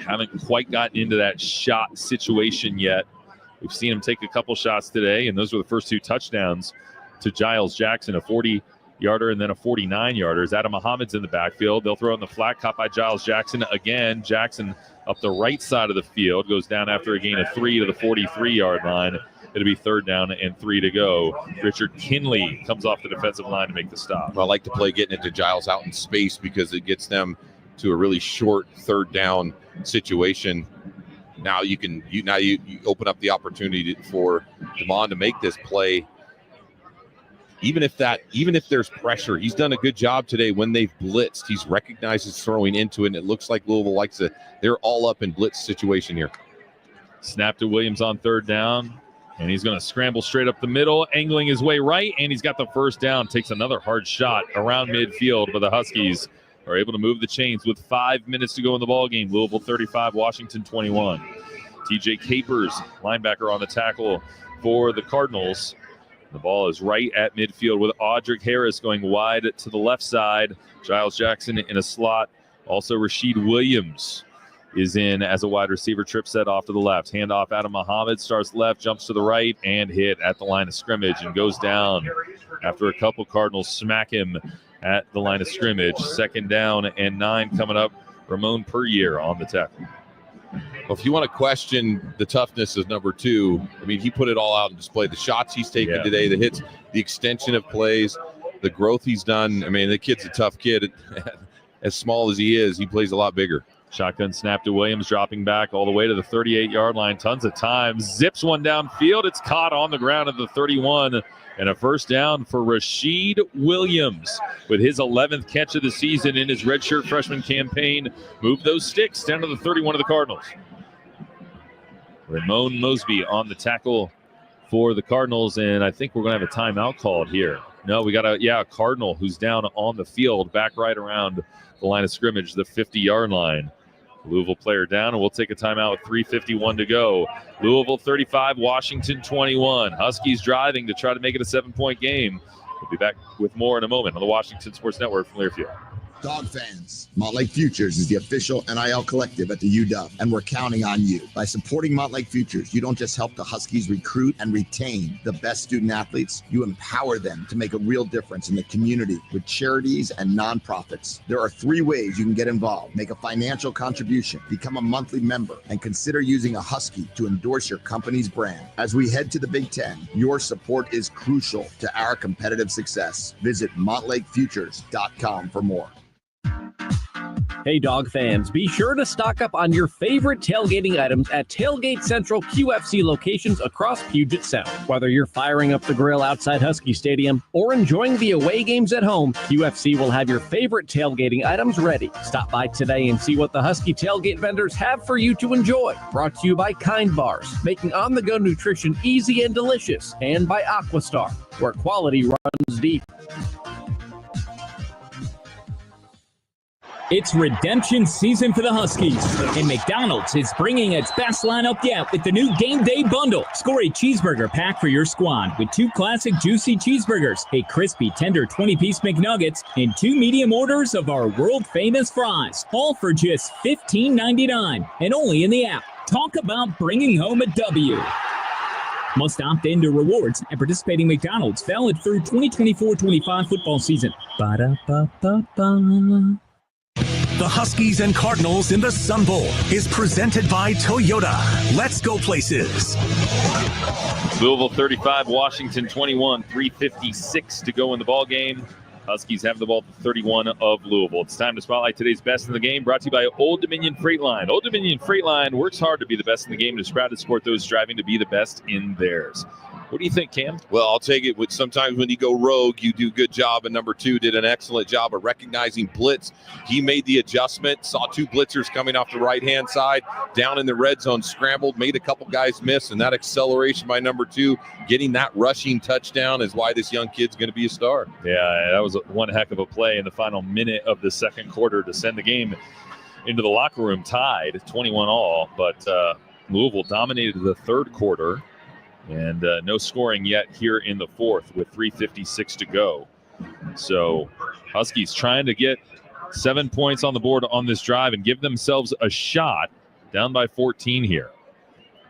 Haven't quite gotten into that shot situation yet. We've seen him take a couple shots today, and those were the first 2 touchdowns to Giles Jackson, a 40-yarder and then a 49-yarder. As Adam Muhammad's in the backfield, they'll throw in the flat, caught by Giles Jackson again. Jackson up the right side of the field, goes down after a gain of 3 to the 43-yard line. It'll be 3rd down and 3 to go. Richard Kinley comes off the defensive line to make the stop. I like to play getting it to Giles out in space because it gets them to a really short 3rd down situation. Now you open up the opportunity for Damon to make this play. Even if there's pressure, he's done a good job today when they've blitzed. He's recognized his throwing into it, and it looks like Louisville likes it. They're all up in blitz situation here. Snap to Williams on 3rd down. And he's going to scramble straight up the middle, angling his way right, and he's got the first down. Takes another hard shot around midfield, but the Huskies are able to move the chains with 5 minutes to go in the ballgame. Louisville 35, Washington 21. TJ Capers, linebacker on the tackle for the Cardinals. The ball is right at midfield with Audric Harris going wide to the left side. Giles Jackson in a slot. Also Rashid Williams is in as a wide receiver. Trip set off to the left. Handoff, Adam Muhammad starts left, jumps to the right, and hit at the line of scrimmage and goes down after a couple Cardinals smack him at the line of scrimmage. 2nd down and 9 coming up. Ramon Puryear on the tackle. Well, if you want to question the toughness of number 2, I mean, he put it all out on display. The shots he's taken today, the hits, the extension of plays, the growth he's done. I mean, the kid's a tough kid. As small as he is, he plays a lot bigger. Shotgun snap to Williams, dropping back all the way to the 38-yard line. Tons of time. Zips one downfield. It's caught on the ground at the 31. And a first down for Rashid Williams with his 11th catch of the season in his redshirt freshman campaign. Move those sticks down to the 31 of the Cardinals. Ramon Mosby on the tackle for the Cardinals. And I think we're going to have a timeout called here. No, we got a Cardinal who's down on the field, back right around the line of scrimmage, the 50-yard line. Louisville player down, and we'll take a timeout with 3:51 to go. Louisville 35, Washington 21. Huskies driving to try to make it a 7-point game. We'll be back with more in a moment on the Washington Sports Network from Learfield. Dog fans, Montlake Futures is the official NIL collective at the UW, and we're counting on you. By supporting Montlake Futures, you don't just help the Huskies recruit and retain the best student athletes, you empower them to make a real difference in the community with charities and nonprofits. There are 3 ways you can get involved. Make a financial contribution, become a monthly member, and consider using a Husky to endorse your company's brand. As we head to the Big Ten, your support is crucial to our competitive success. Visit montlakefutures.com for more. Hey, dog fans, be sure to stock up on your favorite tailgating items at Tailgate Central QFC locations across Puget Sound. Whether you're firing up the grill outside Husky Stadium or enjoying the away games at home, QFC will have your favorite tailgating items ready. Stop by today and see what the Husky tailgate vendors have for you to enjoy. Brought to you by Kind Bars, making on-the-go nutrition easy and delicious, and by Aquastar, where quality runs deep. It's redemption season for the Huskies, and McDonald's is bringing its best lineup yet with the new Game Day Bundle. Score a cheeseburger pack for your squad with 2 classic juicy cheeseburgers, a crispy tender 20-piece McNuggets, and 2 medium orders of our world-famous fries, all for just $15.99 and only in the app. Talk about bringing home a W. Must opt into rewards at participating McDonald's, valid through 2024-25 football season. Ba-da-ba-ba-ba. The Huskies and Cardinals in the Sun Bowl is presented by Toyota. Let's go places. Louisville 35, Washington 21, 3:56 to go in the ball game. Huskies have the ball at the 31 of Louisville. It's time to spotlight today's best in the game, brought to you by Old Dominion Freight Line. Old Dominion Freight Line works hard to be the best in the game and is proud to support those striving to be the best in theirs. What do you think, Cam? Well, I'll take it. Sometimes when you go rogue, you do a good job, and number 2 did an excellent job of recognizing blitz. He made the adjustment, saw 2 blitzers coming off the right-hand side, down in the red zone, scrambled, made a couple guys miss, and that acceleration by number 2, getting that rushing touchdown is why this young kid's going to be a star. Yeah, that was one heck of a play in the final minute of the second quarter to send the game into the locker room tied, 21-all, but Louisville dominated the third quarter. And no scoring yet here in the fourth with 3:56 to go. So Huskies trying to get 7 points on the board on this drive and give themselves a shot, down by 14 here.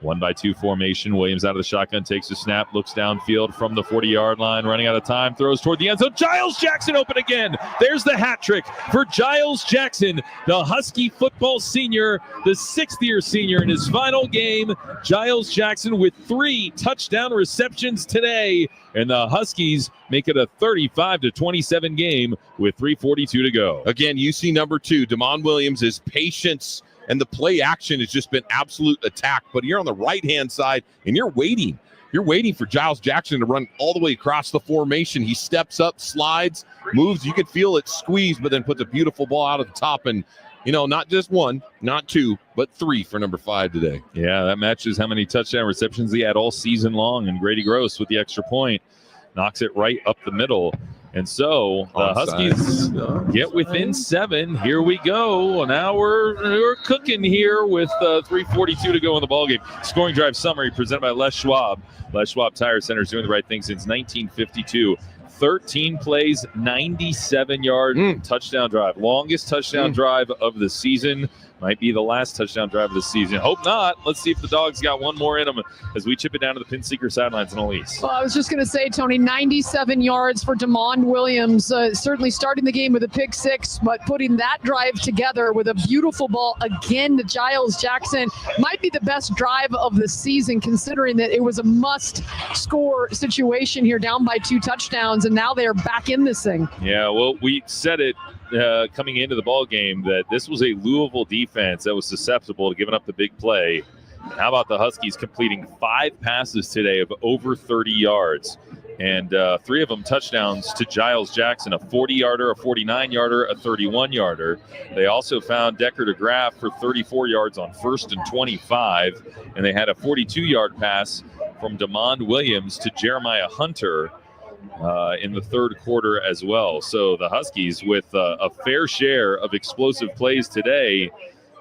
1-by-2 formation. Williams out of the shotgun, takes a snap, looks downfield from the 40-yard line, running out of time, throws toward the end zone. Giles Jackson open again. There's the hat trick for Giles Jackson, the Husky football senior, the 6th-year senior in his final game. Giles Jackson with 3 touchdown receptions today, and the Huskies make it a 35-27 game with 3:42 to go. Again, you see number 2, Damon Williams, his patience and the play action has just been absolute attack. But you're on the right-hand side, and you're waiting. You're waiting for Giles Jackson to run all the way across the formation. He steps up, slides, moves. You could feel it squeeze, but then puts a beautiful ball out of the top. And, you know, not just 1, not 2, but 3 for number 5 today. Yeah, that matches how many touchdown receptions he had all season long. And Grady Gross with the extra point knocks it right up the middle. And so the Huskies get within 7. Here we go. Now we're cooking here with 3:42 to go in the ballgame. Scoring drive summary presented by Les Schwab. Les Schwab Tire Center is doing the right thing since 1952. 13 plays, 97-yard touchdown drive. Longest touchdown drive of the season. Might be the last touchdown drive of the season. Hope not. Let's see if the Dogs got one more in them as we chip it down to the Pinseeker sidelines in Elise. Well, I was just going to say, Tony, 97 yards for Damon Williams. Certainly starting the game with a pick 6, but putting that drive together with a beautiful ball again to Giles Jackson. Might be the best drive of the season, considering that it was a must-score situation here, down by 2 touchdowns, and now they're back in this thing. Yeah, well, we said it coming into the ball game that this was a Louisville defense that was susceptible to giving up the big play. And how about the Huskies completing 5 passes today of over 30 yards, and 3 of them touchdowns to Giles Jackson, a 40-yarder, a 49-yarder, a 31-yarder. They also found Decker DeGraff for 34 yards on 1st and 25, and they had a 42-yard pass from Damon Williams to Jeremiah Hunter in the third quarter as well. So the Huskies with a fair share of explosive plays today.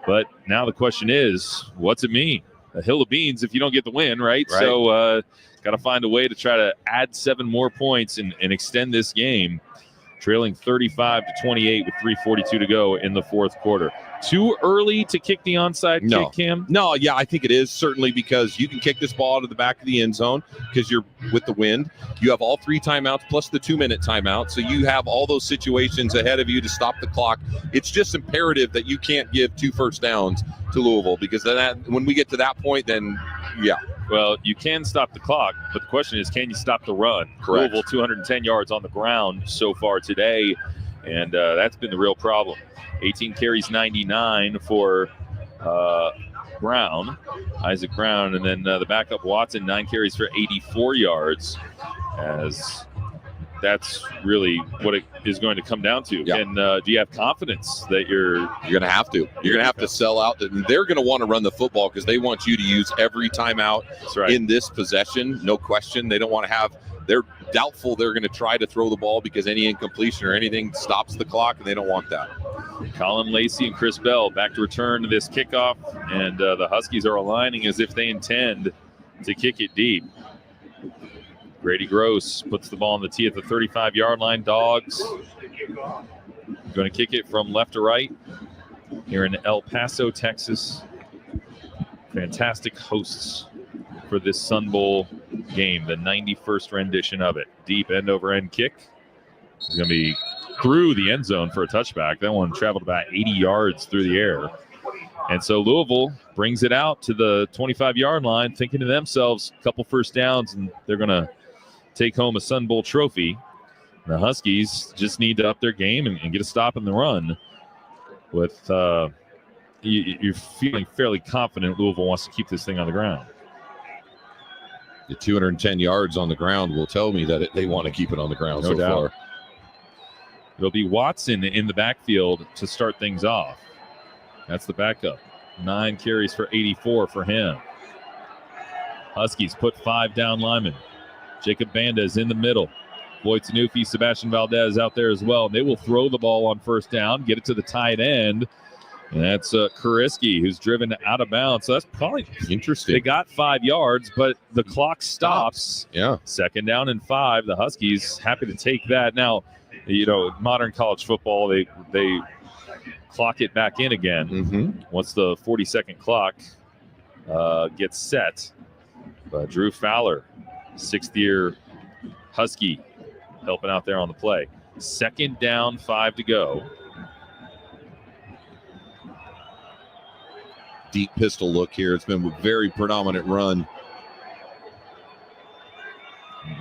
But now the question is, what's it mean? A hill of beans if you don't get the win, right? So got to find a way to try to add 7 more points and extend this game. Trailing 35-28 with 3:42 to go in the fourth quarter. Too early to kick the onside kick, Cam? No, yeah, I think it is, certainly, because you can kick this ball to the back of the end zone because you're with the wind. You have all 3 timeouts plus the 2-minute timeout, so you have all those situations ahead of you to stop the clock. It's just imperative that you can't give 2 first downs to Louisville, because then when we get to that point, then, yeah. Well, you can stop the clock, but the question is, can you stop the run? Correct. Louisville 210 yards on the ground so far today, and that's been the real problem. 18 carries, 99 for Brown, Isaac Brown, and then the backup Watson, 9 carries for 84 yards, as that's really what it is going to come down to. Yeah. And do you have confidence that you're going to have to? You're going to have to sell out. They're going to want to run the football because they want you to use every timeout in this possession. No question. They don't want to have – they're doubtful they're going to try to throw the ball because any incompletion or anything stops the clock, and they don't want that. Colin Lacey and Chris Bell back to return to this kickoff, and the Huskies are aligning as if they intend to kick it deep. Grady Gross puts the ball on the tee at the 35-yard line. Dogs going to kick it from left to right here in El Paso, Texas. Fantastic hosts for this Sun Bowl game, the 91st rendition of it. Deep end-over-end kick. It's going to be through the end zone for a touchback. That one traveled about 80 yards through the air. And so Louisville brings it out to the 25-yard line, thinking to themselves, a couple first downs, and they're going to take home a Sun Bowl trophy. The Huskies just need to up their game and get a stop in the run. With you're feeling fairly confident Louisville wants to keep this thing on the ground. The 210 yards on the ground will tell me that they want to keep it on the ground No doubt. far. It'll be Watson in the backfield to start things off. That's the backup. 9 carries for 84 for him. Huskies put 5 down linemen. Jacob Banda is in the middle. Boyd Tanufi, Sebastian Valdez out there as well. They will throw the ball on first down, get it to the tight end. And that's Kuriski, who's driven out of bounds. So that's probably interesting. They got 5 yards, but the clock stops. Yeah. 2nd down and 5. The Huskies happy to take that. Now, modern college football, they clock it back in again once the 40-second clock gets set. But Drew Fowler, 6th-year Husky, helping out there on the play. 2nd down, 5 to go. Deep pistol look here. It's been a very predominant run.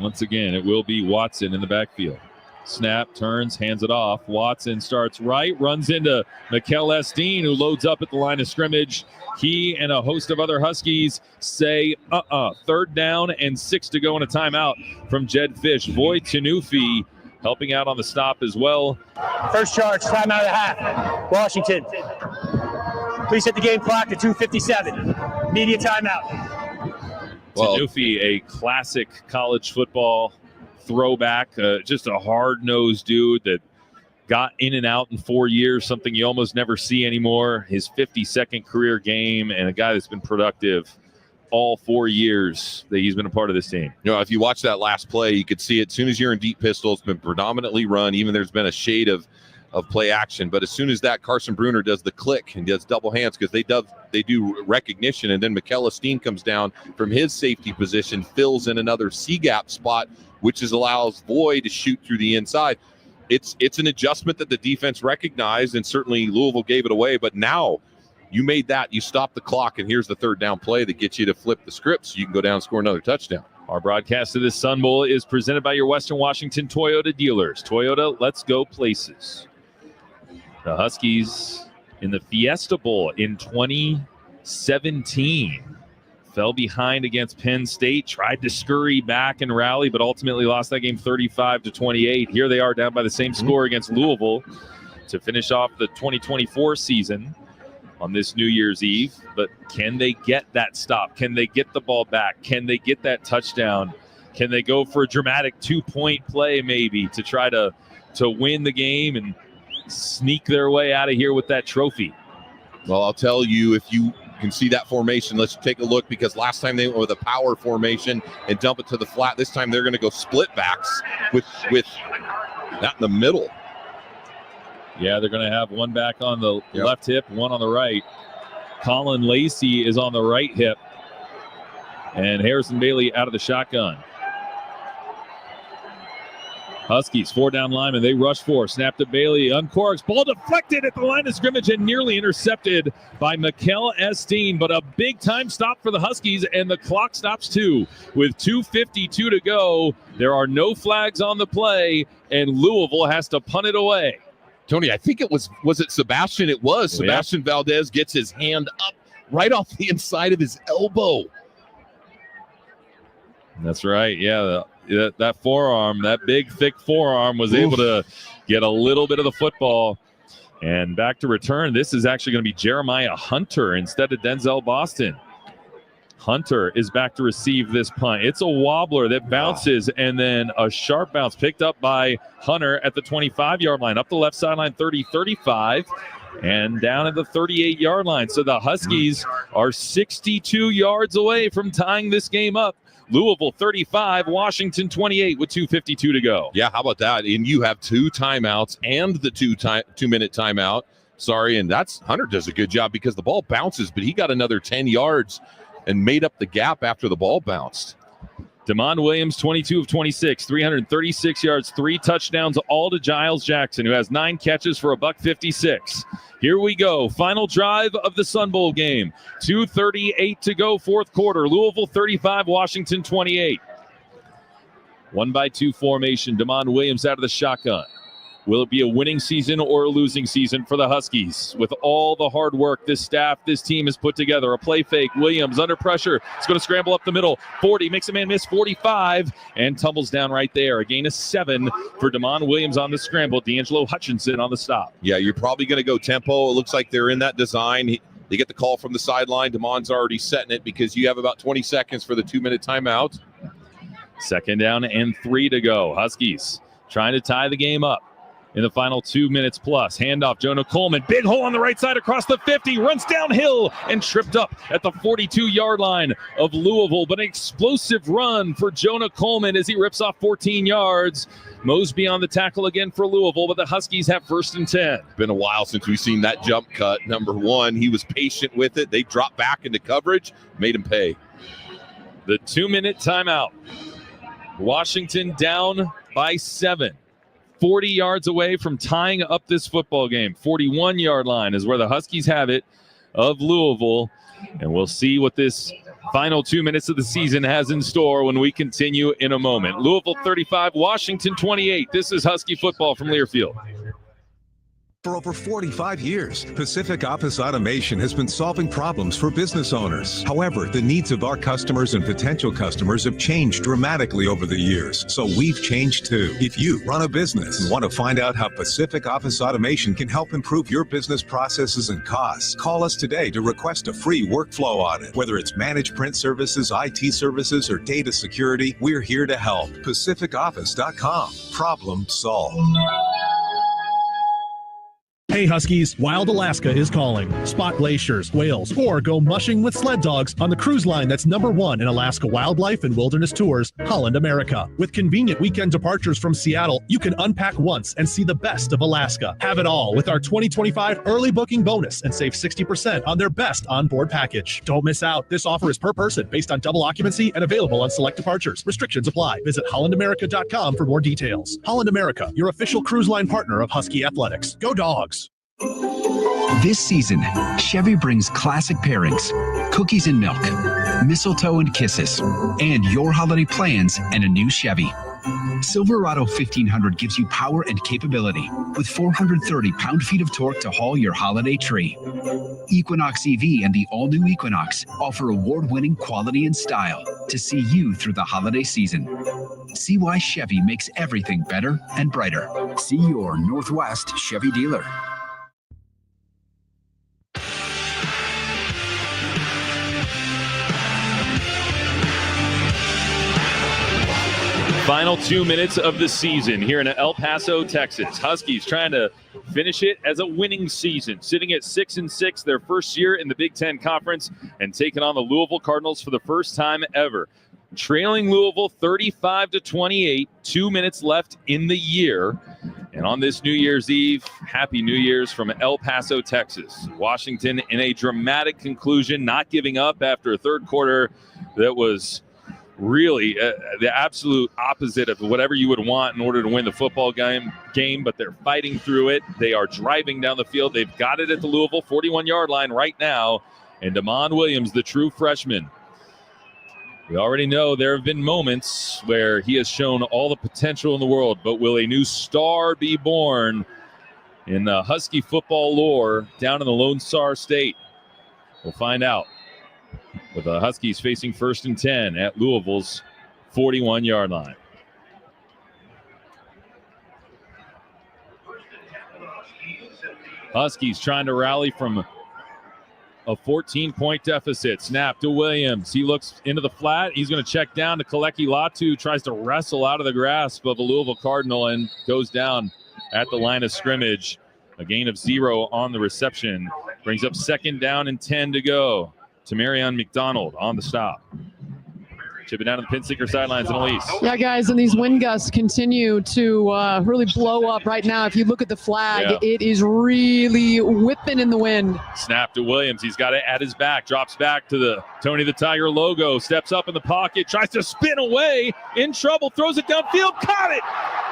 Once again, it will be Watson in the backfield. Snap, turns, hands it off. Watson starts right, runs into Mikel Esteen, who loads up at the line of scrimmage. He and a host of other Huskies say, 3rd down and 6 to go in a timeout from Jed Fish. Boyd Tanufi helping out on the stop as well. First charge, timeout and a half. Washington. Please hit the game clock at 2:57. Media timeout. Tanufi, a classic college football throwback, just a hard-nosed dude that got in and out in 4 years, something you almost never see anymore. His 52nd career game, and a guy that's been productive all 4 years that he's been a part of this team. If you watch that last play, you could see it. As soon as you're in deep pistol, it's been predominantly run. Even there's been a shade of play action. But as soon as that, Carson Bruner does the click and does double hands because they do recognition, and then Mikel Esteen comes down from his safety position, fills in another C-gap spot, which allows Boyd to shoot through the inside. It's an adjustment that the defense recognized, and certainly Louisville gave it away. But now you made that. You stop the clock, and here's the 3rd down play that gets you to flip the script so you can go down and score another touchdown. Our broadcast of this Sun Bowl is presented by your Western Washington Toyota dealers. Toyota, let's go places. The Huskies in the Fiesta Bowl in 2017 fell behind against Penn State, tried to scurry back and rally, but ultimately lost that game 35-28. Here they are down by the same score against Louisville to finish off the 2024 season on this New Year's Eve. But can they get that stop? Can they get the ball back? Can they get that touchdown? Can they go for a dramatic 2-point play maybe to try to win the game and sneak their way out of here with that trophy? Well, I'll tell you, if you can see that formation, let's take a look, because last time they went with a power formation and dump it to the flat. This time they're going to go split backs with that in the middle. Yeah, they're going to have one back on the left hip, one on the right. Colin Lacey is on the right hip, and Harrison Bailey out of the shotgun. Huskies, 4 down linemen. They rush 4. Snap to Bailey. Uncorks. Ball deflected at the line of scrimmage and nearly intercepted by Mikel Esteen. But a big-time stop for the Huskies, and the clock stops too. With 2:52 to go, there are no flags on the play, and Louisville has to punt it away. Tony, I think it was it Sebastian? It was. Sebastian Valdez gets his hand up right off the inside of his elbow. That's right. Yeah, that forearm, that big, thick forearm was able to get a little bit of the football. And back to return, this is actually going to be Jeremiah Hunter instead of Denzel Boston. Hunter is back to receive this punt. It's a wobbler that bounces, and then a sharp bounce picked up by Hunter at the 25-yard line, up the left sideline, 30-35, and down at the 38-yard line. So the Huskies are 62 yards away from tying this game up. Louisville 35, Washington 28 with 2:52 to go. Yeah, how about that? And you have 2 timeouts and the 2-minute timeout. Sorry, and Hunter does a good job because the ball bounces, but he got another 10 yards and made up the gap after the ball bounced. Damon Williams, 22 of 26, 336 yards, 3 touchdowns, all to Giles Jackson, who has 9 catches for $156. Here we go. Final drive of the Sun Bowl game. 2:38 to go, fourth quarter. Louisville 35, Washington 28. 1-by-2 formation. Damon Williams out of the shotgun. Will it be a winning season or a losing season for the Huskies? With all the hard work this staff, this team has put together. A play fake. Williams under pressure. It's going to scramble up the middle. 40, makes a man miss. 45, and tumbles down right there. A gain of 7 for Damon Williams on the scramble. D'Angelo Hutchinson on the stop. Yeah, you're probably going to go tempo. It looks like they're in that design. They get the call from the sideline. Damon's already setting it because you have about 20 seconds for the 2-minute timeout. 2nd down and 3 to go. Huskies trying to tie the game up in the final 2 minutes plus. Handoff, Jonah Coleman. Big hole on the right side across the 50. Runs downhill and tripped up at the 42-yard line of Louisville. But an explosive run for Jonah Coleman as he rips off 14 yards. Mosby on the tackle again for Louisville, but the Huskies have 1st and 10. Been a while since we've seen that jump cut. Number 1, he was patient with it. They dropped back into coverage, made him pay. The 2-minute timeout. Washington down by 7. 40 yards away from tying up this football game. 41-yard line is where the Huskies have it of Louisville. And we'll see what this final 2 minutes of the season has in store when we continue in a moment. Louisville 35, Washington 28. This is Husky football from Learfield. For over 45 years, Pacific Office Automation has been solving problems for business owners. However, the needs of our customers and potential customers have changed dramatically over the years, so we've changed too. If you run a business and want to find out how Pacific Office Automation can help improve your business processes and costs, call us today to request a free workflow audit. Whether it's managed print services, IT services, or data security, we're here to help. PacificOffice.com. Problem solved. Hey Huskies, Wild Alaska is calling. Spot glaciers, whales, or go mushing with sled dogs on the cruise line that's #1 in Alaska wildlife and wilderness tours, Holland America. With convenient weekend departures from Seattle, you can unpack once and see the best of Alaska. Have it all with our 2025 early booking bonus and save 60% on their best onboard package. Don't miss out. This offer is per person based on double occupancy and available on select departures. Restrictions apply. Visit hollandamerica.com for more details. Holland America, your official cruise line partner of Husky Athletics. Go Dogs! This season, Chevy brings classic pairings, cookies and milk, mistletoe and kisses, and your holiday plans and a new Chevy. Silverado 1500 gives you power and capability with 430 pound-feet of torque to haul your holiday tree. Equinox EV and the all-new Equinox offer award-winning quality and style to see you through the holiday season. See why Chevy makes everything better and brighter. See your Northwest Chevy dealer. Final 2 minutes of the season here in El Paso, Texas. Huskies trying to finish it as a winning season, sitting at 6-6, their first year in the Big Ten Conference, and taking on the Louisville Cardinals for the first time ever. Trailing Louisville 35-28, 2 minutes left in the year. And on this New Year's Eve, Happy New Year's from El Paso, Texas. Washington in a dramatic conclusion, not giving up after a third quarter that was really the absolute opposite of whatever you would want in order to win the football game, but they're fighting through it. They are driving down the field. They've got it at the Louisville 41-yard line right now. And Damon Williams, the true freshman, we already know there have been moments where he has shown all the potential in the world, but will a new star be born in the Husky football lore down in the Lone Star State? We'll find out. With the Huskies facing 1st and 10 at Louisville's 41-yard line. Huskies trying to rally from A 14-point deficit. Snap to Williams. He looks into the flat. He's going to check down to Kaleki Latu. Tries to wrestle out of the grasp of a Louisville Cardinal and goes down at the line of scrimmage. A gain of 0 on the reception. Brings up second down and 10 to go. Tamarion McDonald on the stop. Chip it down to the Pinseeker sidelines and Elise. Yeah, guys, and these wind gusts continue to really blow up right now. If you look at the flag, it is really whipping in the wind. Snap to Williams. He's got it at his back. Drops back to the Tony the Tiger logo. Steps up in the pocket. Tries to spin away. In trouble. Throws it downfield. Caught it.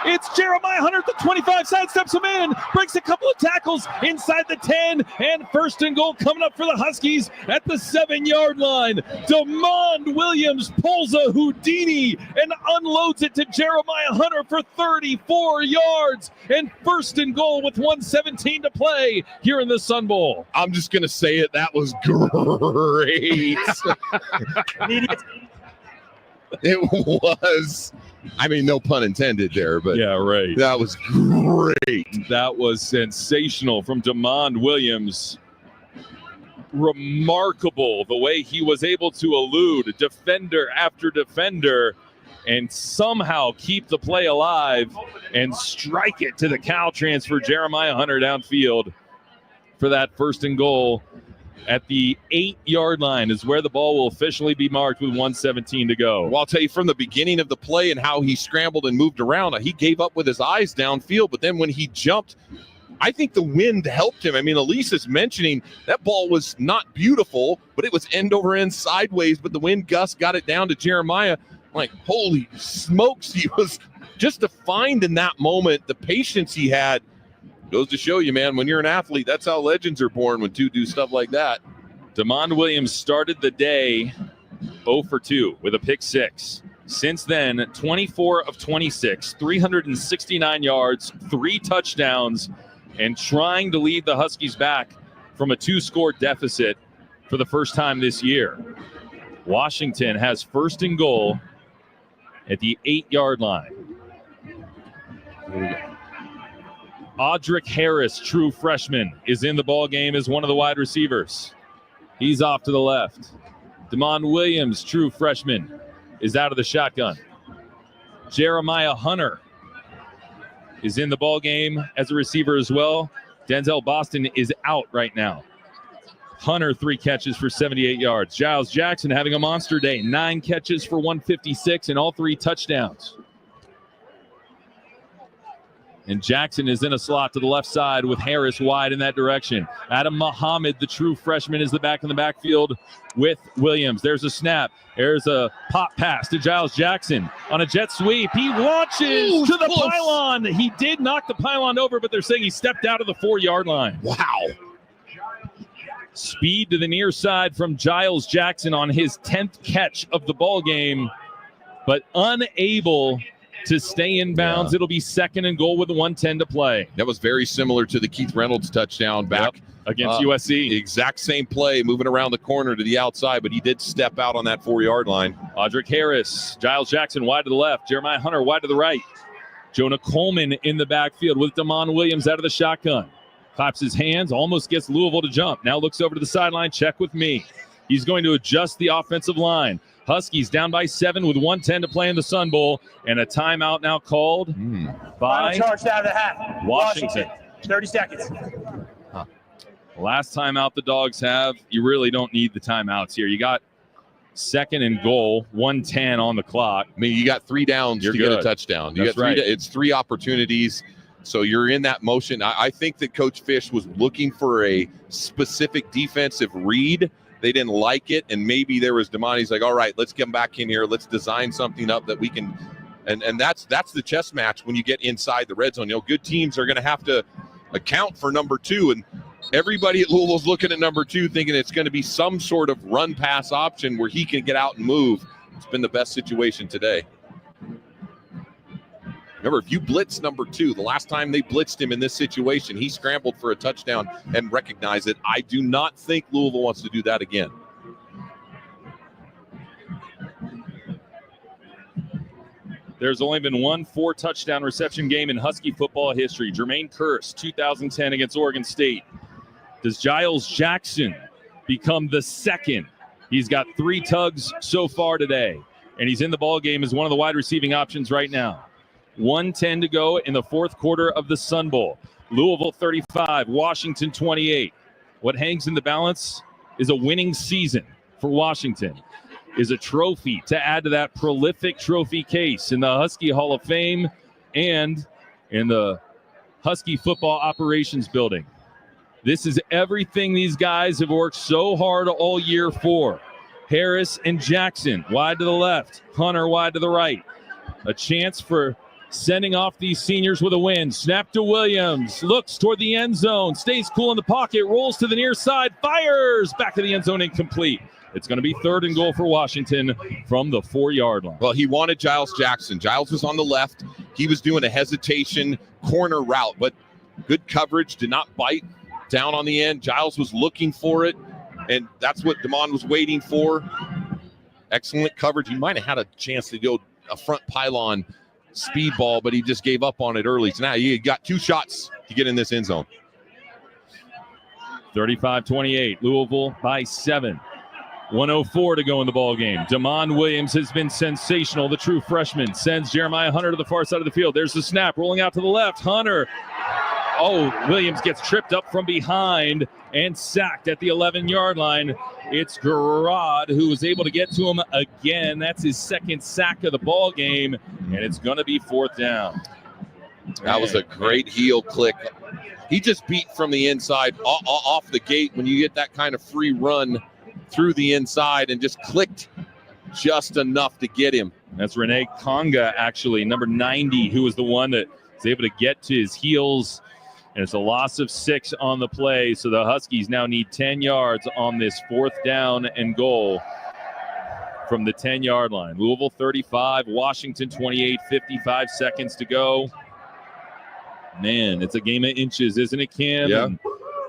It's Jeremiah Hunter at the 25. Sidesteps him in. Breaks a couple of tackles inside the 10. And first and goal coming up for the Huskies at the 7-yard line. Demond Williams pulls a Houdini and unloads it to Jeremiah Hunter for 34 yards. And first and goal with 1:17 to play here in the Sun Bowl. I'm just going to say it. That was great. It was. I mean, no pun intended there, but yeah, right. That was great. That was sensational from Demond Williams. Remarkable the way he was able to elude defender after defender and somehow keep the play alive and strike it to the Cal transfer Jeremiah Hunter downfield for that first and goal at the 8-yard line is where the ball will officially be marked with 1:17 to go. Well, I'll tell you from the beginning of the play and how he scrambled and moved around, he gave up with his eyes downfield, but then when he jumped, I think the wind helped him. I mean, Elise is mentioning that ball was not beautiful, but it was end over end sideways, but the wind gust got it down to Jeremiah. Like, holy smokes, he was just to find in that moment the patience he had. Goes to show you, man, when you're an athlete, that's how legends are born, when two do stuff like that. Demond Williams started the day 0 for 2 with a pick 6. Since then, 24 of 26, 369 yards, 3 touchdowns, and trying to lead the Huskies back from a 2-score deficit for the first time this year. Washington has first and goal at the 8-yard line. Here we go. Audric Harris, true freshman, is in the ball game as one of the wide receivers. He's off to the left. Demond Williams, true freshman, is out of the shotgun. Jeremiah Hunter is in the ball game as a receiver as well. Denzel Boston is out right now. Hunter, 3 catches for 78 yards. Giles Jackson having a monster day. 9 catches for 156 and all 3 touchdowns. And Jackson is in a slot to the left side with Harris wide in that direction. Adam Muhammad, the true freshman, is the back in the backfield with Williams. There's a snap. There's a pop pass to Giles Jackson on a jet sweep. He launches to the pylon. He did knock the pylon over, but they're saying he stepped out of the 4-yard line. Wow. Speed to the near side from Giles Jackson on his 10th catch of the ball game, but unable to stay in bounds. It'll be second and goal with 1:10 to play. That was very similar to the Keith Reynolds touchdown back against USC. The exact same play, moving around the corner to the outside, but he did step out on that 4-yard line. Audric Harris, Giles Jackson wide to the left, Jeremiah Hunter wide to the right. Jonah Coleman in the backfield with Demond Williams out of the shotgun. Claps his hands, almost gets Louisville to jump. Now looks over to the sideline, check with me. He's going to adjust the offensive line. Huskies down by 7 with 1:10 to play in the Sun Bowl, and a timeout now called by charge out of the half. Washington. 30 seconds. Last timeout the Dogs have. You really don't need the timeouts here. You got second and goal, 1:10 on the clock. I mean, you got 3 downs to get a touchdown. You That's got 3 right. It's 3 opportunities. So you're in that motion. I think that Coach Fish was looking for a specific defensive read. They didn't like it, and maybe there was Demond. He's like, all right, let's get him back in here. Let's design something up that we can – and that's the chess match when you get inside the red zone. You know, good teams are going to have to account for number 2, and everybody at Louisville's looking at number 2 thinking it's going to be some sort of run-pass option where he can get out and move. It's been the best situation today. Remember, if you blitz number 2, the last time they blitzed him in this situation, he scrambled for a touchdown and recognized it. I do not think Louisville wants to do that again. There's only been one 4-touchdown reception game in Husky football history. Jermaine Kearse, 2010 against Oregon State. Does Giles Jackson become the second. He's got 3 tugs so far today, and he's in the ball game as one of the wide receiving options right now. 1:10 to go in the fourth quarter of the Sun Bowl. Louisville 35, Washington 28. What hangs in the balance is a winning season for Washington, is a trophy to add to that prolific trophy case in the Husky Hall of Fame and in the Husky Football Operations Building. This is everything these guys have worked so hard all year for. Harris and Jackson wide to the left, Hunter wide to the right. A chance for sending off these seniors with a win. Snap to Williams, looks toward the end zone, stays cool in the pocket, rolls to the near side, fires back to the end zone, incomplete. It's going to be 3rd and goal for Washington from the 4-yard line. Well, he wanted Giles Jackson. Giles was on the left. He was doing a hesitation corner route, but good coverage, did not bite down on the end. Giles was looking for it, and that's what Damon was waiting for. Excellent coverage. He might have had a chance to go a front pylon speed ball, but he just gave up on it early. So now he got 2 shots to get in this end zone. 35-28, Louisville by 7. 1:04 to go in the ball game. Damon Williams has been sensational. The true freshman sends Jeremiah Hunter to the far side of the field. There's the snap, rolling out to the left. Hunter. Oh, Williams gets tripped up from behind and sacked at the 11-yard line. It's Garrod who was able to get to him again. That's his 2nd sack of the ball game, and it's going to be 4th down. That was a great heel click. He just beat from the inside off the gate when you get that kind of free run through the inside and just clicked just enough to get him. That's Renee Conga, actually, number 90, who was the one that was able to get to his heels. And it's a loss of 6 on the play. So the Huskies now need 10 yards on this 4th down and goal from the 10-yard line. Louisville 35, Washington 28, 55 seconds to go. Man, it's a game of inches, isn't it, Cam? Yeah. And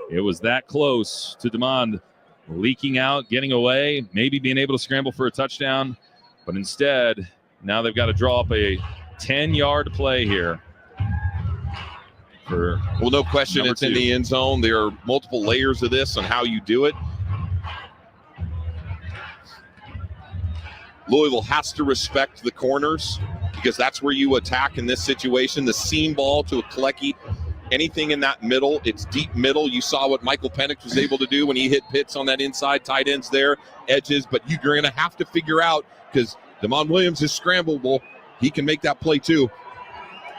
it was that close to Damon leaking out, getting away, maybe being able to scramble for a touchdown. But instead, now they've got to draw up a 10-yard play here. Well, no question it's 2. in the end zone. There are multiple layers of this on how you do it. Louisville has to respect the corners because that's where you attack in this situation. The seam ball to a Kalecki, anything in that middle, it's deep middle. You saw what Michael Penix was able to do when he hit Pitts on that inside, tight ends there, edges. But you're going to have to figure out, because Damon Williams is scrambleable. He can make that play too.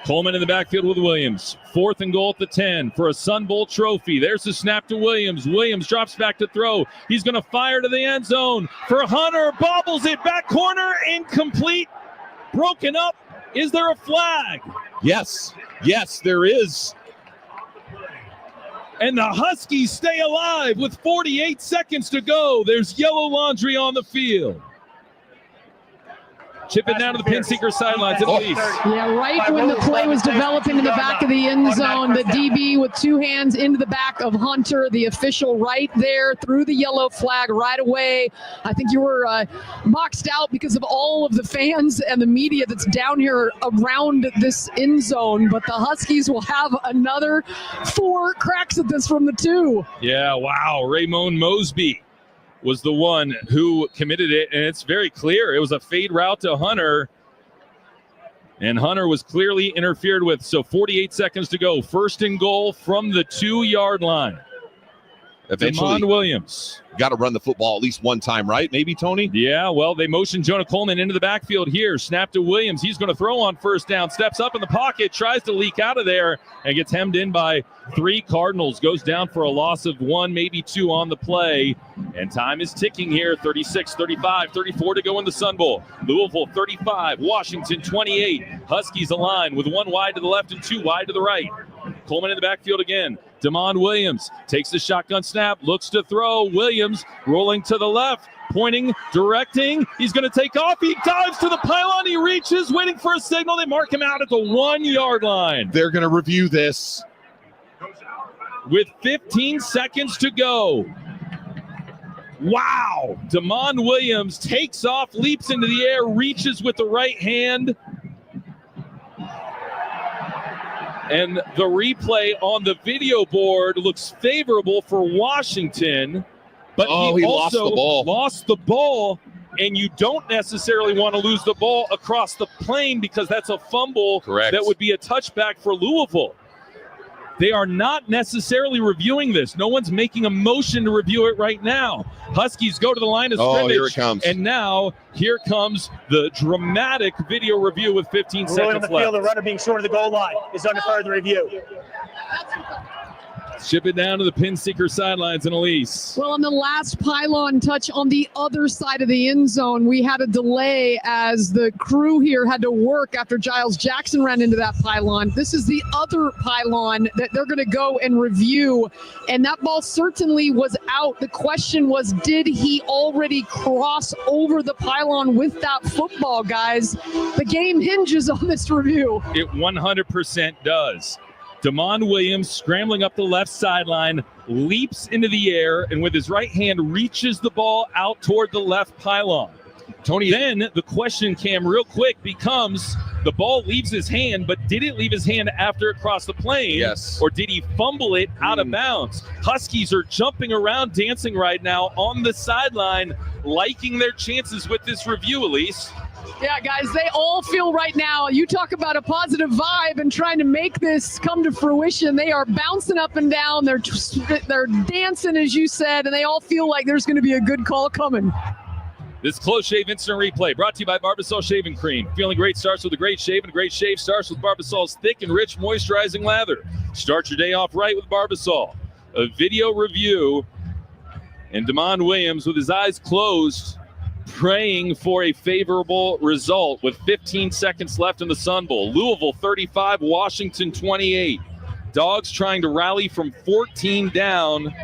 Coleman in the backfield with Williams. 4th and goal at the 10 for a Sun Bowl trophy. There's the snap to Williams. Williams drops back to throw. He's going to fire to the end zone for Hunter. Bobbles it back corner. Incomplete. Broken up. Is there a flag? Yes, there is. And the Huskies stay alive with 48 seconds to go. There's yellow laundry on the field. Chip it down to the pin seeker sidelines at least. Yeah, right when the play was developing in the back of the end zone, the DB with 2 hands into the back of Hunter, the official right there, threw the yellow flag right away. I think you were boxed out because of all of the fans and the media that's down here around this end zone, but the Huskies will have another 4 cracks at this from the 2. Yeah, wow. Raymond Mosby was the one who committed it, and it's very clear. It was a fade route to Hunter, and Hunter was clearly interfered with. So 48 seconds to go. 1st and goal from the 2-yard line. Eventually, Damon Williams. Got to run the football at least one time, right? Maybe, Tony? Yeah, well, they motioned Jonah Coleman into the backfield here. Snap to Williams. He's going to throw on 1st down. Steps up in the pocket, tries to leak out of there, and gets hemmed in by 3 Cardinals. Goes down for a loss of 1, maybe 2 on the play. And time is ticking here. 36, 35, 34 to go in the Sun Bowl. Louisville 35, Washington 28. Huskies align with 1 wide to the left and 2 wide to the right. Coleman in the backfield again. Damon Williams takes the shotgun snap, looks to throw. Williams rolling to the left, pointing, directing. He's going to take off. He dives to the pylon. He reaches, waiting for a signal. They mark him out at the 1-yard line. They're going to review this. With 15 seconds to go. Wow. Damon Williams takes off, leaps into the air, reaches with the right hand. And the replay on the video board looks favorable for Washington. But he lost also the ball. lost the ball, and you don't necessarily want to lose the ball across the plane because that's a fumble. Correct. That would be a touchback for Louisville. They are not necessarily reviewing this. No one's making a motion to review it right now. Huskies go to the line of scrimmage. Here it comes. And now here comes the dramatic video review with 15 Ruling seconds on the left. field, the runner being short of the goal line is under further review. Ship it down to the pin seeker sidelines and Elise. Well, on the last pylon touch on the other side of the end zone, we had a delay as the crew here had to work after Giles Jackson ran into that pylon. This is the other pylon that they're going to go and review, and that ball certainly was out. The question was, did he already cross over the pylon with that football, guys? The game hinges on this review. It 100% does. Damon Williams scrambling up the left sideline, leaps into the air, and with his right hand reaches the ball out toward the left pylon. Tony, then the question, Cam, real quick becomes, the ball leaves his hand, but did it leave his hand after it crossed the plane? Yes. Or did he fumble it out of bounds? Huskies are jumping around, dancing right now on the sideline, liking their chances with this review, Elise. Yeah, guys, they all feel right now, you talk about a positive vibe and trying to make this come to fruition. They are bouncing up and down. They're dancing, as you said, and they all feel like there's going to be a good call coming. This close shave instant replay brought to you by Barbasol Shaving Cream. Feeling great starts with a great shave, and a great shave starts with Barbasol's thick and rich moisturizing lather. Start your day off right with Barbasol. A video review, and Damon Williams with his eyes closed, praying for a favorable result with 15 seconds left in the Sun Bowl. Louisville 35, Washington 28. Dogs trying to rally from 14 down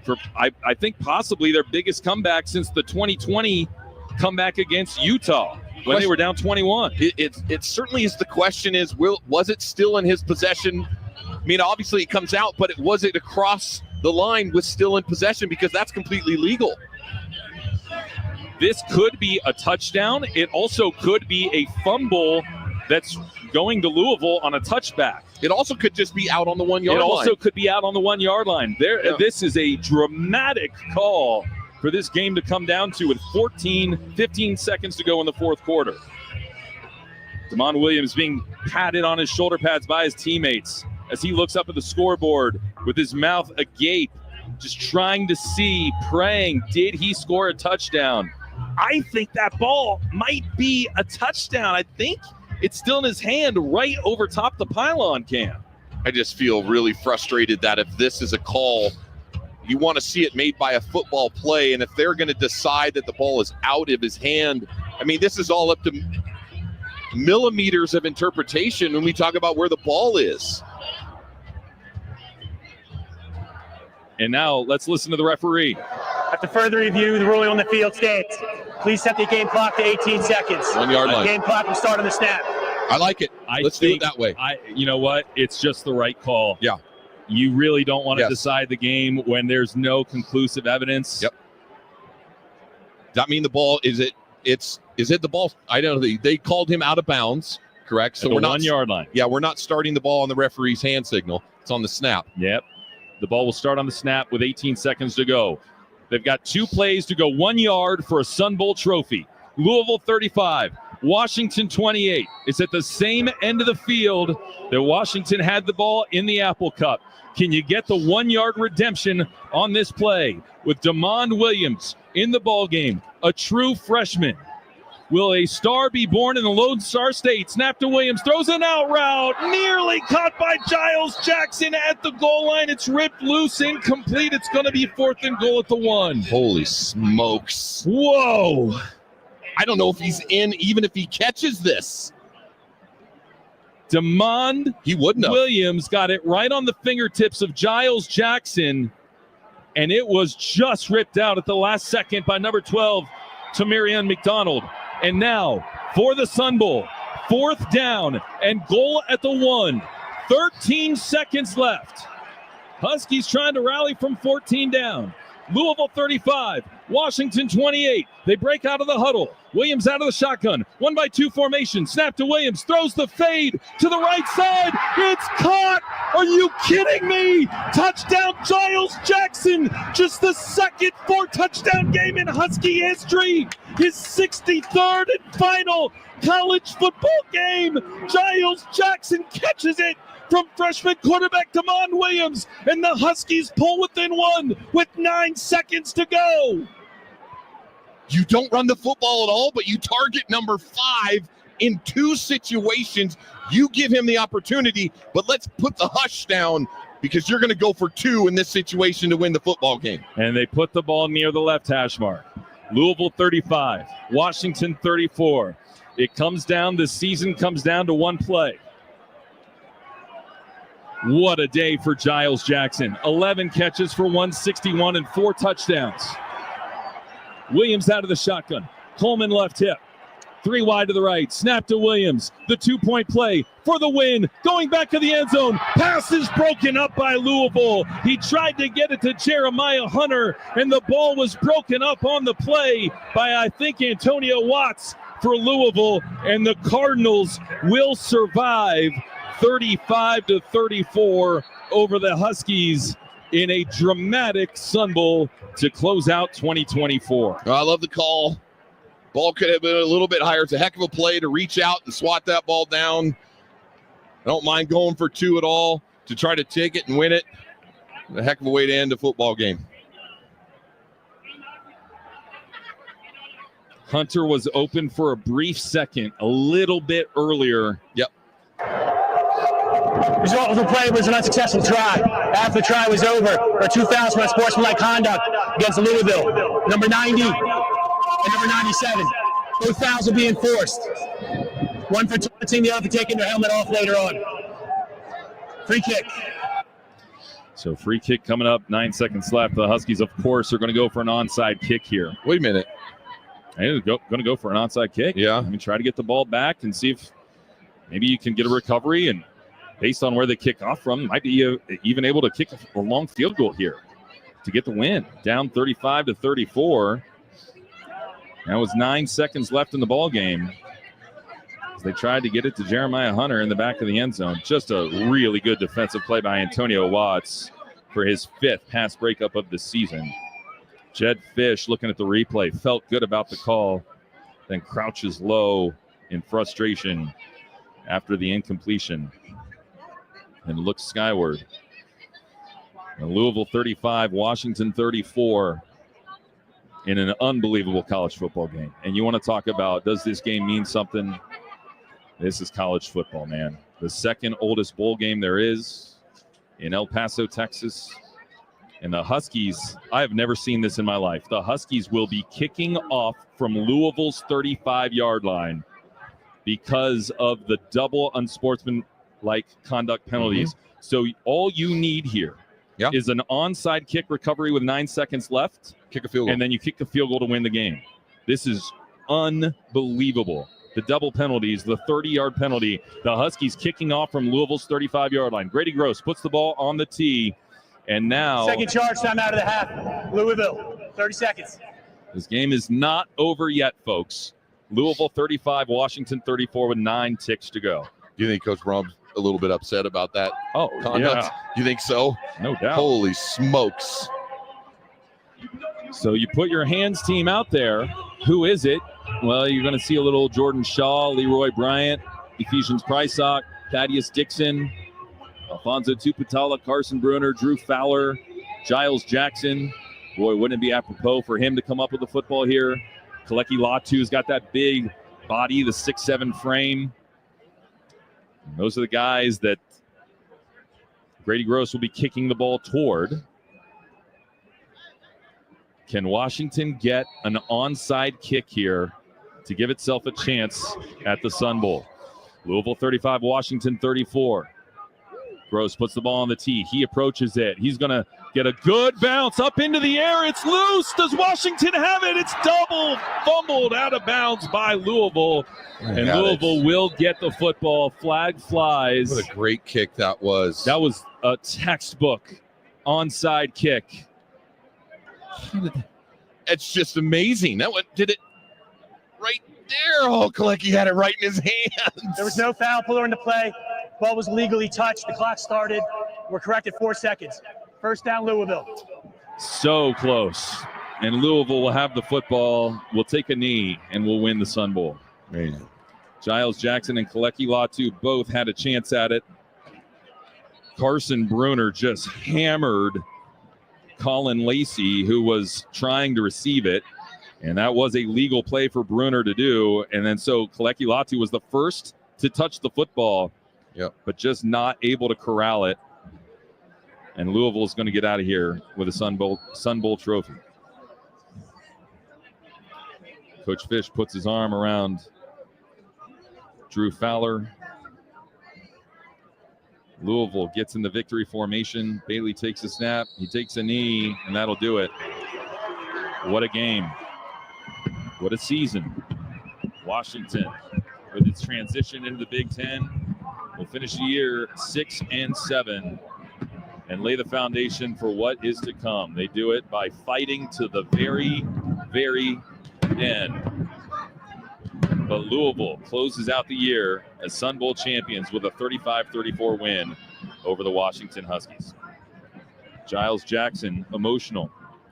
for, I think, possibly their biggest comeback since the 2020 comeback against Utah when they were down 21. It certainly is. The question is, was it still in his possession? I mean, obviously it comes out, but was it across the line with still in possession? Because that's completely legal. This could be a touchdown. It also could be a fumble that's going to Louisville on a touchback. It also could just be out on the 1 yard line. It also could be out on the 1 yard line. This is a dramatic call for this game to come down to with 15 seconds to go in the fourth quarter. Damon Williams being patted on his shoulder pads by his teammates as he looks up at the scoreboard with his mouth agape, just trying to see, praying, did he score a touchdown? I think that ball might be a touchdown. I think it's still in his hand right over top the pylon, Cam. I just feel really frustrated that if this is a call, you want to see it made by a football play, and if they're going to decide that the ball is out of his hand, I mean, this is all up to millimeters of interpretation when we talk about where the ball is. And now let's listen to the referee. After further review, the ruling on the field stands. Please set the game clock to 18 seconds. 1 yard line. Game clock will start on the snap. I like it. Let's do it that way. You know what? It's just the right call. Yeah. You really don't want to decide the game when there's no conclusive evidence. Yep. Does that mean the ball is it the ball? I don't know. They called him out of bounds, correct? So we're not 1 yard line. Yeah, we're not starting the ball on the referee's hand signal. It's on the snap. Yep. The ball will start on the snap with 18 seconds to go. They've got 2 plays to go 1 yard for a Sun Bowl trophy. Louisville 35, Washington 28. It's at the same end of the field that Washington had the ball in the Apple Cup. Can you get the 1 yard redemption on this play with Damon Williams in the ball game, a true freshman? Will a star be born in the Lone Star State? Snap to Williams, throws an out route, nearly caught by Giles Jackson at the goal line. It's ripped loose, incomplete. It's going to be 4th and goal at the 1. Holy smokes. Whoa. I don't know if he's in, even if he catches this. Damon he wouldn't have. Williams got it right on the fingertips of Giles Jackson, and it was just ripped out at the last second by number 12, Tamarian McDonald. And now for the Sun Bowl, 4th down and goal at the 1. 13 seconds left. Huskies trying to rally from 14 down. Louisville 35, Washington 28. They break out of the huddle. Williams out of the shotgun. 1-by-2 formation. Snap to Williams. Throws the fade to the right side. It's caught. Are you kidding me? Touchdown Giles Jackson. Just the second 4-touchdown game in Husky history. His 63rd and final college football game. Giles Jackson catches it from freshman quarterback Damon Williams, and the Huskies pull within one with 9 seconds to go. You don't run the football at all, but you target number 5 in 2 situations. You give him the opportunity, but let's put the hush down because you're going to go for 2 in this situation to win the football game. And they put the ball near the left hash mark. Louisville 35, Washington 34. It comes down, the season comes down to one play. What a day for Giles Jackson. 11 catches for 161 and 4 touchdowns. Williams out of the shotgun. Coleman left hip. 3 wide to the right. Snap to Williams. The 2-point play for the win. Going back to the end zone. Pass is broken up by Louisville. He tried to get it to Jeremiah Hunter, and the ball was broken up on the play by, I think, Antonio Watts for Louisville, and the Cardinals will survive 35-34 over the Huskies in a dramatic Sun Bowl to close out 2024. I love the call. Ball could have been a little bit higher. It's a heck of a play to reach out and swat that ball down. I don't mind going for 2 at all to try to take it and win it. A heck of a way to end a football game. Hunter was open for a brief second, a little bit earlier. Yep. Result of the play was an unsuccessful try. After the try was over, for 2 fouls for unsportsmanlike conduct against Louisville. Number 90 and number 97. Both fouls will be enforced. One for taunting, the other for taking their helmet off later on. Free kick. So free kick coming up, 9 seconds left. The Huskies, of course, are going to go for an onside kick here. Wait a minute. Going to go for an onside kick. Yeah. I mean, try to get the ball back and see if maybe you can get a recovery, and based on where they kick off from, might be even able to kick a long field goal here to get the win. Down 35-34. That was 9 seconds left in the ball game. As they tried to get it to Jeremiah Hunter in the back of the end zone. Just a really good defensive play by Antonio Watts for his 5th pass breakup of the season. Jed Fish, looking at the replay, felt good about the call, then crouches low in frustration after the incompletion and looks skyward. And Louisville 35, Washington 34 in an unbelievable college football game. And you want to talk about, does this game mean something? This is college football, man. The second oldest bowl game there is in El Paso, Texas. And the Huskies, I have never seen this in my life. The Huskies will be kicking off from Louisville's 35-yard line because of the double unsportsmanlike conduct penalties. Mm-hmm. So all you need here is an onside kick recovery with 9 seconds left. Kick a field goal. And then you kick the field goal to win the game. This is unbelievable. The double penalties, the 30-yard penalty. The Huskies kicking off from Louisville's 35-yard line. Grady Gross puts the ball on the tee. And now, second charge time out of the half. Louisville, 30 seconds. This game is not over yet, folks. Louisville 35, Washington 34 with 9 ticks to go. Do you think Coach Brom's a little bit upset about that conduct? Yeah. You think so? No doubt. Holy smokes. So you put your hands team out there. Who is it? Well, you're going to see a little Jordan Shaw, Leroy Bryant, Ephesians Prysock, Thaddeus Dixon, Alfonso Tuputala, Carson Bruner, Drew Fowler, Giles Jackson. Boy, wouldn't it be apropos for him to come up with the football here? Kaleki Latu's got that big body, the 6'7" frame. And those are the guys that Grady Gross will be kicking the ball toward. Can Washington get an onside kick here to give itself a chance at the Sun Bowl? Louisville 35, Washington 34. Gross puts the ball on the tee. He approaches it. He's going to get a good bounce up into the air. It's loose. Does Washington have it? It's double fumbled out of bounds by Louisville. And Louisville will get the football. Flag flies. What a great kick that was. That was a textbook onside kick. It's just amazing. That one did it right there. Oh, Kalecki had it right in his hands. There was no foul. Puller into play. Ball was legally touched. The clock started. We're corrected 4 seconds. First down, Louisville. So close. And Louisville will have the football, will take a knee, and will win the Sun Bowl. Man. Giles Jackson and Kalecki Latu both had a chance at it. Carson Bruner just hammered Colin Lacey, who was trying to receive it. And that was a legal play for Bruner to do. And then so Kalecki Latu was the first to touch the football, but just not able to corral it. And Louisville is going to get out of here with a Sun Bowl trophy. Coach Fish puts his arm around Drew Fowler. Louisville gets in the victory formation. Bailey takes a snap. He takes a knee, and that'll do it. What a game. What a season. Washington, with its transition into the Big Ten, will finish the year 6-7 and lay the foundation for what is to come. They do it by fighting to the very, very end. But Louisville closes out the year as Sun Bowl champions with a 35-34 win over the Washington Huskies. Giles Jackson emotional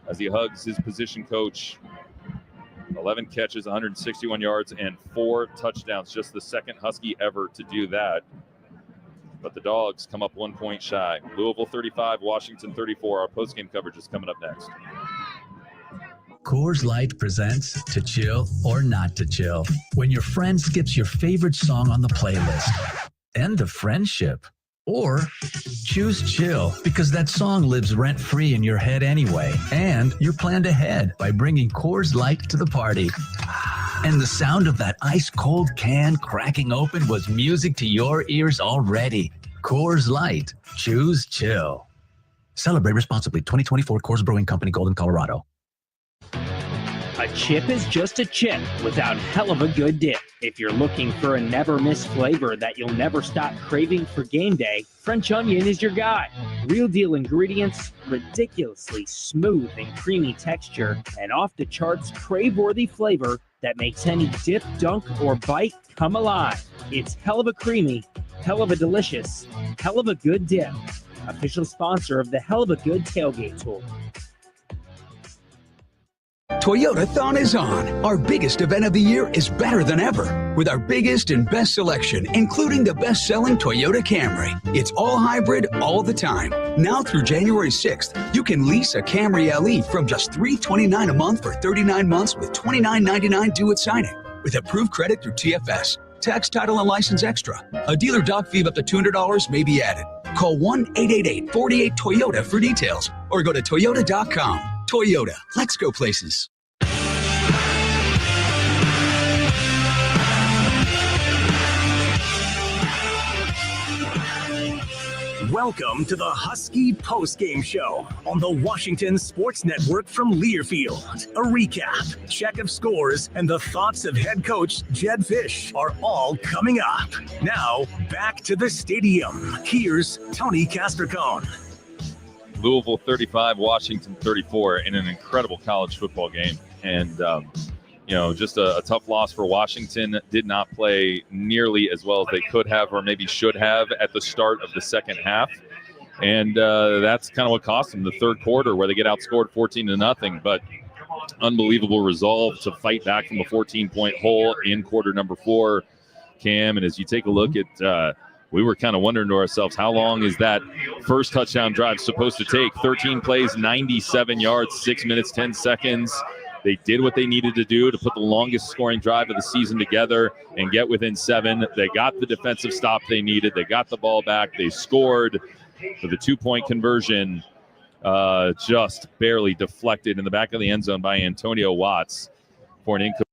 as he hugs his position coach. 11 catches, 161 yards, and 4 touchdowns. Just the second Husky ever to do that. But the Dogs come up 1 point shy. Louisville 35, Washington 34. Our postgame coverage is coming up next. Coors Light presents To Chill or Not to Chill. When your friend skips your favorite song on the playlist. End of friendship. Or choose chill because that song lives rent-free in your head anyway. And you're planned ahead by bringing Coors Light to the party. And the sound of that ice-cold can cracking open was music to your ears already. Coors Light. Choose chill. Celebrate responsibly. 2024 Coors Brewing Company, Golden, Colorado. A chip is just a chip without hell of a good dip. If you're looking for a never-miss flavor that you'll never stop craving for game day, French onion is your guy. Real deal ingredients, ridiculously smooth and creamy texture, and off-the-charts crave-worthy flavor that makes any dip, dunk, or bite come alive. It's hell of a creamy, hell of a delicious, hell of a good dip. Official sponsor of the Hell of a Good Tailgate Tour. Toyotathon is on. Our biggest event of the year is better than ever. With our biggest and best selection, including the best-selling Toyota Camry. It's all hybrid all the time. Now through January 6th, you can lease a Camry LE from just $329 a month for 39 months with $29.99 due at signing. With approved credit through TFS. Tax, title, and license extra. A dealer doc fee of up to $200 may be added. Call 1-888-48-TOYOTA for details or go to Toyota.com. Toyota, let's go places. Welcome to the Husky Postgame Show on the Washington Sports Network from Learfield. A recap, check of scores, and the thoughts of head coach Jed Fish are all coming up. Now, back to the stadium. Here's Tony Castricone. Louisville 35, Washington 34 in an incredible college football game. And, just a tough loss for Washington. Did not play nearly as well as they could have or maybe should have at the start of the second half. And that's kind of what cost them the third quarter where they get outscored 14-0. But unbelievable resolve to fight back from a 14-point hole in quarter number 4, Cam. And as you take a look at we were kind of wondering to ourselves, how long is that first touchdown drive supposed to take? 13 plays, 97 yards, 6 minutes, 10 seconds. They did what they needed to do to put the longest scoring drive of the season together and get within 7. They got the defensive stop they needed. They got the ball back. They scored for the 2-point conversion, just barely deflected in the back of the end zone by Antonio Watts for an incomplete.